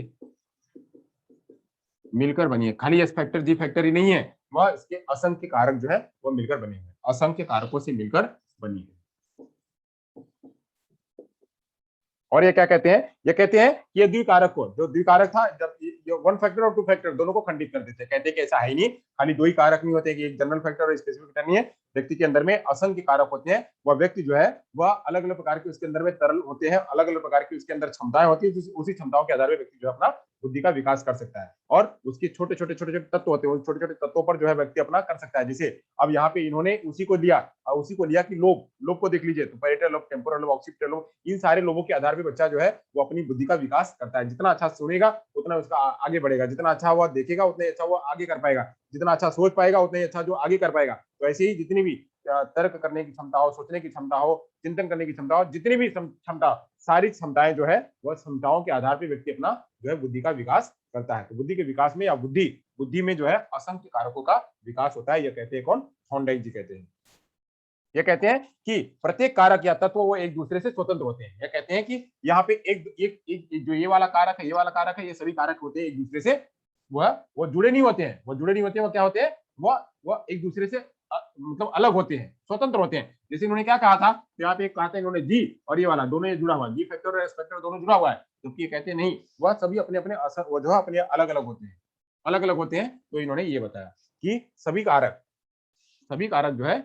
S1: मिलकर बनी है। खाली एस फैक्टर जी फैक्टर ही नहीं है, वह इसके असंख्य कारक जो है वो मिलकर बने हुए हैं, असंख्य कारकों से मिलकर बनी है। और ये क्या कहते हैं, ये कहते हैं कि ये द्विकारक को, जो द्विकारक था, जब ये वन फैक्टर और टू फैक्टर दोनों को खंडित कर देते हैं, कहते हैं कि ऐसा है ही नहीं, खाली दो ही कारक नहीं होते कि एक जनरल फैक्टर और स्पेसिफिक फैक्टर नहीं है, व्यक्ति के अंदर में असंख्य कारक होते हैं। वह व्यक्ति जो है वह अलग अलग प्रकार के उसके अंदर में तरल होते हैं, अलग अलग प्रकार की उसके अंदर क्षमताएं होती है, उसी क्षमताओं के आधार पर व्यक्ति जो है अपना बुद्धि का विकास कर सकता है। और उसके छोटे छोटे छोटे छोटे तत्व होते हैं, उन छोटे छोटे तत्वों पर जो है व्यक्ति अपना कर सकता है। जैसे अब यहाँ पे इन्होंने उसी को लिया, उसी को लिया कि लोभ, लोभ को देख लीजिए, तो पैरेटल लोभ, टेम्पोरल लोभ, ऑक्सीपिटल लोभ, इन सारे लोभों के आधार पर बच्चा जो है वो अपनी बुद्धि का विकास करता है। जितना अच्छा सुनेगा उतना उसका आगे बढ़ेगा, जितना अच्छा वह देखेगा उतना अच्छा वो आगे कर पाएगा, जितना अच्छा सोच पाएगा उतना ही अच्छा जो आगे कर पाएगा। तो ऐसे ही जितनी भी तर्क करने की क्षमता हो, सोचने की क्षमता हो, चिंतन करने की क्षमता हो, जितनी भी क्षमता, सारी क्षमताएं जो है वह क्षमताओं के आधार पर व्यक्ति अपना जो है बुद्धि का विकास करता है। तो बुद्धि के विकास में या बुद्धि में जो है असंख्य कारकों का विकास होता है। यह कहते हैं कौन, थॉर्नडाइक जी कहते हैं। ये कहते हैं कि प्रत्येक कारक या तत्व वो एक दूसरे से स्वतंत्र होते हैं। ये कहते हैं कि यहाँ पे एक जो ये वाला कारक है, ये वाला कारक है, ये सभी कारक होते हैं एक दूसरे से, वो जुड़े नहीं होते हैं, वो जुड़े नहीं होते हैं, वो क्या होते हैं, वो एक दूसरे से मतलब अलग होते हैं, स्वतंत्र होते हैं। जैसे इन्होंने क्या कहा था, तो यहाँ पे कहा था इन्होंने जी और ये वाला दोनों ये जुड़ा हुआ है, जी फैक्टर और एस फैक्टर दोनों जुड़ा हुआ है, क्योंकि ये कहते हैं नहीं, वह सभी अपने अपने असर वो जो है अपने अलग अलग होते हैं, अलग अलग होते हैं। तो इन्होंने ये बताया कि सभी कारक जो है,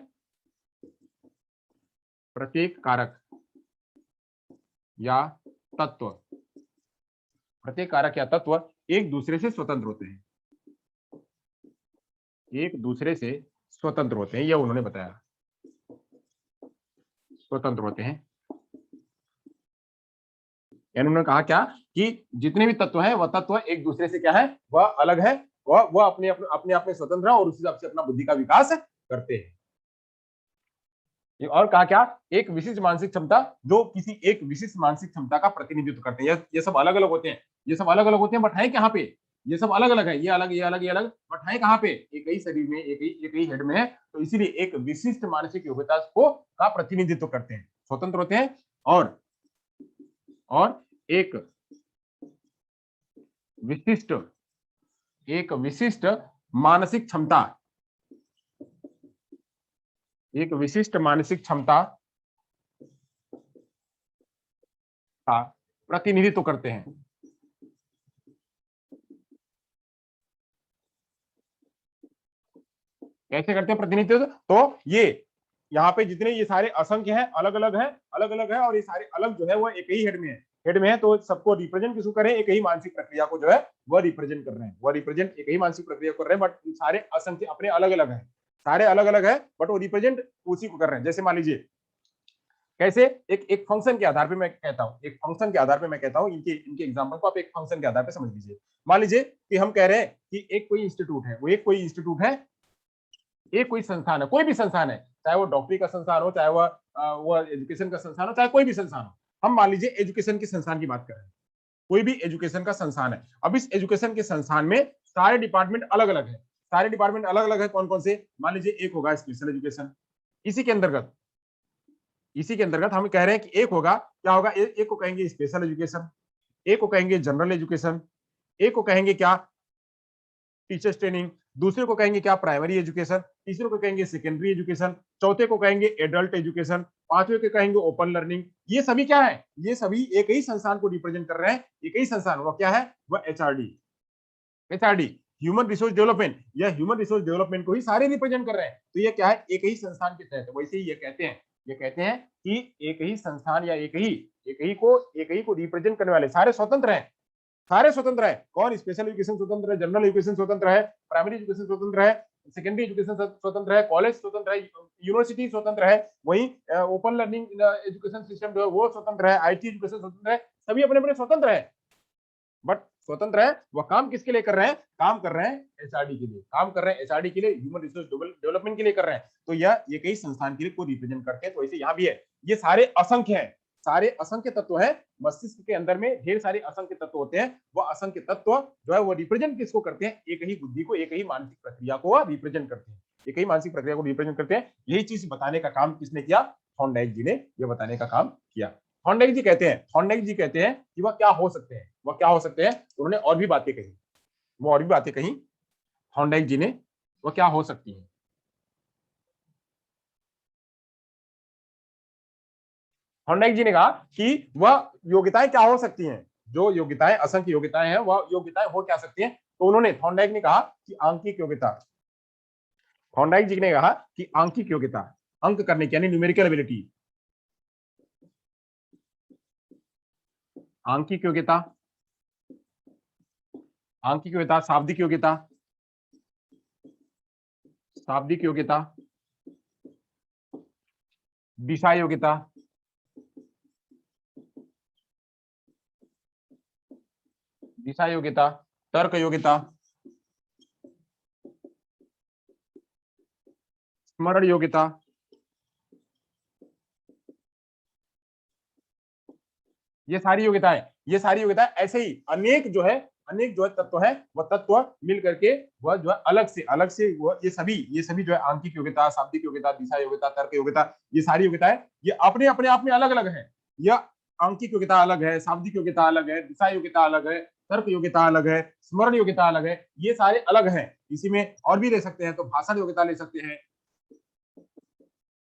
S1: प्रत्येक कारक या तत्व, प्रत्येक कारक या तत्व एक दूसरे से स्वतंत्र होते हैं, एक दूसरे से स्वतंत्र होते हैं, यह उन्होंने बताया, स्वतंत्र होते हैं। यानी उन्होंने कहा क्या कि जितने भी तत्व हैं वह तत्व एक दूसरे से क्या है, वह अलग है, वह अपने अपने आप में स्वतंत्र है और उसी हिसाब से अपना बुद्धि का विकास करते हैं। और कहा क्या, एक विशिष्ट मानसिक क्षमता जो किसी एक विशिष्ट मानसिक क्षमता का प्रतिनिधित्व करते हैं। ये सब अलग अलग होते हैं, ये सब अलग अलग होते हैं, बट है कहाँ पे, ये सब अलग अलग है, ये अलग ये अलग ये अलग, बट है कहाँ पे, एक ही शरीर में, एक ही हेड में है। तो इसीलिए एक विशिष्ट मानसिक योग्यता को का प्रतिनिधित्व करते हैं, स्वतंत्र होते हैं। और एक विशिष्ट मानसिक क्षमता, एक विशिष्ट मानसिक क्षमता का प्रतिनिधित्व करते हैं। कैसे करते हैं प्रतिनिधित्व, तो ये यहाँ पे जितने ये सारे असंख्य हैं, अलग अलग है, अलग अलग है, और ये सारे अलग जो है वो एक ही हेड में है, तो सबको रिप्रेजेंट किसको कर रहे हैं, एक ही मानसिक प्रक्रिया को जो है वह रिप्रेजेंट कर रहे हैं, वह रिप्रेजेंट एक ही मानसिक प्रक्रिया कर रहे हैं, बट सारे असंख्य अपने अलग अलग है, सारे अलग अलग है, बट वो रिप्रेजेंट उसी को कर रहे हैं। जैसे मान लीजिए कैसे, एक फंक्शन के आधार पे मैं कहता हूं, एक फंक्शन के आधार पे मैं कहता हूं, इनके एग्जांपल को आप एक फंक्शन के आधार पे समझ लीजिए। मान लीजिए कि हम कह रहे हैं कि एक कोई इंस्टीट्यूट है, वो एक कोई इंस्टीट्यूट है, एक कोई संस्थान है, कोई भी संस्थान है, चाहे वो डॉक्टरी का संस्थान हो, चाहे वो एजुकेशन का संस्थान हो, चाहे कोई भी संस्थान हो। हम मान लीजिए एजुकेशन के संस्थान की बात कर रहे हैं, कोई भी एजुकेशन का संस्थान है। अब इस एजुकेशन के संस्थान में सारे डिपार्टमेंट अलग अलग है, सारे डिपार्टमेंट अलग अलग है, कौन कौन से, मान लीजिए एक होगा स्पेशल एजुकेशन, इसी के अंतर्गत हम कह रहे हैं कि एक होगा, क्या होगा, एक को कहेंगे स्पेशल एजुकेशन, एक को कहेंगे जनरल एजुकेशन, एक को कहेंगे क्या, टीचर्स ट्रेनिंग, दूसरे को कहेंगे क्या, प्राइमरी एजुकेशन, तीसरे को कहेंगे सेकेंडरी एजुकेशन, चौथे को कहेंगे एडल्ट एजुकेशन, पांचवे को कहेंगे ओपन लर्निंग। ये सभी क्या है, ये सभी एक ही संस्थान को रिप्रेजेंट कर रहे हैं। एक ही संस्थान, वह क्या है, वह HRD. HRD human resource development, या ह्यूमन रिसोर्स डेवलपमेंट को ही सारे रिप्रेजेंट कर रहे हैं। तो ये क्या है, एक ही संस्थान के तहत। वैसे ही ये कहते हैं कि एक ही संस्थान या एक ही को रिप्रेजेंट करने वाले सारे स्वतंत्र हैं। सारे स्वतंत्र है। कौन, स्पेशल एजुकेशन स्वतंत्र है, जनरल एजुकेशन स्वतंत्र है, प्राइमरी एजुकेशन स्वतंत्र है, सेकेंडरी एजुकेशन स्वतंत्र है, कॉलेज स्वतंत्र है, यूनिवर्सिटी स्वतंत्र है, वहीं ओपन लर्निंग एजुकेशन सिस्टम जो है वो स्वतंत्र है, आईटी एजुकेशन स्वतंत्र है। सभी अपने अपने स्वतंत्र है, बट स्वतंत्र है वह काम किसके लिए कर रहे हैं, काम कर रहे हैं एचआरडी के लिए, काम कर रहे हैं एचआरडी के लिए, ह्यूमन रिसोर्स डेवलपमेंट के लिए कर रहे हैं। तो यह ये कई संस्थान के लिए को रिप्रेजेंट करते हैं। तो ऐसे यहाँ भी है, ये सारे असंख्य हैं, सारे असंख्य तत्व हैं। मस्तिष्क के अंदर में ढेर सारे असंख्य तत्व होते हैं। वह असंख्य तत्व जो है वो रिप्रेजेंट किसको करते हैं, एक ही बुद्धि को, एक ही मानसिक प्रक्रिया को रिप्रेजेंट करते हैं, एक ही मानसिक प्रक्रिया को रिप्रेजेंट करते हैं। यही चीज बताने का काम किसने किया, थॉर्नडाइक जी ने यह बताने का काम किया। थॉर्नडाइक जी कहते हैं कि वह क्या हो सकते हैं, वह क्या हो सकते हैं। उन्होंने और भी बातें कही, वो और भी बातें कही थॉर्नडाइक जी ने, वह क्या हो सकती है। थॉर्नडाइक जी ने कहा कि वह योग्यताएं क्या हो सकती हैं, जो योग्यताएं, असंख्य योग्यताएं हैं, वह योग्यताएं हो क्या सकती हैं। तो उन्होंने, थॉर्नडाइक ने कहा कि आंकिक योग्यता, थॉर्नडाइक जी ने कहा कि आंकिक योग्यता, अंक करने की यानी न्यूमेरिकल एबिलिटी, आंकिक योग्यता, आंकिक योग्यता, शाब्दिक योग्यता, शाब्दिक योग्यता, दिशा योग्यता, दिशा योग्यता, तर्क योग्यता, स्मरण योग्यता, ये सारी योग्यताएं ऐसे ही अनेक जो है, अनेक जो है तत्व है, वह तत्व मिल करके वह जो है अलग से वह ये सभी जो है आंकिक योग्यता, शाब्दिक योग्यता, दिशा योग्यता, तर्क योग्यता, ये सारी योग्यताएं ये अपने अपने आप में अलग अलग है। यह आंकिक योग्यता अलग है, शाब्दिक योग्यता अलग है, दिशा योग्यता अलग है, तर्क योग्यता अलग है, स्मरण योग्यता अलग है, ये सारे अलग हैं। इसी में और भी ले सकते हैं, तो भाषण योग्यता ले सकते हैं।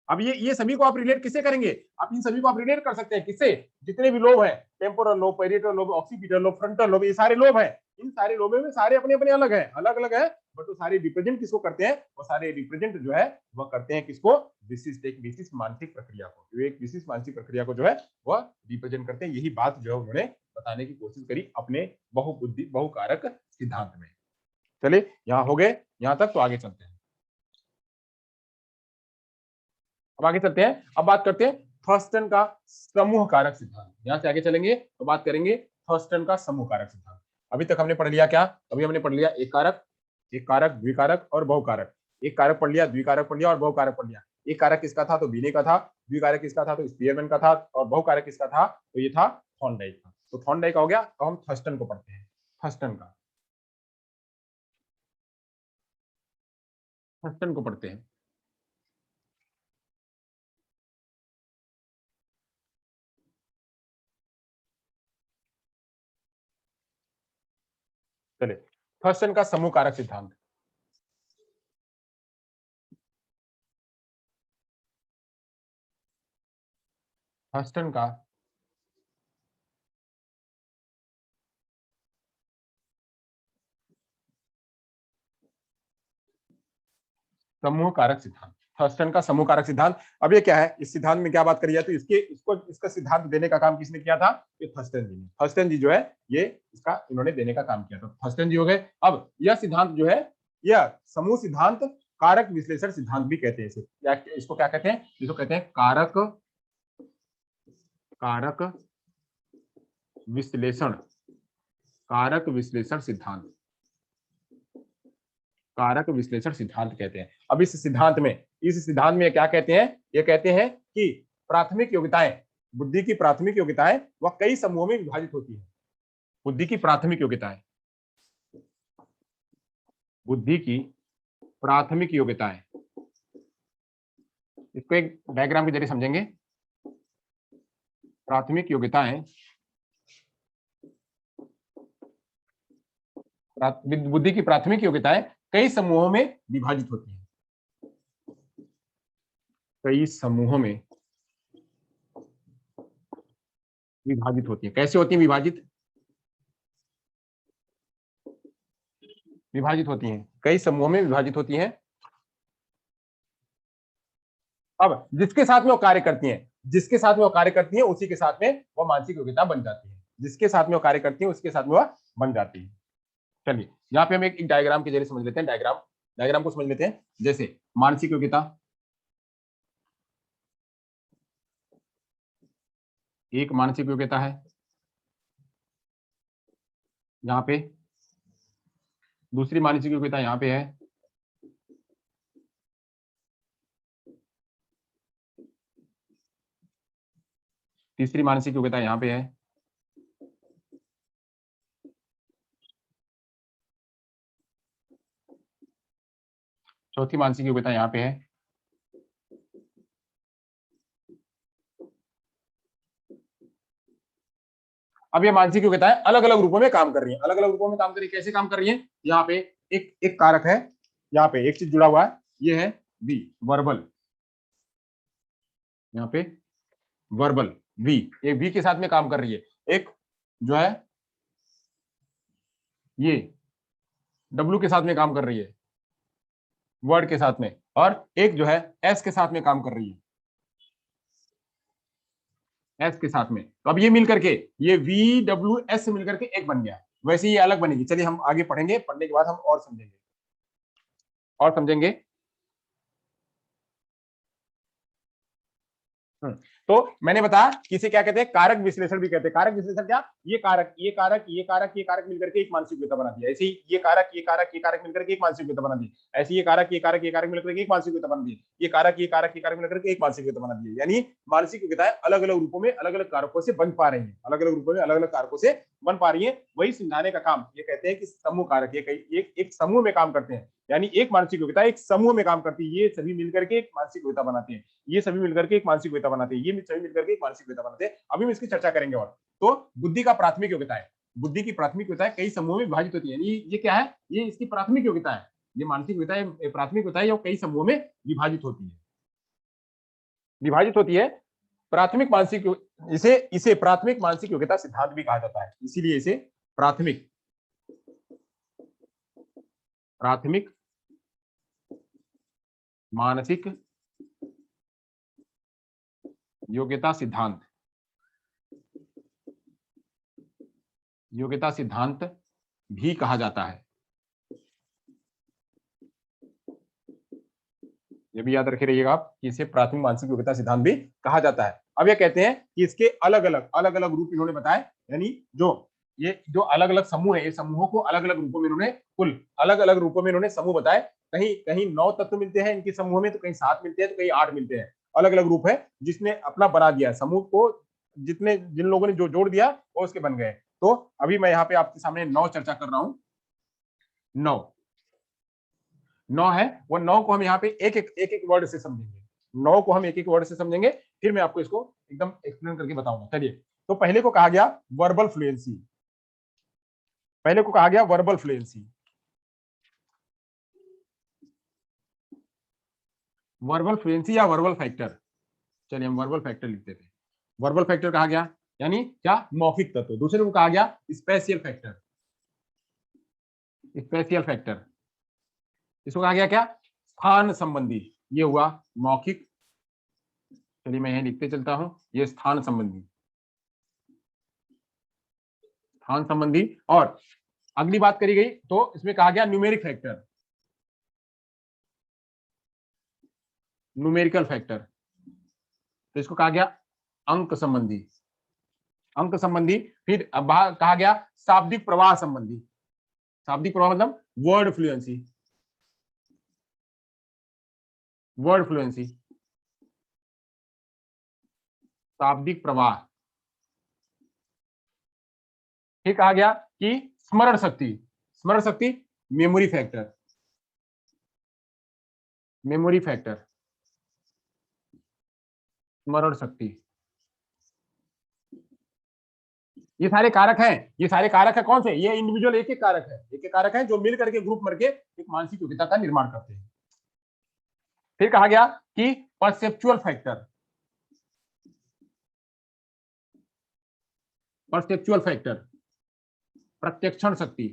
S1: अब ये सभी को आप रिलेट किससे करेंगे, आप इन सभी को आप रिलेट कर सकते हैं किससे, जितने भी लोब हैं, temporal lobe, parietal lobe, occipital lobe, frontal lobe, ये सारे लोब हैं। इन सारे लोबों में सारे अपने अपने अलग है, अलग अलग है, बट वो सारे रिप्रेजेंट किसको करते हैं, वो सारे रिप्रेजेंट जो है वह करते हैं किसको, विशिष्ट एक विशिष्ट मानसिक प्रक्रिया को, एक विशिष्ट मानसिक प्रक्रिया को जो है वह रिप्रेजेंट करते हैं। यही बात जो है उन्होंने बताने की कोशिश करी अपने बहुबुद्धि बहुकारक सिद्धांत में। चलिए यहाँ हो गए यहाँ तक, तो आगे चलते हैं। अब आगे चलते हैं, अब बात करते हैं थर्स्टन का समूह कारक सिद्धांत। यहां से आगे चलेंगे तो बात करेंगे थर्स्टन का समूह कारक सिद्धांत। अभी तक हमने पढ़ लिया क्या, अभी हमने पढ़ लिया एक कारक, द्विकारक और बहुकारक। एक कारक पढ़ लिया, द्विकारक पढ़ लिया और बहुकारक पढ़ लिया। एक कारक किसका था, तो बीने का था, द्विकारक किसका था, तो स्पीयरमैन का था, और बहुकारक किसका था, तो ये था थॉर्नडाइक का। तो थॉर्नडाइक हो गया, तो हम थर्स्टन को पढ़ते हैं। थर्स्टन को पढ़ते हैं। चलिए, थर्स्टन का समूह कारक सिद्धांत। थर्स्टन का समूह कारक सिद्धांत, थर्स्टन का समूह कारक सिद्धांत। अब ये क्या है, इस सिद्धांत में क्या बात करी है, तो इसका सिद्धांत देने का काम किसने किया था, ये थर्स्टन जी ने। थर्स्टन जी जो है ये इसका इन्होंने देने का काम किया था, थर्स्टन जी हो गए। अब यह सिद्धांत जो है, यह समूह सिद्धांत कारक विश्लेषण सिद्धांत भी कहते हैं इसे। इसको क्या कहते हैं, इसको कहते हैं कारक विश्लेषण, कारक विश्लेषण सिद्धांत, कारक विश्लेषण सिद्धांत कहते हैं। अब इस सिद्धांत में क्या कहते हैं, ये कहते हैं कि प्राथमिक योग्यताएं, बुद्धि की प्राथमिक योग्यताएं वह कई समूहों में विभाजित होती है। बुद्धि की प्राथमिक योग्यताएं, बुद्धि की प्राथमिक योग्यताएं, इसको एक डायग्राम के जरिए समझेंगे। प्राथमिक योग्यताएं, बुद्धि की प्राथमिक योग्यताएं कई समूहों में विभाजित होती है। कई समूहों में विभाजित होती है। कैसे होती है विभाजित? विभाजित होती हैं, कई समूहों में विभाजित होती हैं। अब जिसके साथ में वो कार्य करती हैं, जिसके साथ में वो कार्य करती हैं उसी के साथ में वो मानसिक योग्यता बन जाती है। जिसके साथ में वो कार्य करती है उसके साथ में वह बन जाती है। चलिए यहाँ पे हम एक डायग्राम के जरिए समझ लेते हैं। डायग्राम को समझ लेते हैं। जैसे मानसिक योग्यता, एक मानसिक योग्यता है यहाँ पे, दूसरी मानसिक योग्यता यहाँ पे है, तीसरी मानसिक योग्यता यहाँ पे है, चौथी मानसिक योग्यता यहाँ पे है। अब ये मानसिक योग्यताएं अलग अलग रूपों में काम कर रही हैं। अलग अलग रूपों में काम कर रही है। कैसे काम कर रही हैं? यहाँ पे एक एक कारक है, यहाँ पे एक चीज जुड़ा हुआ है, ये है वी, वर्बल। यहाँ पे वर्बल वी, ये वी के साथ में काम कर रही है। एक जो है ये डब्ल्यू के साथ में काम कर रही है, वर्ड के साथ में, और एक जो है एस के साथ में काम कर रही है, एस के साथ में। तो अब ये मिलकर के ये वी डब्ल्यू एस से मिलकर के एक बन गया। वैसे ये अलग बनेगी। चलिए हम आगे पढ़ेंगे, पढ़ने के बाद हम और समझेंगे, और समझेंगे। तो मैंने बताया कि इसे क्या कहते हैं, कारक विश्लेषण भी कहते हैं। कारक विश्लेषण क्या? ये कारक ये कारक ये कारक ये कारक मिलकर के एक मानसिक योग्यता बनाती है। ऐसे ही ये कारक ये कारक ये कारक मिलकर के एक मानसिक योग्यता बनाती है। ऐसे ये कारक ये कारक ये कारक मिलकर के एक मानसिक योग्यता बनाती है। ये कारक ये कारक ये कारक मिलकर के एक मानसिक योग्यता बनाती है। यानी मानसिक योग्यताएं अलग अलग रूपों में अलग अलग कारकों से बन पा रही है, अलग अलग रूपों में अलग अलग कारकों से बन पा रही है। वही समझाने का काम ये कहते हैं कि समूह कारक, ये एक समूह में काम करते हैं। यानी एक मानसिक योग्यता एक समूह में काम करती है। ये सभी मिलकर के एक मानसिक योग्यता बनाती है। ये सभी मिलकर के एक मानसिक योग्यता बनाते हैं। ये सभी मिलकर के एक मानसिक योग्यता बनाते हैं। अभी हम इसकी चर्चा करेंगे। और तो बुद्धि का प्राथमिक योग्यता है, बुद्धि की प्राथमिक योग्यता है कई समूहों में विभाजित होती है। ये क्या है? ये इसकी प्राथमिक योग्यता है। ये मानसिक योग्यता है, प्राथमिक योग्यता है, ये कई समूहों में विभाजित होती है, विभाजित होती है। प्राथमिक मानसिक, इसे इसे प्राथमिक मानसिक योग्यता सिद्धांत भी कहा जाता है। इसीलिए इसे प्राथमिक प्राथमिक मानसिक योग्यता सिद्धांत, योग्यता सिद्धांत भी कहा जाता है। ये भी याद रखे रहिएगा आप कि इसे प्राथमिक मानसिक योग्यता सिद्धांत भी कहा जाता है। अब ये कहते हैं कि इसके अलग अलग रूप इन्होंने बताए। यानी ये जो अलग अलग समूह है, ये समूहों को अलग अलग रूपों में इन्होंने, कुल अलग अलग रूपों में इन्होंने समूह बताए। कहीं कहीं 9 तत्व मिलते हैं इनके समूह में, तो कहीं 7 मिलते हैं, तो कहीं 8 मिलते हैं। अलग अलग रूप है जिसने अपना बना दिया समूह को, जितने जिन लोगों ने जो जोड़ दिया वो उसके बन गए। तो अभी मैं यहाँ पे आपके सामने 9 चर्चा कर रहा हूँ। 9 9 है, वो 9 को हम यहाँ पे एक एक वर्ड से समझेंगे। 9 को हम एक एक वर्ड से समझेंगे, फिर मैं आपको इसको एकदम एक्सप्लेन करके बताऊंगा। चलिए, तो पहले को कहा गया वर्बल फ्लुएंसी। पहले को कहा गया वर्बल फ्लुएंसी, वर्बल फ्लुएंसी या वर्बल फैक्टर। चलिए हम वर्बल फैक्टर लिखते थे। वर्बल फैक्टर कहा गया यानी क्या? मौखिक तत्व। दूसरे को कहा गया स्पेशियल फैक्टर, स्पेशियल फैक्टर। इसको कहा गया क्या? स्थान संबंधी। ये हुआ मौखिक। चलिए मैं यही लिखते चलता हूं, ये स्थान संबंधी, स्थान संबंधी। और अगली बात करी गई तो इसमें कहा गया न्यूमेरिक फैक्टर, न्यूमेरिकल फैक्टर। तो इसको कहा गया अंक संबंधी, अंक संबंधी। फिर अब कहा गया शाब्दिक प्रवाह संबंधी। शाब्दिक प्रवाह मतलब वर्ड फ्लुएंसी, वर्ड फ्लुएंसी, शाब्दिक प्रवाह। फिर कहा गया कि स्मरण शक्ति, स्मरण शक्ति मेमोरी फैक्टर, मेमोरी फैक्टर, स्मरण शक्ति। ये सारे कारक हैं, ये सारे कारक है कौन से, ये इंडिविजुअल एक एक कारक है, एक एक कारक है जो मिल करके ग्रुप करके एक मानसिक योग्यता का निर्माण करते हैं। फिर कहा गया कि परसेप्चुअल फैक्टर, परसेप्चुअल फैक्टर, प्रत्यक्षण शक्ति,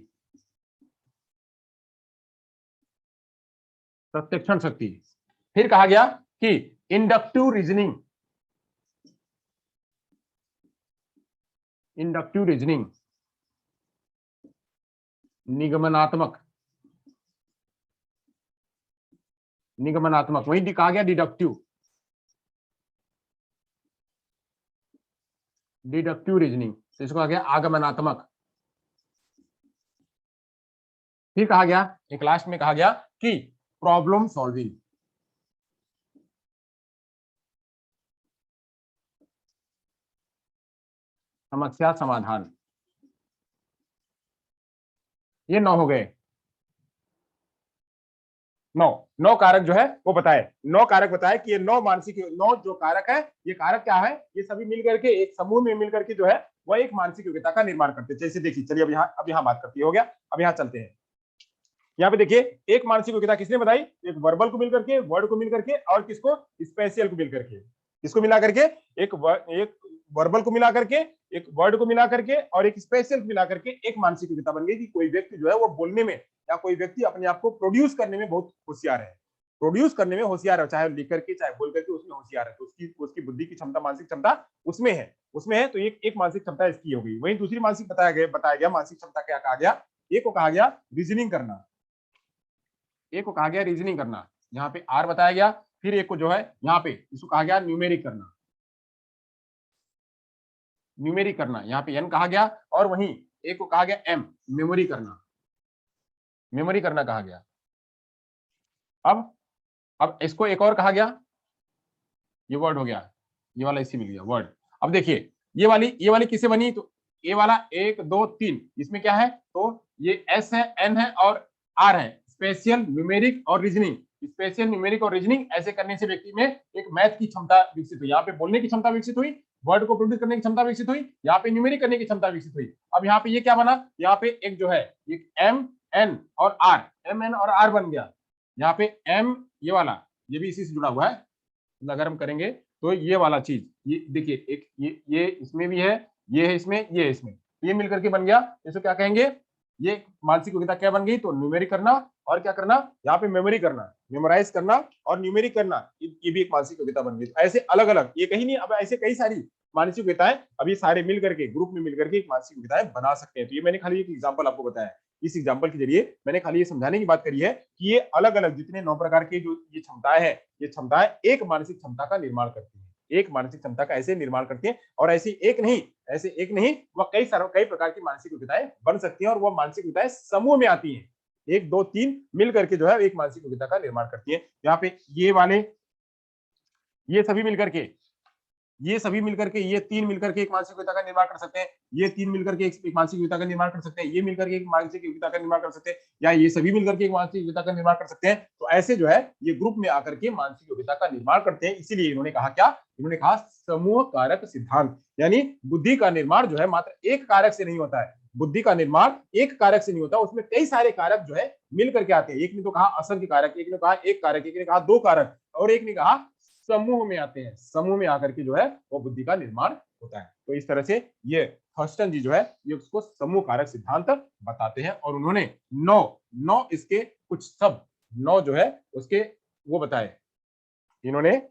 S1: प्रत्यक्षण शक्ति। फिर कहा गया कि इंडक्टिव रीजनिंग, इंडक्टिव रीजनिंग, निगमनात्मक, निगमनात्मक, वही कहा गया डिडक्टिव, डिडक्टिव रीजनिंग, तो इसको कहा गया आगमनात्मक। फिर कहा गया, एक लास्ट में कहा गया कि प्रॉब्लम सॉल्विंग, समस्या समाधान। ये 9 हो गए, 9 कारक जो है वो बताए, 9 कारक बताए कि ये 9 मानसिक, 9 जो कारक है, ये कारक क्या है, ये सभी मिलकर के एक समूह में मिलकर के जो है वो एक मानसिक योग्यता का निर्माण करते हैं। जैसे देखिए, चलिए अब यहाँ बात करती हो गया, अब यहाँ चलते हैं। यहाँ पे देखिए, एक मानसिक योग्यता किसने बताई, एक वर्बल को मिलकर के, वर्ड को मिलकर के, और किसको, स्पेशल को मिलकर के, किसको मिला करके, एक वर्बल को मिला करके, एक वर्ड को मिला करके और एक स्पेशल को मिला करके एक मानसिक योग्यता बन गई कि कोई व्यक्ति जो है वो बोलने में या कोई व्यक्ति अपने आप को प्रोड्यूस करने में बहुत होशियार है, प्रोड्यूस करने में होशियार है, चाहे लिख करके चाहे बोल करके उसमें होशियार है, तो उसकी बुद्धि की क्षमता, मानसिक क्षमता उसमें है, तो एक मानसिक क्षमता इसकी हो गई। वहीं दूसरी मानसिक बताया गया मानसिक क्षमता क्या कहा गया, एक को कहा गया रीजनिंग करना, एक को कहा गया रीजनिंग करना, यहाँ पे आर बताया गया। फिर एक को जो है यहाँ पे इसको कहा गया न्यूमेरिक करना, न्यूमेरिक करना, यहाँ पे एन कहा गया, और वहीं एक को कहा गया एम, मेमोरी करना, मेमोरी करना कहा गया। अब इसको एक और कहा गया, ये वर्ड हो गया, ये वाला इसी मिल गया वर्ड। अब देखिए ये वाली किससे बनी, तो ये वाला 1 2 3, इसमें क्या है, तो ये एस है, एन है और आर है, स्पेशल, न्यूमेरिक और रीजनिंग। स्पेशल, न्यूमेरिक और रीजनिंग ऐसे करने से व्यक्ति में एक मैथ की क्षमता विकसित हुई, यहाँ पे बोलने की क्षमता विकसित हुई, वर्ड को प्रोड्यूस करने की क्षमता विकसित हुई, यहाँ पे न्यूमेरिक करने की क्षमता विकसित हुई। अब यहाँ पे ये क्या बना, यहाँ पे एक जो है एक एम एन और आर, एम एन और आर बन गया। यहाँ पे एम, ये वाला, ये भी इसी से जुड़ा हुआ है, अगर हम करेंगे तो ये वाला चीज, ये देखिए एक ये इसमें भी है, ये है इसमें, ये है इसमें, ये मिलकर के बन गया, इसको क्या कहेंगे, ये मानसिक योग्यता क्या बन गई, तो न्यूमेरिक करना और क्या करना, यहाँ पे मेमोरी करना, मेमोराइज करना और न्यूमेरिक करना, ये भी एक मानसिक योग्यता बन गई। ऐसे अलग अलग, ये कहीं नहीं, अब ऐसे कई सारी मानसिक योग्यताएं अभी सारे मिल करके ग्रुप में मिलकर के एक मानसिक योग्यताएं बना सकते हैं। तो ये मैंने खाली एक एग्जाम्पल आपको बताया, इस एग्जाम्पल के जरिए मैंने खाली ये समझाने की बात करी है कि ये अलग अलग जितने 9 प्रकार के जो ये क्षमताएं हैं, ये क्षमताएं एक मानसिक क्षमता का निर्माण करती है, एक मानसिक क्षमता का ऐसे निर्माण करती है, और ऐसे एक नहीं वह कई प्रकार की मानसिक योग्यताएं बन सकती हैं, और वह मानसिक योग्यताएं समूह में आती हैं, 1 2 3 मिल करके जो है एक मानसिक योग्यता का निर्माण करती है। यहाँ पे ये वाले, ये सभी मिलकर के, ये सभी मिलकर के, ये 3 मिलकर के एक मानसिक योग्यता का निर्माण कर सकते हैं, ये 3 मिलकर के एक मानसिक योग्यता का निर्माण कर सकते हैं, ये मिलकर के एक मानसिक योग्यता का निर्माण कर सकते हैं, या ये सभी मिलकर के एक मानसिक योग्यता का निर्माण कर सकते हैं। तो ऐसे जो है ये ग्रुप में आकर के मानसिक योग्यता का निर्माण करते हैं। इसीलिए इन्होंने कहा क्या, इन्होंने कहा समूह कारक सिद्धांत, यानी बुद्धि का निर्माण जो है मात्र एक कारक से नहीं होता है, बुद्धि का निर्माण एक कारक से नहीं होता, उसमें कई सारे कारक जो है मिल करके आते हैं। एक ने तो कहा असंख्य कारक, एक ने कहा एक कारक, एक ने कहा 2 कारक, और एक ने कहा समूह में आते हैं, समूह में आकर के जो है वो बुद्धि का निर्माण होता है। तो इस तरह से ये थर्स्टन जी जो है ये उसको समूह कारक सिद्धांत बताते हैं, और उन्होंने 9 इसके कुछ सब 9 जो है उसके वो बताए, इन्होंने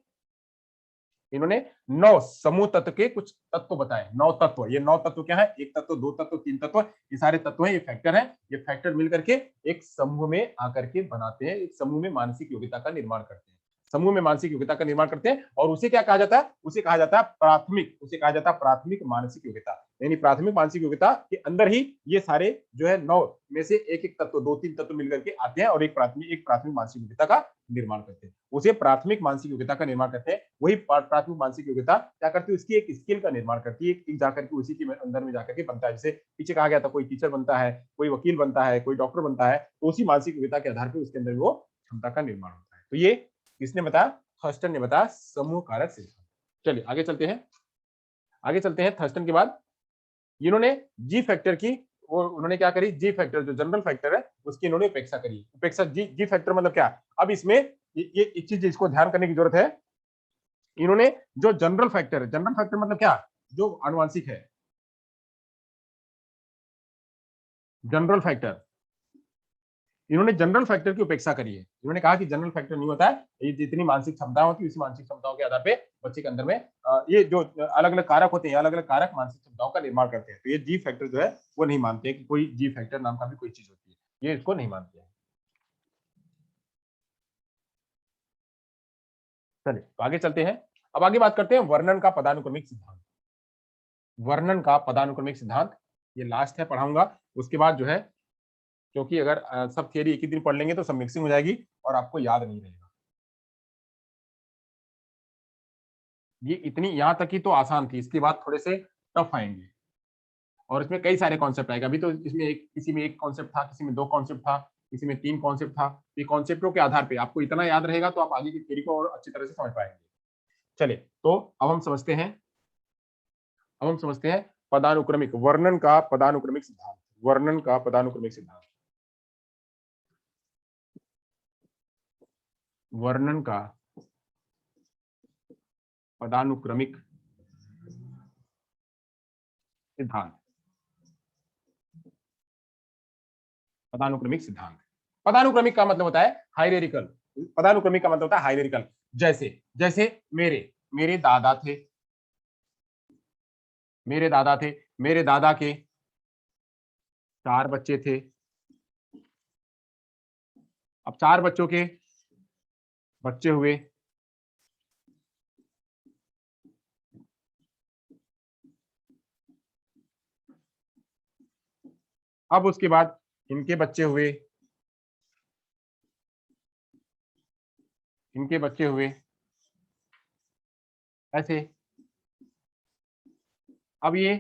S1: 9 समूह तत्व के कुछ तत्व बताए, 9 तत्व। ये 9 तत्व क्या है, एक तत्व, 2 तत्व, 3 तत्व, ये सारे तत्व हैं, ये फैक्टर है, ये फैक्टर मिलकर के एक समूह में आकर के बनाते हैं, एक समूह में मानसिक योग्यता का निर्माण करते हैं, समूह में मानसिक योग्यता का निर्माण करते हैं। और उसे क्या कहा जाता है, उसे कहा जाता है प्राथमिक, उसे कहा जाता है प्राथमिक मानसिक योग्यता। यानी प्राथमिक मानसिक योग्यता के अंदर ही ये सारे जो है 9 में से एक एक तत्व, 2 3 तत्व मिलकर के आते हैं और एक प्राथमिक मानसिक योग्यता का निर्माण करते हैं, उसे प्राथमिक मानसिक योग्यता का निर्माण करते हैं। वही प्राथमिक मानसिक योग्यता क्या करती है, उसकी एक स्किल का निर्माण करती है, एक जाकर के उसी के अंदर में जाकर के बनता है। जैसे पीछे कहा गया था, कोई टीचर बनता है, कोई वकील बनता है, कोई डॉक्टर बनता है, तो उसी मानसिक योग्यता के आधार पर उसके अंदर वो क्षमता का निर्माण होता है। तो ये किसने बताया, थर्स्टन ने बताया, समूह कारक सिद्धांत। चलिए आगे चलते हैं, आगे चलते हैं थर्स्टन के बाद इन्होंने जी फैक्टर की, वो उन्होंने क्या करी, जी फैक्टर जो जनरल फैक्टर है उसकी इन्होंने उपेक्षा करी। उपेक्षा, जी जी फैक्टर मतलब क्या, अब इसमें ये एक चीज इसको ध्यान करने की जरूरत है। इन्होंने जो जनरल फैक्टर, जनरल फैक्टर मतलब क्या, जो आनुवांशिक है, जनरल फैक्टर, इन्होंने जनरल फैक्टर की उपेक्षा करी है। इन्होंने कहा कि जनरल फैक्टर नहीं होता है, ये जितनी मानसिक क्षमता होती है उसी मानसिक क्षमताओं के आधार पे बच्चे के अंदर में ये जो अलग अलग कारक होते हैं, अलग अलग कारक मानसिक क्षमताओं का निर्माण करते हैं। तो ये जी फैक्टर जो है वो नहीं मानते कि कोई जी फैक्टर नाम का भी कोई चीज होती है, ये इसको नहीं मानते हैं। चलिए तो आगे चलते हैं। अब आगे बात करते हैं वर्णन का पदानुक्रमिक सिद्धांत। वर्णन का पदानुक्रमिक सिद्धांत ये लास्ट है, पढ़ाऊंगा उसके बाद जो है, क्योंकि अगर सब थियरी एक ही दिन पढ़ लेंगे तो सब मिक्सिंग हो जाएगी और आपको याद नहीं रहेगा। ये इतनी यहां तक की तो आसान थी, इसके बाद थोड़े से टफ आएंगे और इसमें कई सारे कॉन्सेप्ट आएगा। अभी तो इसमें एक, किसी में एक कॉन्सेप्ट था, किसी में दो कॉन्सेप्ट था, किसी में तीन कॉन्सेप्ट था। ये कॉन्सेप्टों के आधार पे आपको इतना याद रहेगा तो आप आगे की थियरी को और अच्छी तरह से समझ पाएंगे। चलिए तो अब हम समझते हैं पदानुक्रमिक, वर्णन का पदानुक्रमिक सिद्धांत। वर्णन का पदानुक्रमिक सिद्धांत, वर्णन का पदानुक्रमिक सिद्धांत, पदानुक्रमिक सिद्धांत। पदानुक्रमिक का मतलब होता है हायरार्किकल। पदानुक्रमिक का मतलब होता है हायरार्किकल। जैसे जैसे मेरे मेरे दादा थे, मेरे दादा थे, मेरे दादा के चार बच्चे थे। अब चार बच्चों के बच्चे हुए, अब उसके बाद इनके बच्चे हुए, इनके बच्चे हुए, ऐसे। अब ये,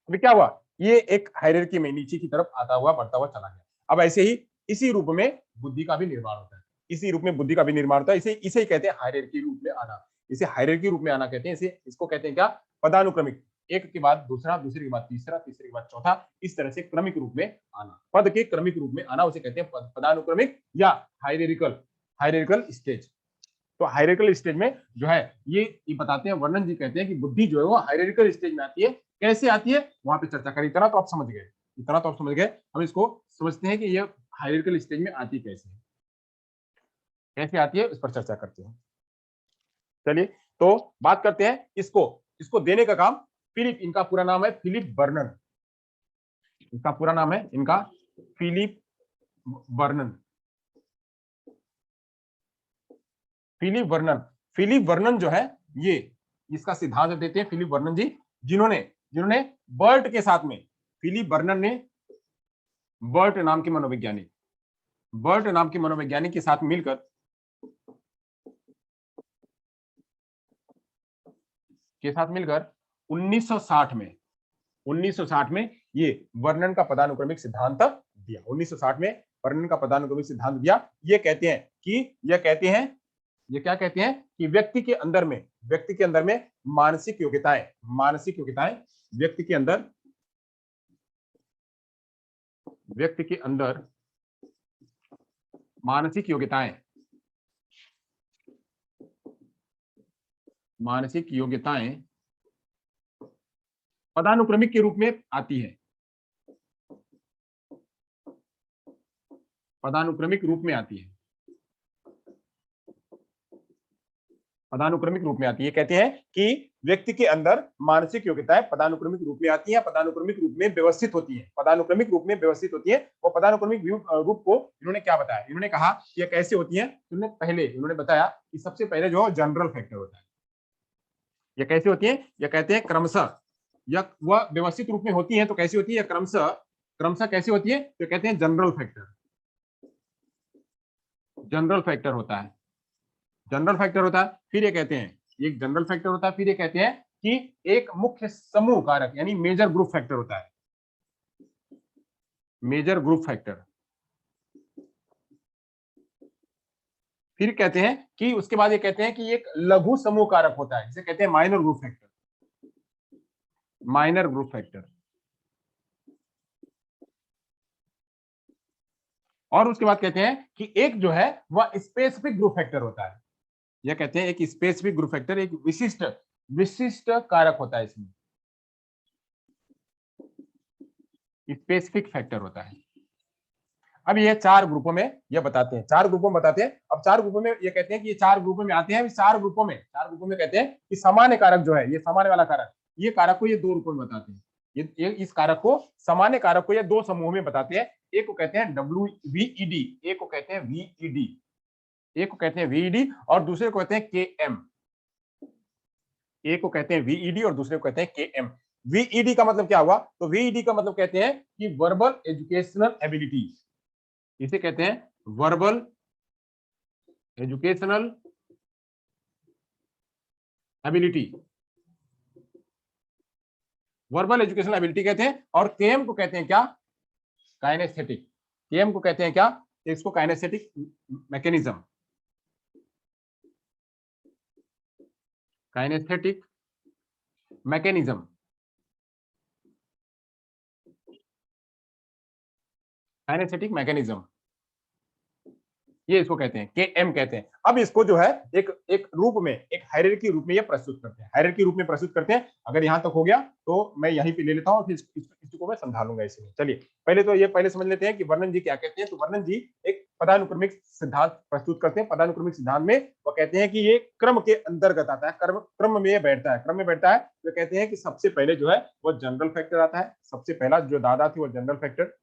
S1: अभी क्या हुआ, ये एक हायरार्की में नीचे की तरफ आता हुआ बढ़ता हुआ चला गया। अब ऐसे ही इसी रूप में बुद्धि का भी निर्माण होता है, इसी रूप में बुद्धि का भी निर्माण होता है। इसे इसे ही कहते हैं हायरार्की रूप में आना, इसे हायरार्की रूप में आना कहते हैं। इसे इसको कहते हैं क्या, पदानुक्रमिक। एक के बाद दूसरा, दूसरे के बाद तीसरा, तीसरे के बाद चौथा, इस तरह से क्रमिक रूप में आना, पद के क्रमिक रूप में आना उसे कहते हैं पदानुक्रमिक या हायरार्किकल, हायरार्किकल स्टेज। तो हायरार्किकल स्टेज में जो है ये बताते हैं, वर्णन जी कहते हैं कि बुद्धि जो है वो हायरार्किकल स्टेज में आती है। कैसे आती है वहां पे चर्चा करें, इतना तो आप समझ गए, इतना तो आप समझ गए। हम इसको समझते हैं कि ये हायरार्किकल स्टेज में आती कैसे है, कैसे आती है उस पर चर्चा करते हैं। चलिए तो बात करते हैं इसको, इसको देने का काम फिलिप, इनका पूरा नाम है फिलिप बर्नन, इनका पूरा नाम है इनका Philip Vernon, Philip Vernon. Philip Vernon जो है ये इसका सिद्धांत देते हैं फिलिप वर्नन जी, जिन्होंने जिन्होंने बर्ट के साथ में, फिलिप वर्नन ने बर्ट नाम के मनोवैज्ञानिक, बर्ट नाम के मनोवैज्ञानिक के साथ मिलकर, के साथ मिलकर 1960 में, 1960 में ये वर्णन का पदानुक्रमिक सिद्धांत दिया। 1960 में वर्णन का पदानुक्रमिक सिद्धांत दिया। ये कहते हैं कि, ये कहते हैं, ये क्या कहते हैं कि व्यक्ति के अंदर में, व्यक्ति के अंदर में मानसिक योग्यताएं, मानसिक योग्यताएं, व्यक्ति के अंदर, व्यक्ति के अंदर मानसिक योग्यताएं, मानसिक योग्यताएं पदानुक्रमिक के रूप में आती है, पदानुक्रमिक रूप में आती है, पदानुक्रमिक रूप में आती है। कहते हैं कि व्यक्ति के अंदर मानसिक योग्यताएं पदानुक्रमिक रूप में आती हैं, पदानुक्रमिक रूप में व्यवस्थित होती हैं, पदानुक्रमिक रूप में व्यवस्थित होती है। वो पदानुक्रमिक रूप को इन्होंने क्या बताया, इन्होंने कहा ये कैसे होती है। इन्होंने पहले इन्होंने बताया कि सबसे पहले जो जनरल फैक्टर होता है, ये कैसे होती है, ये कहते हैं क्रमशः, या वह व्यवस्थित रूप में होती है तो कैसी होती है, क्रमशः, क्रमशः कैसी होती है, तो कहते हैं जनरल फैक्टर, जनरल फैक्टर होता है, जनरल फैक्टर होता है। फिर ये कहते हैं, एक जनरल फैक्टर होता है, फिर ये कहते हैं कि एक मुख्य समूह कारक यानी मेजर ग्रुप फैक्टर होता है, मेजर ग्रुप फैक्टर। फिर कहते हैं कि उसके बाद ये कहते हैं कि एक लघु समूह कारक होता है जिसे कहते हैं minor group factor, minor group factor. और उसके बाद कहते हैं कि एक जो है वह स्पेसिफिक ग्रुप फैक्टर होता है, यह कहते हैं एक स्पेसिफिक ग्रुप फैक्टर एक विशिष्ट विशिष्ट कारक होता है, इसमें स्पेसिफिक फैक्टर होता है। अब ये चार ग्रुपों में ये बताते हैं, चार ग्रुपों में बताते हैं। अब चार ग्रुपों में ये कहते हैं कि ये चार ग्रुपों में आते हैं, चार ग्रुपों में कहते हैं कि सामान्य कारक जो है, ये सामान्य वाला कारक, ये कारक को ये दो रूपों में बताते हैं। ये इस कारक को, सामान्य कारक को ये दो समूहों में बताते हैं। एक को कहते हैं WVED, एक को कहते हैं VED, एक को कहते हैं VED और दूसरे को कहते हैं KM। एक को कहते हैं VED और दूसरे को कहते हैं KM। VED का मतलब क्या हुआ? तो VED का मतलब कहते हैं कि वर्बल एजुकेशनल एबिलिटी, इसे कहते हैं verbal educational ability, verbal educational ability कहते हैं। और केएम को कहते हैं क्या? काइनेस्थेटिक। केएम को कहते हैं क्या? इसको kinesthetic mechanism, kinesthetic mechanism, kinesthetic mechanism, ये इसको कहते हैं, केएम कहते हैं। अब इसको जो है एक एक रूप में, एक हायरार्की रूप में ये प्रस्तुत करते हैं, हायरार्की रूप में प्रस्तुत करते हैं। अगर यहां तक हो गया तो मैं यहीं पे ले लेता हूं, फिर इसको मैं समझा लूंगा इसमें। चलिए पहले तो ये पहले समझ लेते हैं कि वर्णन जी क्या कहते हैं। तो वर्णन जी एक पदानुक्रमिक सिद्धांत प्रस्तुत करते हैं। पदानुक्रमिक सिद्धांत में वो कहते हैं कि ये क्रम के अंतर्गत आता है, क्रम में बैठता है, क्रम में बैठता है। तो कहते हैं कि सबसे पहले जो है वो जनरल फैक्टर आता है। सबसे पहला जो दादा थी वो जनरल फैक्टर,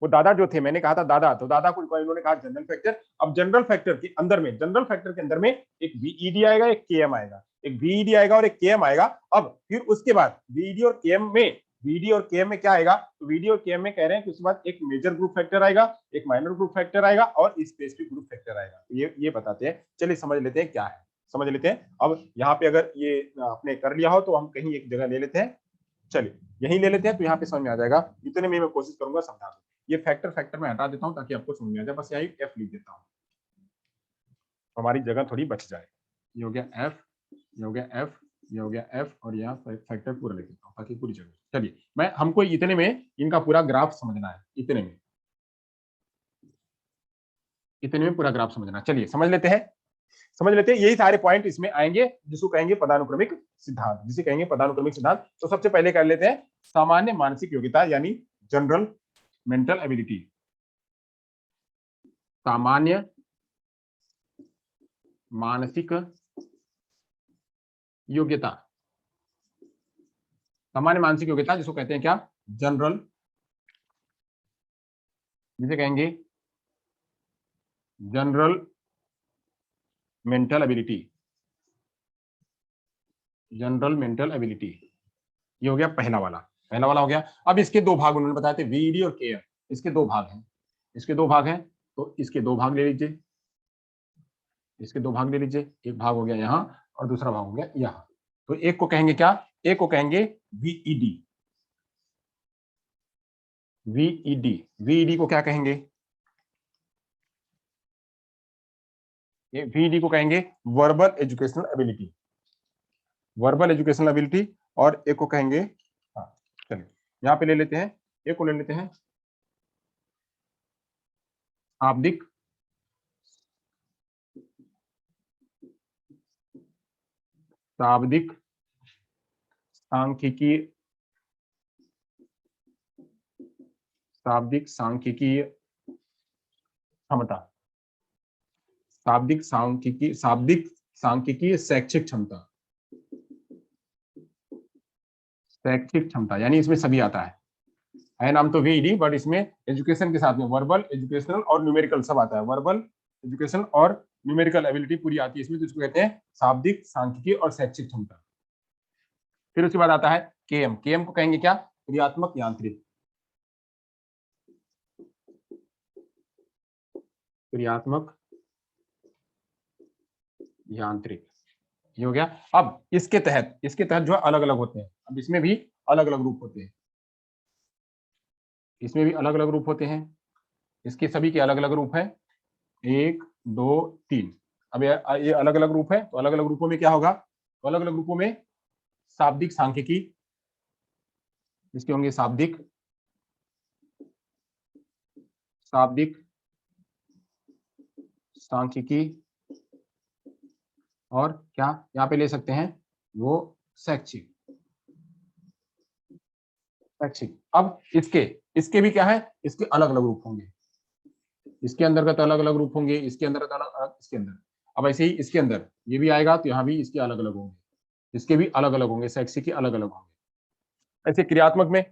S1: वो दादा जो थे, मैंने कहा था दादा, तो दादा को इन्होंने कहा जनरल फैक्टर। अब जनरल फैक्टर के अंदर में, जनरल फैक्टर के अंदर में एक VED आएगा, एक KM आएगा, एक VED आएगा और एक KM आएगा। अब फिर उसके बाद VED और KM में, VED और KM में क्या आएगा? तो VED और KM में कह रहे हैं कि उसके बाद एक मेजर ग्रुप फैक्टर आएगा, एक माइनर ग्रुप फैक्टर आएगा और स्पेसिफिक ग्रुप फैक्टर आएगा। ये बताते हैं। चलिए समझ लेते हैं क्या है, समझ लेते हैं। अब यहाँ पे अगर ये आपने कर लिया हो तो हम कहीं एक जगह ले लेते हैं। चलिए यही ले लेते हैं, तो यहाँ पे समझ में आ जाएगा। इतने में मैं कोशिश करूंगा समझा दूं। ये फैक्टर मैं हटा देता हूं ताकि आपको समझ में आ जाए। बस यही F लिख देता हूं, हमारी जगह थोड़ी बच जाए। ये हो गया F, ये हो गया F, ये हो गया F और यहाँ फैक्टर पूरा लिख देता हूं ताकि पूरी जगह। चलिए मैं, हमको इतने में इनका पूरा ग्राफ समझना है, इतने में पूरा ग्राफ समझना। चलिए समझ लेते हैं, समझ लेते हैं। यही सारे पॉइंट इसमें आएंगे जिसको कहेंगे पदानुक्रमिक सिद्धांत, जिसे कहेंगे पदानुक्रमिक सिद्धांत। तो सबसे पहले कर लेते हैं सामान्य मानसिक योग्यता यानी जनरल मेंटल एबिलिटी। सामान्य मानसिक योग्यता, सामान्य मानसिक योग्यता जिसको कहते हैं क्या? जनरल, जिसे कहेंगे general mental ability, general mental ability. ये हो गया पहला वाला, पहला वाला हो गया। अब इसके दो भाग उन्होंने बताए थे, VED और KM। इसके दो भाग हैं, इसके दो भाग हैं, तो इसके दो भाग ले लीजिए, इसके दो भाग ले लीजिए। एक भाग हो गया यहाँ और दूसरा भाग हो गया यहाँ। तो एक को कहेंगे क्या? एक को कहेंगे VED, VED, VED को क्या कहेंगे? ये VED को कहेंगे verbal educational ability, verbal educational ability. और एक को कहेंगे, हाँ चलिए यहाँ पे ले लेते हैं, एक को ले लेते हैं शाब्दिक शाब्दिक सांख्यिकी, शाब्दिक सांख्यिकी क्षमता, शाब्दिक सांख्यिकी, शाब्दिक सांख्यिकी शैक्षिक क्षमता, शैक्षिक क्षमता यानी इसमें सभी आता है नाम तो VED, बट इसमें एजुकेशन के साथ में वर्बल, एजुकेशनल और न्यूमेरिकल सब आता है। वर्बल, एजुकेशन और न्यूमेरिकल एबिलिटी पूरी आती है इसमें, तो इसको कहते हैं शाब्दिक सांख्यिकी और शैक्षिक क्षमता। फिर उसके बाद आता है KM, KM को कहेंगे क्या? क्रियात्मक यांत्रिक, क्रियात्मक यांत्रिक। ये हो गया। अब इसके तहत जो अलग अलग होते हैं, अब इसमें भी अलग अलग रूप होते हैं, इसमें भी अलग अलग रूप होते हैं। इसके सभी के अलग अलग रूप हैं, 1 2 3। अब ये अलग अलग रूप है, तो अलग अलग रूपों में क्या होगा? तो अलग अलग रूपों में शाब्दिक सांख्यिकी, इसके होंगे शाब्दिक, शाब्दिक, सांख्यिकी और क्या यहाँ पे ले सकते हैं वो शैक्षिक, शैक्षिक। अब इसके भी क्या है, इसके अलग अलग रूप होंगे, इसके अंतर्गत अलग अलग रूप होंगे, इसके अंतर्गत अलग अलग, इसके अंदर। अब ऐसे ही इसके अंदर ये भी आएगा तो यहाँ भी इसके अलग अलग होंगे, इसके भी अलग अलग होंगे, शैक्षिक के अलग अलग होंगे। ऐसे क्रियात्मक में,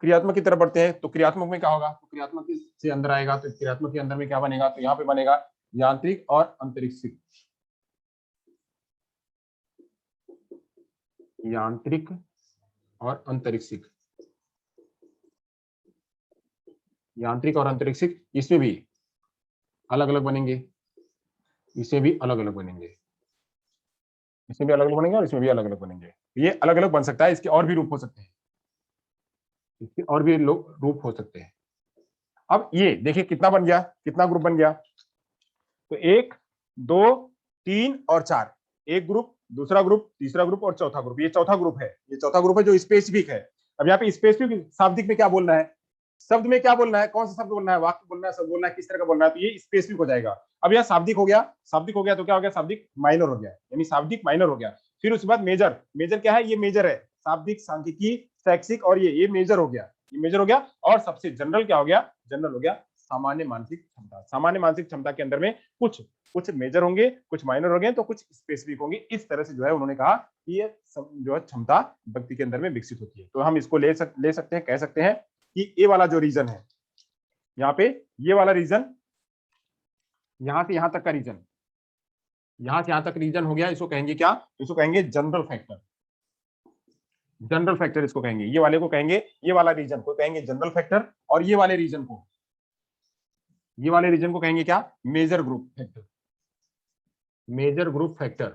S1: क्रियात्मक की तरफ बढ़ते हैं तो क्रियात्मक में क्या होगा, तो क्रियात्मक से अंदर आएगा तो क्रियात्मक के अंदर में क्या बनेगा, तो यहाँ पे बनेगा यांत्रिक और अंतरिक्षिक, यांत्रिक और अंतरिक्षिक, यांत्रिक और अंतरिक्षिक। इसमें भी अलग अलग बनेंगे, इसे भी अलग अलग बनेंगे, इसमें भी अलग अलग बनेंगे और इसमें भी अलग अलग बनेंगे। ये अलग अलग बन सकता है, इसके और भी रूप हो सकते हैं, इसके और भी रूप हो सकते हैं। अब ये देखिए कितना बन गया, कितना ग्रुप बन गया, तो 1 2 3 और 4, एक ग्रुप, दूसरा ग्रुप, तीसरा ग्रुप और चौथा ग्रुप। ये चौथा ग्रुप है, ये चौथा ग्रुप है जो स्पेसिफिक है। अब यहाँ पे स्पेसिफिक शाब्दिक में क्या बोलना है, शब्द में क्या बोलना है, कौन सा शब्द बोलना है, वाक्य बोलना है, शब्द बोलना है, किस तरह का बोलना है, तो ये स्पेसिफिक हो जाएगा। अब यह शाब्दिक हो गया, शाब्दिक हो गया तो क्या हो गया, शाब्दिक माइनर हो गया, यानी शाब्दिक माइनर हो गया। फिर उसके बाद मेजर, मेजर क्या है, ये मेजर है, शाब्दिक, सांख्यिकी, शैक्षिक और ये मेजर हो गया, ये मेजर हो गया। और सबसे जनरल क्या हो गया, जनरल हो गया सामान्य मानसिक क्षमता। सामान्य मानसिक क्षमता के अंदर में कुछ कुछ मेजर होंगे, कुछ माइनर होंगे, तो कुछ स्पेसिफिक होंगे। इस तरह से जो है उन्होंने कहा कि ये जो है क्षमता व्यक्ति के अंदर में विकसित होती है। तो हम इसको ले सकते हैं, कह सकते हैं कि ये वाला जो रीजन है, यहाँ पे ये वाला रीजन, यहां से यहां तक का रीजन, यहां से यहां तक रीजन हो गया, इसको कहेंगे क्या, इसको कहेंगे जनरल फैक्टर, जनरल फैक्टर इसको कहेंगे। ये वाले को कहेंगे, ये वाला रीजन को कहेंगे जनरल फैक्टर, और ये वाले रीजन को, ये वाले रीजन को कहेंगे क्या, major group factor, major group factor.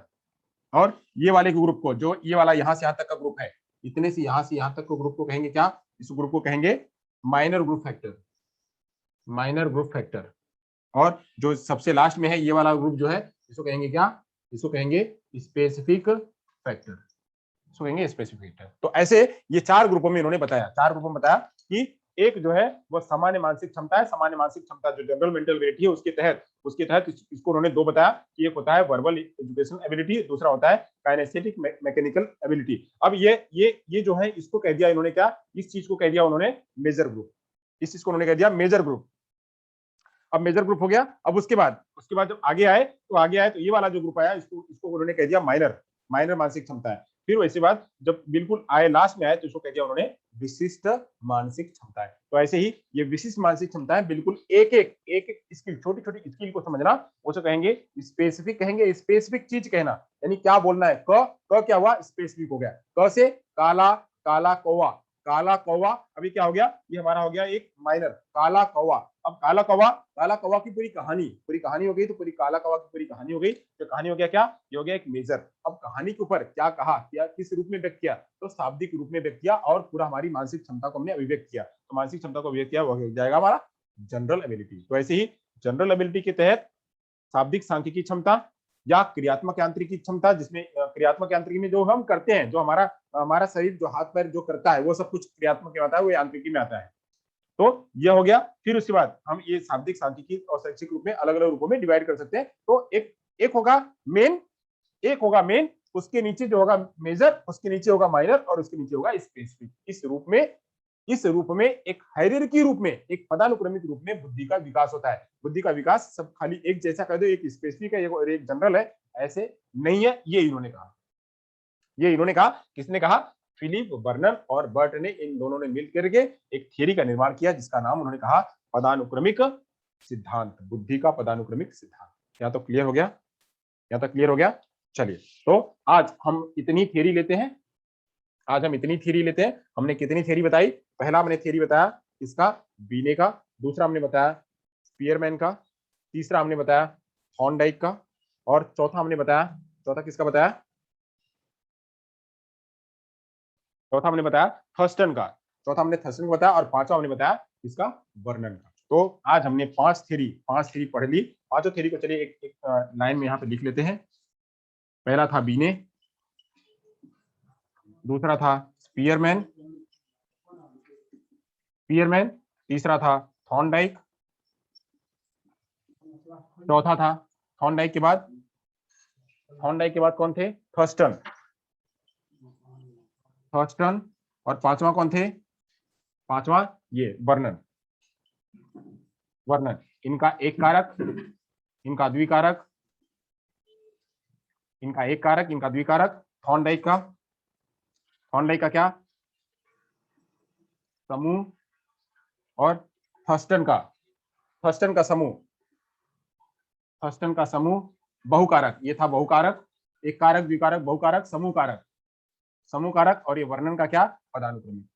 S1: और ये वाले ग्रुप को, जो ये वाला यहां से यहां तक का ग्रुप है, इतने से यहां तक को ग्रुप को कहेंगे क्या, इस ग्रुप को कहेंगे minor group factor, minor group factor. और जो सबसे लास्ट में है ये वाला ग्रुप जो है, इसको कहेंगे क्या, इसको कहेंगे स्पेसिफिक फैक्टर, इसको कहेंगे स्पेसिफिक फैक्टर। तो ऐसे ये चार ग्रुपों में इन्होंने बताया, चार ग्रुपों में बताया कि एक जो है वो सामान्य मानसिक क्षमता है, सामान्य मानसिक क्षमता जो जनरल मेंटल एबिलिटी है उसके तहत इसको उन्होंने दो बताया कि एक होता है वर्बल एजुकेशन एबिलिटी, दूसरा होता है काइनेस्थेटिक मैकेनिकल एबिलिटी। अब ये जो है इसको कह दिया इन्होंने क्या, इस चीज को कह दिया उन्होंने मेजर ग्रुप, इस चीज को उन्होंने कह दिया मेजर ग्रुप। अब मेजर ग्रुप हो गया। अब उसके बाद जब आगे आए तो ये वाला जो ग्रुप आया इसको उन्होंने कह दिया माइनर, माइनर मानसिक क्षमता है। फिर वैसे बाद जब बिल्कुल आए लास्ट में आए तो इसको कह दिया उन्होंने विशिष्ट मानसिक क्षमता है। तो ऐसे ही ये विशिष्ट मानसिक क्षमता है, बिल्कुल एक एक स्किल, छोटी छोटी स्किल को समझना, उसे कहेंगे स्पेसिफिक, कहेंगे स्पेसिफिक चीज कहना, यानी क्या बोलना है। क क्या हुआ, स्पेसिफिक हो गया। क से काला, काला कौवा, काला कौवा। अभी क्या हो गया, ये हमारा हो गया एक माइनर, काला कौवा। अब काला कौवा की पूरी कहानी हो गई, तो पूरी काला कौवा की पूरी कहानी हो गई। तो कहानी हो गया क्या, ये हो गया एक मेजर। अब कहानी के ऊपर क्या कहा, क्या किस रूप में व्यक्त किया, तो शाब्दिक रूप में व्यक्त किया, और पूरा हमारी मानसिक क्षमता को हमने अभिव्यक्त किया। तो मानसिक क्षमता को अभिव्यक्त किया, वो हो जाएगा हमारा जनरल एबिलिटी। तो ऐसे ही जनरल एबिलिटी के तहत शाब्दिक सांख्यिकी क्षमता या क्रियात्मक यांत्रिकी क्षमता, जिसमें क्रियात्मक यांत्रिकी में जो हम करते हैं, जो हमारा शरीर जो हाथ पैर जो करता है, वो सब कुछ क्रियात्मक में आता है, वो यांत्रिकी में आता है। तो यह हो गया। फिर उसके बाद हम ये शाब्दिक सांख्यिकी और शैक्षिक रूप में अलग अलग रूपों में डिवाइड कर सकते हैं। तो एक होगा मेन, उसके नीचे जो होगा मेजर, उसके नीचे होगा माइनर, और उसके नीचे होगा स्पेसिफिक। इस रूप में एक हायरार्की रूप में, एक पदानुक्रमिक रूप में बुद्धि का विकास होता है। बुद्धि का विकास सब खाली एक जैसा कर दो, एक स्पेसिफिक है और एक जनरल है, ऐसे नहीं है। ये इन्होंने कहा, किसने कहा, फिलिप बर्नर और बर्ट ने, इन दोनों ने मिलकर के एक थियरी का निर्माण किया, जिसका नाम उन्होंने कहा पदानुक्रमिक सिद्धांत, बुद्धि का पदानुक्रमिक सिद्धांत। यहाँ तो क्लियर हो गया। चलिए, तो आज हम इतनी थियरी लेते हैं, हमने कितनी थियरी बताई। पहला हमने थियरी बताया इसका, बीने का। दूसरा हमने बताया स्पीयरमैन का। तीसरा हमने बताया थॉर्नडाइक का। और चौथा हमने बताया, चौथा किसका बताया, चौथा हमने बताया थर्स्टन का। बताया, और पांचवा हमने बताया इसका वर्णन का। तो आज हमने पांच थ्योरी पढ़ ली। पांचों थ्योरी को चलिए एक लाइन में यहाँ पे लिख लेते हैं। पहला था बीने, दूसरा था स्पीयरमैन, स्पीयरमैन, तीसरा था थॉर्नडाइक, चौथा था थॉर्नडाइक के बाद कौन थे? थर्स्टन, और पांचवा कौन थे? पांचवा ये वर्नन। इनका एक कारक, इनका द्विकारक, इनका एक कारक, इनका द्विकारक। थॉर्नडाइक का क्या? समूह, और थर्स्टन का समूह बहुकारक। ये था बहुकारक, एक कारक, द्विकारक, बहुकारक, समूह कारक। और ये वर्णन का क्या? पदानुक्रमिक।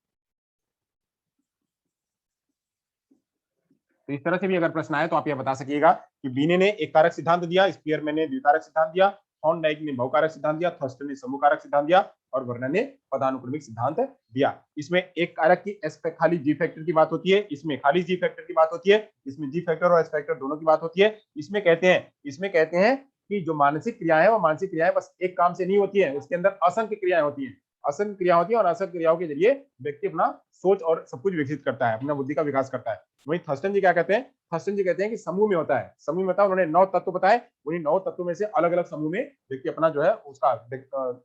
S1: तो इस तरह से भी अगर प्रश्न आए तो आप यह बता सकिएगा कि बीने ने एक कारक सिद्धांत दिया, स्पीयरमैन ने द्विकारक सिद्धांत दिया, थॉर्नडाइक ने बहुकारक सिद्धांत दिया, थर्स्टन ने समूह कारक सिद्धांत दिया, और वर्णन ने पदानुक्रमिक सिद्धांत दिया। इसमें एक कारक की एस खाली जी फैक्टर की बात होती है, इसमें खाली जी फैक्टर की बात होती है, इसमें जी फैक्टर और एस फैक्टर दोनों की बात होती है। इसमें कहते हैं कि जो मानसिक क्रियाएं, वो मानसिक क्रियाएं बस एक काम से नहीं होती है, उसके अंदर असंख्य क्रियाएं होती हैं। असंख्य क्रिया होती है, और असंख्य क्रियाओं के जरिए व्यक्ति अपना सोच और सब कुछ विकसित करता है, अपना बुद्धि का विकास करता है। वही थर्स्टन जी क्या कहते हैं? थर्स्टन जी कहते हैं कि समूह में होता है, समूह में होता है। उन्होंने 9 तत्व बताए, उन्हीं 9 तत्वों में से अलग अलग समूह में व्यक्ति अपना जो है उसका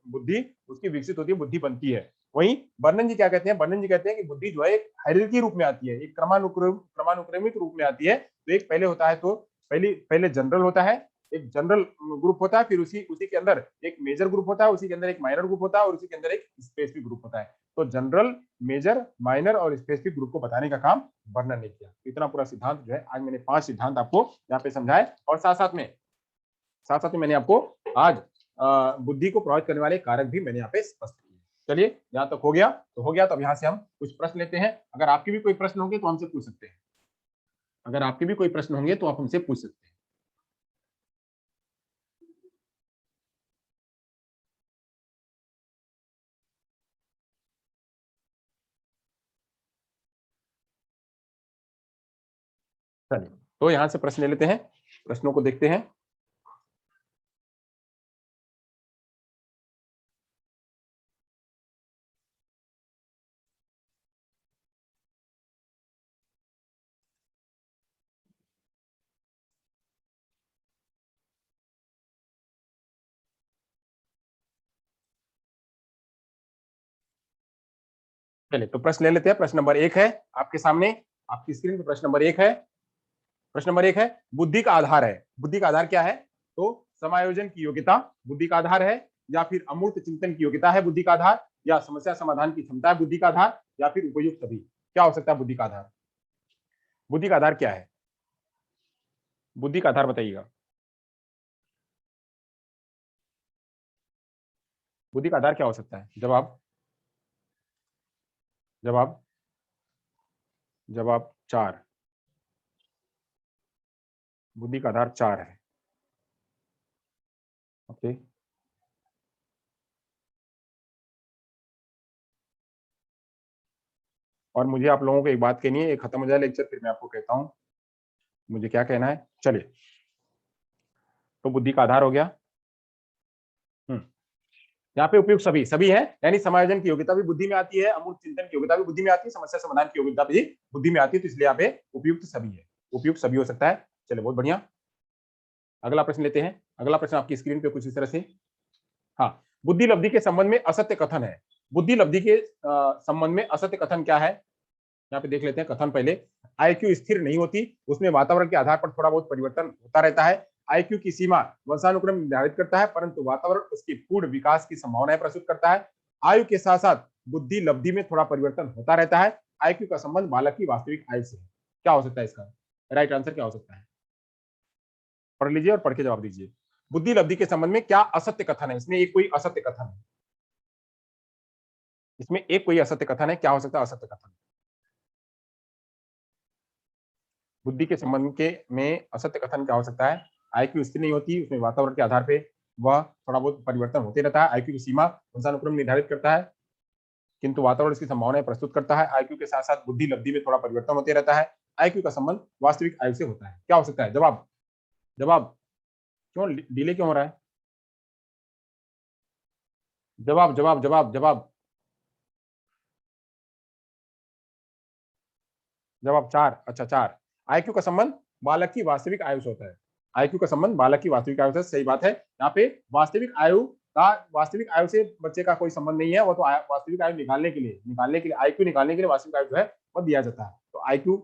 S1: बुद्धि उसकी विकसित होती है, बुद्धि बनती है। वहीं बर्नन जी क्या कहते हैं? बर्नन जी कहते हैं कि बुद्धि जो है एक हायरार्की रूप में आती है, एक क्रमानुक्रमिक रूप में आती है। तो एक पहले होता है, तो पहले जनरल होता है, एक जनरल ग्रुप होता है, फिर उसी के अंदर एक मेजर ग्रुप होता है, उसी के अंदर एक माइनर ग्रुप होता है, और उसी के अंदर एक स्पेसिफिक ग्रुप होता है। तो जनरल, मेजर, माइनर और स्पेसिफिक ग्रुप को बताने का काम वर्णन ने किया। इतना पूरा सिद्धांत जो है, आज मैंने 5 सिद्धांत आपको यहाँ पे समझाए, और साथ साथ में मैंने आपको आज बुद्धि को प्रभावित करने वाले कारक भी मैंने यहाँ पे स्पष्ट किए। चलिए, यहाँ तक हो गया तो हो गया। तो अब यहाँ से हम कुछ प्रश्न लेते हैं। अगर आपके भी कोई प्रश्न होंगे तो हमसे पूछ सकते हैं। अगर आपके भी कोई प्रश्न होंगे तो आप हमसे पूछ सकते हैं। चलिए, तो यहाँ से प्रश्न ले लेते हैं, प्रश्नों को देखते हैं। चलिए, तो प्रश्न ले लेते हैं। प्रश्न नंबर 1 है आपके सामने, आपकी स्क्रीन पे प्रश्न नंबर 1 है। प्रश्न नंबर 1 है, बुद्धि का आधार है। बुद्धि का आधार क्या है? तो समायोजन की योग्यता बुद्धि का आधार है, या फिर अमूर्त चिंतन की योग्यता है बुद्धि का आधार, या समस्या समाधान की क्षमता है बुद्धि का आधार, या फिर उपयुक्त सभी। क्या हो सकता है बुद्धि का आधार? बुद्धि का आधार क्या है? बुद्धि का आधार बताइएगा। बुद्धि का आधार क्या हो सकता है? जवाब, जवाब, जवाब 4। बुद्धि का आधार 4 है। ओके, और मुझे आप लोगों को एक बात कहनी है, ये खत्म हो जाए लेक्चर, फिर मैं आपको कहता हूँ मुझे क्या कहना है। चलिए, तो बुद्धि का आधार हो गया। यहाँ पे उपयुक्त सभी सभी है, यानी समायोजन की योग्यता भी बुद्धि में आती है, अमूर्त चिंतन की योग्यता भी बुद्धि में आती है, समस्या समाधान की योग्यता भी बुद्धि में आती है। तो इसलिए यहाँ पे उपयुक्त सभी है, उपयुक्त सभी हो सकता है। चलिए, बहुत बढ़िया। अगला प्रश्न लेते हैं। अगला प्रश्न आपकी स्क्रीन पे कुछ इस तरह से, हाँ, बुद्धि लब्धि के संबंध में असत्य कथन है। बुद्धि लब्धि के संबंध में असत्य कथन क्या है? यहाँ पे देख लेते हैं कथन पहले। आईक्यू स्थिर नहीं होती, उसमें वातावरण के आधार पर थोड़ा बहुत परिवर्तन होता रहता है। आईक्यू की सीमा वंशानुक्रम निर्धारित करता है, परंतु वातावरण उसकी पूर्ण विकास की संभावनाएं प्रस्तुत करता है। आयु के साथ साथ बुद्धि लब्धि में थोड़ा परिवर्तन होता रहता है। आईक्यू का संबंध बालक की वास्तविक आयु से है। क्या हो सकता है इसका राइट आंसर? क्या हो सकता है? पढ़ लीजिए और पढ़ के जवाब दीजिए। बुद्धि लब्धि के संबंध में क्या असत्य कथन है? इसमें एक कोई असत्य कथन है, इसमें एक कोई असत्य कथन है। क्या हो सकता है असत्य कथन? बुद्धि के संबंध के में असत्य कथन क्या हो सकता है? आईक्यू स्थिर नहीं होती, उसमें वातावरण के आधार पे वह थोड़ा बहुत परिवर्तन होते रहता है। आईक्यू की सीमा वंशानुक्रम निर्धारित करता है, किंतु वातावरण इसकी संभावनाएं प्रस्तुत करता है। आईक्यू के साथ साथ बुद्धि लब्धि में थोड़ा परिवर्तन होते रहता है। आईक्यू का संबंध वास्तविक आयु से होता है। क्या हो सकता है? जवाब, जवाब, क्यों डिले क्यों हो रहा है? जवाब, जवाब, जवाब, जवाब। जवाब 4। अच्छा 4। आईक्यू का संबंध बालक की वास्तविक आयु से होता है। आईक्यू का संबंध बालक की वास्तविक आयु से, सही बात है। यहाँ पे वास्तविक आयु से बच्चे का कोई संबंध नहीं है, वो तो वास्तविक आयु निकालने के लिए आईक्यू निकालने के लिए वास्तविक आयु जो है वो दिया जाता है। तो आईक्यू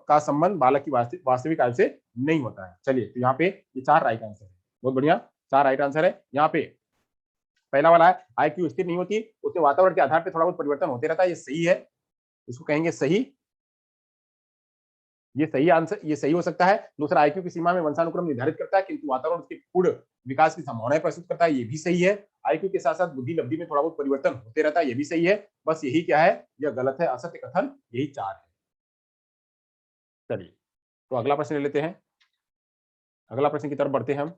S1: का संबंध बालक की वास्तविक आयु से नहीं होता है। चलिए, तो यहाँ पे ये 4 राइट आंसर है। बहुत बढ़िया, 4 राइट आंसर है। यहाँ पे पहला वाला है आईक्यू स्थिर नहीं होती, उसके वातावरण के आधार पर थोड़ा बहुत परिवर्तन होते रहता है, ये सही है, इसको कहेंगे सही। ये सही आंसर, ये सही हो सकता है। दूसरा, आईक्यू की सीमा में वंशानुक्रम निर्धारित करता है, किंतु वातावरण उसके पूर्ण विकास की संभावनाएं प्रस्तुत करता है, ये भी सही है। आईक्यू के साथ साथ बुद्धि लब्धि में थोड़ा बहुत परिवर्तन होते रहता है, ये भी सही है। बस यही क्या है, यह गलत है, असत्य कथन, यही 4 है। चलिए, तो अगला प्रश्न ले लेते हैं। अगला प्रश्न की तरफ बढ़ते हैं हम।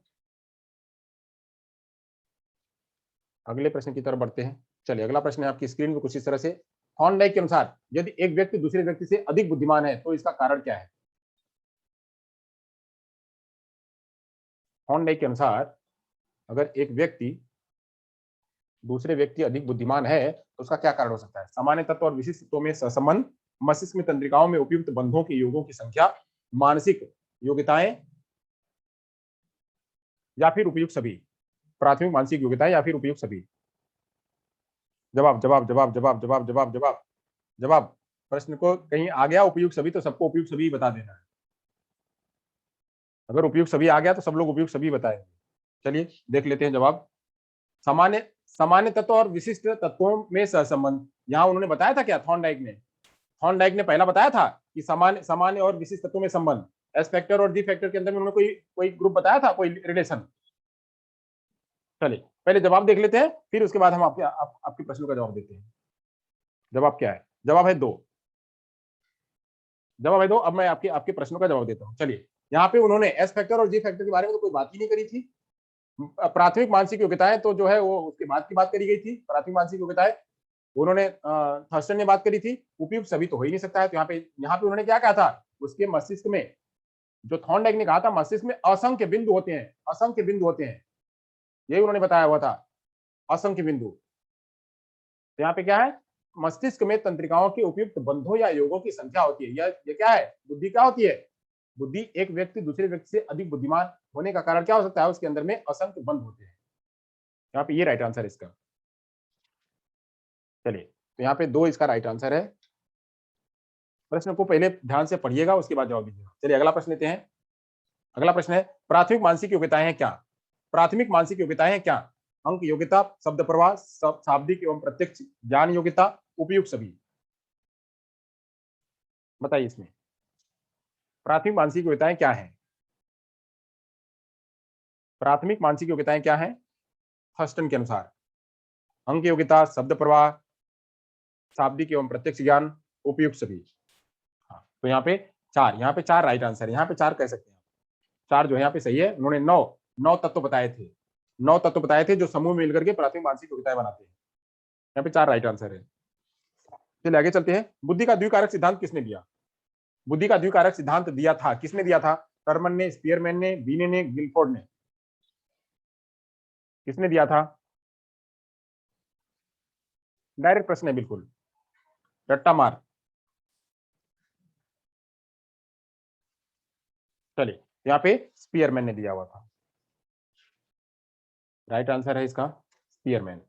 S1: अगले प्रश्न की तरफ बढ़ते हैं। चलिए, अगला प्रश्न है आपकी स्क्रीन में कुछ इस तरह से। थॉर्नडाइक के अनुसार यदि एक व्यक्ति दूसरे व्यक्ति से अधिक बुद्धिमान है तो इसका कारण क्या है? थॉर्नडाइक के अनुसार अगर एक व्यक्ति दूसरे व्यक्ति अधिक बुद्धिमान है तो उसका क्या कारण हो सकता है? सामान्य तत्व और विशिष्ट तत्वों में सहसंबंध, मस्तिष्क में तंत्रिकाओं में उपयुक्त बंधों के योगों की संख्या, मानसिक योग्यताएं, या फिर उपयुक्त सभी। प्राथमिक मानसिक योग्यताएं या फिर उपयुक्त सभी। जवाब जवाब जवाब जवाब जवाब जवाब जवाब जवाब। प्रश्न को कहीं आ गया उपयुक्त सभी तो सबको उपयुक्त सभी बता देना है। अगर उपयुक्त सभी आ गया तो सब लोग उपयुक्त सभी बताएंगे। चलिए, देख लेते हैं जवाब। सामान्य सामान्य तत्व और विशिष्ट तत्वों में सहसंबंध, यहां उन्होंने बताया था क्या? थॉर्नडाइक ने पहला बताया था कि सामान्य सामान्य और विशिष्ट तत्वों में संबंध, एस फैक्टर और जी फैक्टर के अंदर में उन्होंने कोई कोई ग्रुप बताया था, कोई रिलेशन। चलिए, पहले जवाब देख लेते हैं, फिर उसके बाद हम आपके प्रश्नों का जवाब देते हैं। जवाब क्या है? जवाब है 2। जवाब है 2। अब मैं आपके आपके प्रश्नों का जवाब देता हूँ। चलिए, यहाँ पे उन्होंने एस फैक्टर और जी फैक्टर के बारे में तो कोई बात ही नहीं करी थी। प्राथमिक मानसिक योग्यताएं तो जो है वो उसके बाद की बात करी गई थी। प्राथमिक मानसिक योग्यताएं उन्होंने थर्स्टन ने बात करी थी। उपयुक्त सभी तो हो ही नहीं सकता है। तो यहाँ पे उन्होंने क्या कहा था? उसके मस्तिष्क में, जो थॉर्नडाइक ने कहा था, मस्तिष्क में असंख्य बिंदु होते हैं, असंख्य बिंदु होते हैं, यही उन्होंने बताया हुआ था, असंख्य बिंदु। तो यहाँ पे क्या है? मस्तिष्क में तंत्रिकाओं के उपयुक्त बंधों या योगों की संख्या होती है। ये क्या है? बुद्धि क्या होती है? बुद्धि एक व्यक्ति दूसरे व्यक्ति से अधिक बुद्धिमान होने का कारण क्या हो सकता है? उसके अंदर में असंख्य बंध होते हैं। यहाँ पे ये राइट आंसर है इसका। चलिए, तो यहाँ पे 2 इसका राइट आंसर है। प्रश्न को पहले ध्यान से पढ़िएगा, उसके बाद जवाब दीजिएगा। चलिए, अगला प्रश्न लेते हैं। अगला प्रश्न है, प्राथमिक मानसिक योग्यताएं हैं क्या? प्राथमिक मानसिक योग्यताएं हैं क्या? अंक योग्यता, शब्द प्रवाह, शाब्दिक एवं प्रत्यक्ष ज्ञान योग्यता, उपयुक्त सभी। बताइए, इसमें प्राथमिक मानसिक योग्यताएं क्या है? प्राथमिक मानसिक योग्यताएं क्या है थर्स्टन के अनुसार? अंक योग्यता, शब्द प्रवाह, शाब्दिक एवं प्रत्यक्ष ज्ञान, उपयुक्त सभी। हाँ, तो यहाँ पे 4 राइट आंसर है। यहाँ पे 4 कह सकते हैं, 4 जो है यहाँ पे सही है। उन्होंने 9 तत्व बताए थे, 9 तत्व बताए थे जो समूह में मिलकर के प्राथमिक मानसिक योग्यताएं बनाते हैं। यहाँ पे 4 राइट आंसर है। चलिए, आगे चलते हैं। बुद्धि का द्विकारक सिद्धांत किसने दिया? बुद्धि का द्विकारक सिद्धांत दिया था, किसने दिया था? टर्मन ने, स्पीयरमैन ने, बीने ने, गिलफोर्ड ने। किसने दिया था? डायरेक्ट प्रश्न है, बिल्कुल रट्टा मार। चलिए, यहाँ पे स्पीयरमैन ने दिया हुआ था। राइट आंसर है इसका स्पीयरमैन।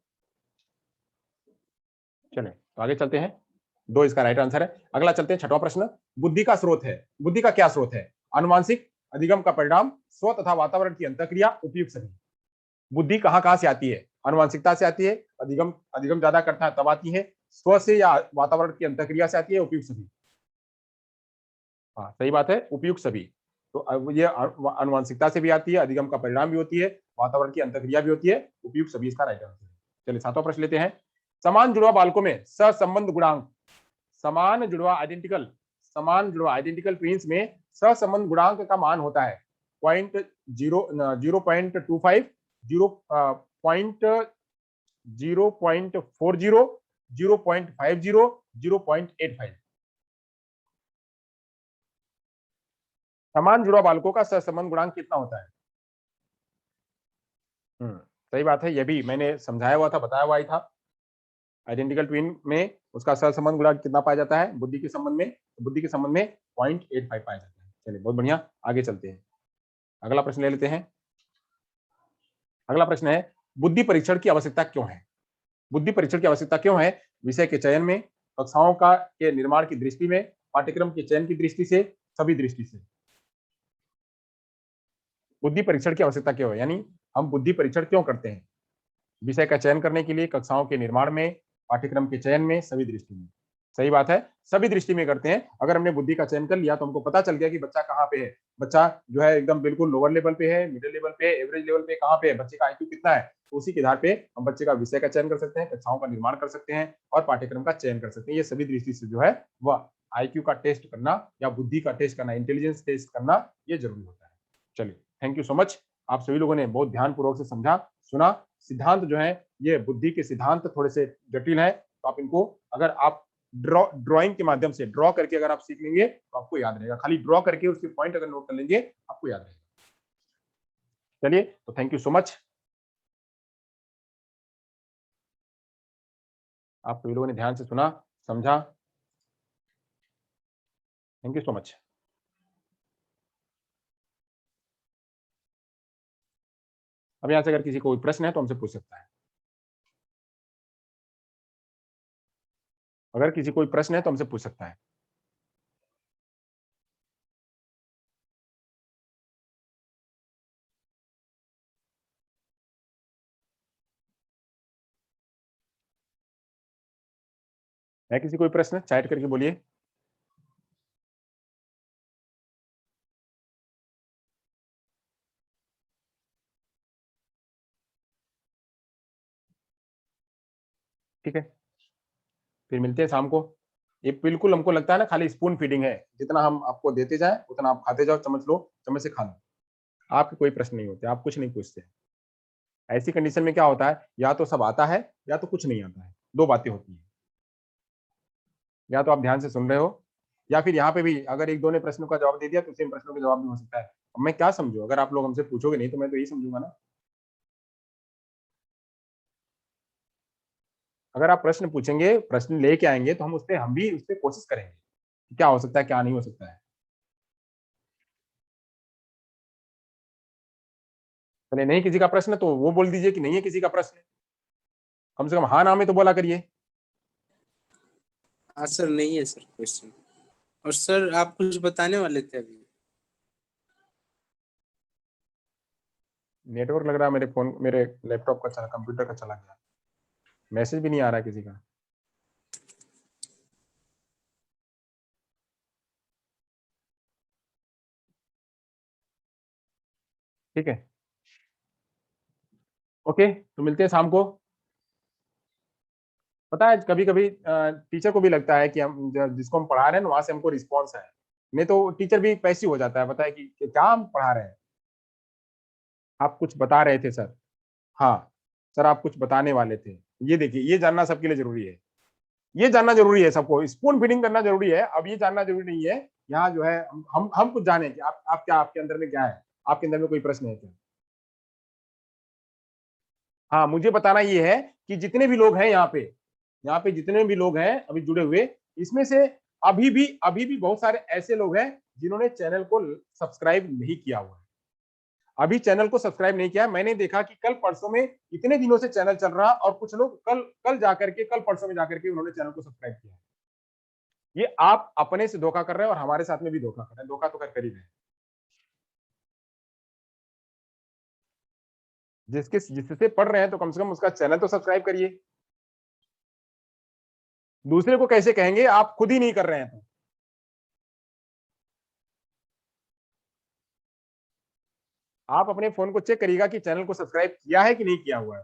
S1: चलिए, तो आगे चलते हैं। 2 इसका राइट आंसर है। अगला चलते हैं, 6वां प्रश्न। बुद्धि का स्रोत है, बुद्धि का क्या स्रोत है? अनुवांशिक, अधिगम का परिणाम, स्व तथा वातावरण की अंतःक्रिया, उपयुक्त सभी। बुद्धि कहाँ से आती है? अनुवांशिकता से आती है, अधिगम अधिगम ज्यादा करता है तब आती है, स्व से या वातावरण की अंतःक्रिया से आती है, उपयुक्त सभी। हाँ, सही बात है, उपयुक्त सभी। तो अब ये अनुवांशिकता से भी आती है, अधिगम का परिणाम भी होती है, वातावरण की अंतःक्रिया भी होती है, उपयुक्त सभी इसका राइट आंसर है। चलिए, 7वां प्रश्न लेते हैं। समान जुड़वा बालकों में सहसंबंध गुणांक, समान जुड़वा आइडेंटिकल ट्विंस में सहसंबंध गुणांक का मान होता है 0.25, 0.40, 0.50, 0.85। समान जुड़वा बालकों का सहसंबंध गुणांक कितना होता है? सही बात है, ये भी मैंने समझाया हुआ था, बताया हुआ ही था। आइडेंटिकल ट्विन में उसका सहसंबंध गुणांक कितना पाया जाता है बुद्धि के संबंध में? बुद्धि के संबंध में 0.85 पाया जाता है। चलिए बहुत बढ़िया, आगे चलते हैं, अगला प्रश्न ले लेते हैं। अगला प्रश्न है, बुद्धि परीक्षण की आवश्यकता क्यों है? बुद्धि परीक्षण की आवश्यकता क्यों है? विषय के चयन में, कक्षाओं का के निर्माण की दृष्टि में, पाठ्यक्रम के चयन की दृष्टि से, सभी दृष्टि से बुद्धि परीक्षण की आवश्यकता क्यों है? यानी हम बुद्धि परीक्षण क्यों करते हैं? विषय का चयन करने के लिए, कक्षाओं के निर्माण में, पाठ्यक्रम के चयन में, सभी दृष्टि में। सही बात है, सभी दृष्टि में करते हैं। अगर हमने बुद्धि का चयन कर लिया तो हमको पता चल गया कि बच्चा कहाँ पे है। बच्चा जो है एकदम बिल्कुल लोअर लेवल पे है, मिडिल लेवल पे, एवरेज लेवल पे, कहाँ पे है, बच्चे का आईक्यू कितना है, तो उसी के आधार पे हम बच्चे का विषय का चयन कर सकते हैं, कक्षाओं का निर्माण कर सकते हैं और पाठ्यक्रम का चयन कर सकते हैं। ये सभी दृष्टि से जो है वह आईक्यू का टेस्ट करना या बुद्धि का टेस्ट करना, इंटेलिजेंस टेस्ट करना, ये जरूरी होता है। चलिए, थैंक यू सो मच। आप सभी लोगों ने बहुत ध्यानपूर्वक से समझा, सुना। सिद्धांत जो है, ये बुद्धि के सिद्धांत थोड़े से जटिल है, तो आप इनको अगर आप ड्राइंग के माध्यम से ड्रॉ करके अगर आप सीख लेंगे तो आपको याद रहेगा। खाली ड्रॉ करके उसके पॉइंट अगर नोट कर लेंगे आपको याद रहेगा। चलिए, तो थैंक यू सो मच। आप सभी लोगों ने ध्यान से सुना, समझा। Thank you so much. अब यहाँ से अगर किसी को कोई प्रश्न है तो हमसे पूछ सकता है। अगर किसी को कोई प्रश्न है तो हमसे पूछ सकता है। है किसी कोई प्रश्न? चैट करके बोलिए। ठीक है, फिर मिलते हैं शाम को। ये बिल्कुल हमको लगता है ना खाली स्पून फीडिंग है, जितना हम आपको देते जाए उतना आप खाते जाओ, चम्मच लो, चम्मच से खा लो। आपके कोई प्रश्न नहीं होते, आप कुछ नहीं पूछते। ऐसी कंडीशन में क्या होता है, या तो सब आता है या तो कुछ नहीं आता है, दो बातें होती हैं। या तो आप ध्यान से सुन रहे हो, या फिर यहाँ पे भी अगर एक दो ने प्रश्नों का जवाब दे दिया तो सेम प्रश्नों का जवाब भी हो सकता है। अब मैं क्या समझू, अगर आप लोग हमसे पूछोगे नहीं तो मैं तो यही समझूंगा ना। अगर आप प्रश्न पूछेंगे, प्रश्न लेके आएंगे तो हम भी उस पर कोशिश करेंगे कि क्या हो सकता है, क्या नहीं हो सकता है। चलिए, नहीं किसी का प्रश्न तो वो बोल दीजिए कि नहीं है किसी का प्रश्न, कम से कम हाँ ना में तो बोला करिए।
S2: हाँ सर, नहीं है सर क्वेश्चन। और सर आप कुछ बताने वाले थे अभी?
S1: नेटवर्क लग रहा है मेरे लैपटॉप का चला, कंप्यूटर का चला गया, मैसेज भी नहीं आ रहा है किसी का। ठीक है, ओके, तो मिलते हैं शाम को। पता है कभी कभी टीचर को भी लगता है कि हम जिसको हम पढ़ा रहे हैं ना, वहां से हमको रिस्पॉन्स है, नहीं तो टीचर भी पैसिव हो जाता है। पता है कि क्या हम पढ़ा रहे हैं, आप कुछ बता रहे थे सर। हाँ सर, आप कुछ बताने वाले थे। ये देखिए, ये जानना सबके लिए जरूरी है, ये जानना जरूरी है सबको, स्पून फीडिंग करना जरूरी है। अब ये जानना जरूरी नहीं है यहाँ जो है हम कुछ जाने कि आप क्या, आपके अंदर में क्या है, आपके अंदर में कोई प्रश्न है क्या। हाँ, मुझे बताना ये है कि जितने भी लोग हैं यहाँ पे जितने भी लोग हैं अभी जुड़े हुए, इसमें से अभी भी बहुत सारे ऐसे लोग हैं जिन्होंने चैनल को सब्सक्राइब नहीं किया हुआ है। अभी चैनल को सब्सक्राइब नहीं किया। मैंने देखा कि कल परसों में इतने दिनों से चैनल चल रहा और कुछ लोग कल कल जाकर के, कल परसों में जाकर के उन्होंने चैनल को सब्सक्राइब किया। ये आप अपने से धोखा कर रहे हैं और हमारे साथ में भी धोखा कर रहे हैं, धोखा तो कर कर ही रहे हैं। जिससे पढ़ रहे हैं तो कम से कम उसका चैनल तो सब्सक्राइब करिए। दूसरे को कैसे कहेंगे, आप खुद ही नहीं कर रहे हैं तो। आप अपने फोन को चेक करिएगा कि चैनल को सब्सक्राइब किया है कि नहीं किया हुआ है।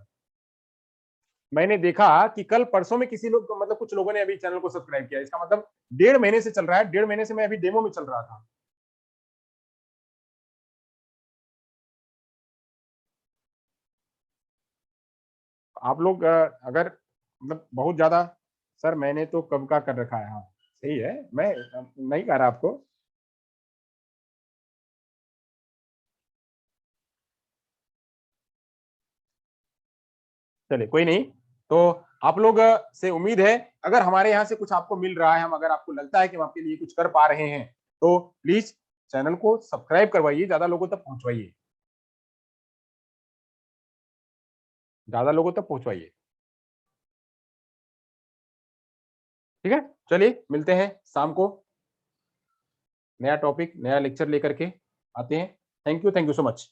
S1: मैंने देखा कि कल परसों में किसी लोग, मतलब कुछ लोगों ने अभी चैनल को सब्सक्राइब किया, इसका मतलब 1.5 महीने से चल रहा है। 1.5 महीने से मैं अभी डेमो में चल रहा था। आप लोग अगर मतलब बहुत ज्यादा, सर मैंने तो कब का कर रखा है। हाँ सही है, मैं नहीं कह रहा आपको। चलिए कोई नहीं, तो आप लोग से उम्मीद है अगर हमारे यहाँ से कुछ आपको मिल रहा है, हम अगर आपको लगता है कि हम आपके लिए कुछ कर पा रहे हैं, तो प्लीज चैनल को सब्सक्राइब करवाइए, ज्यादा लोगों तक पहुंचवाइए, ज्यादा लोगों तक पहुंचवाइए। ठीक है, चलिए मिलते हैं शाम को, नया टॉपिक नया लेक्चर लेकर के आते हैं। Thank you so much.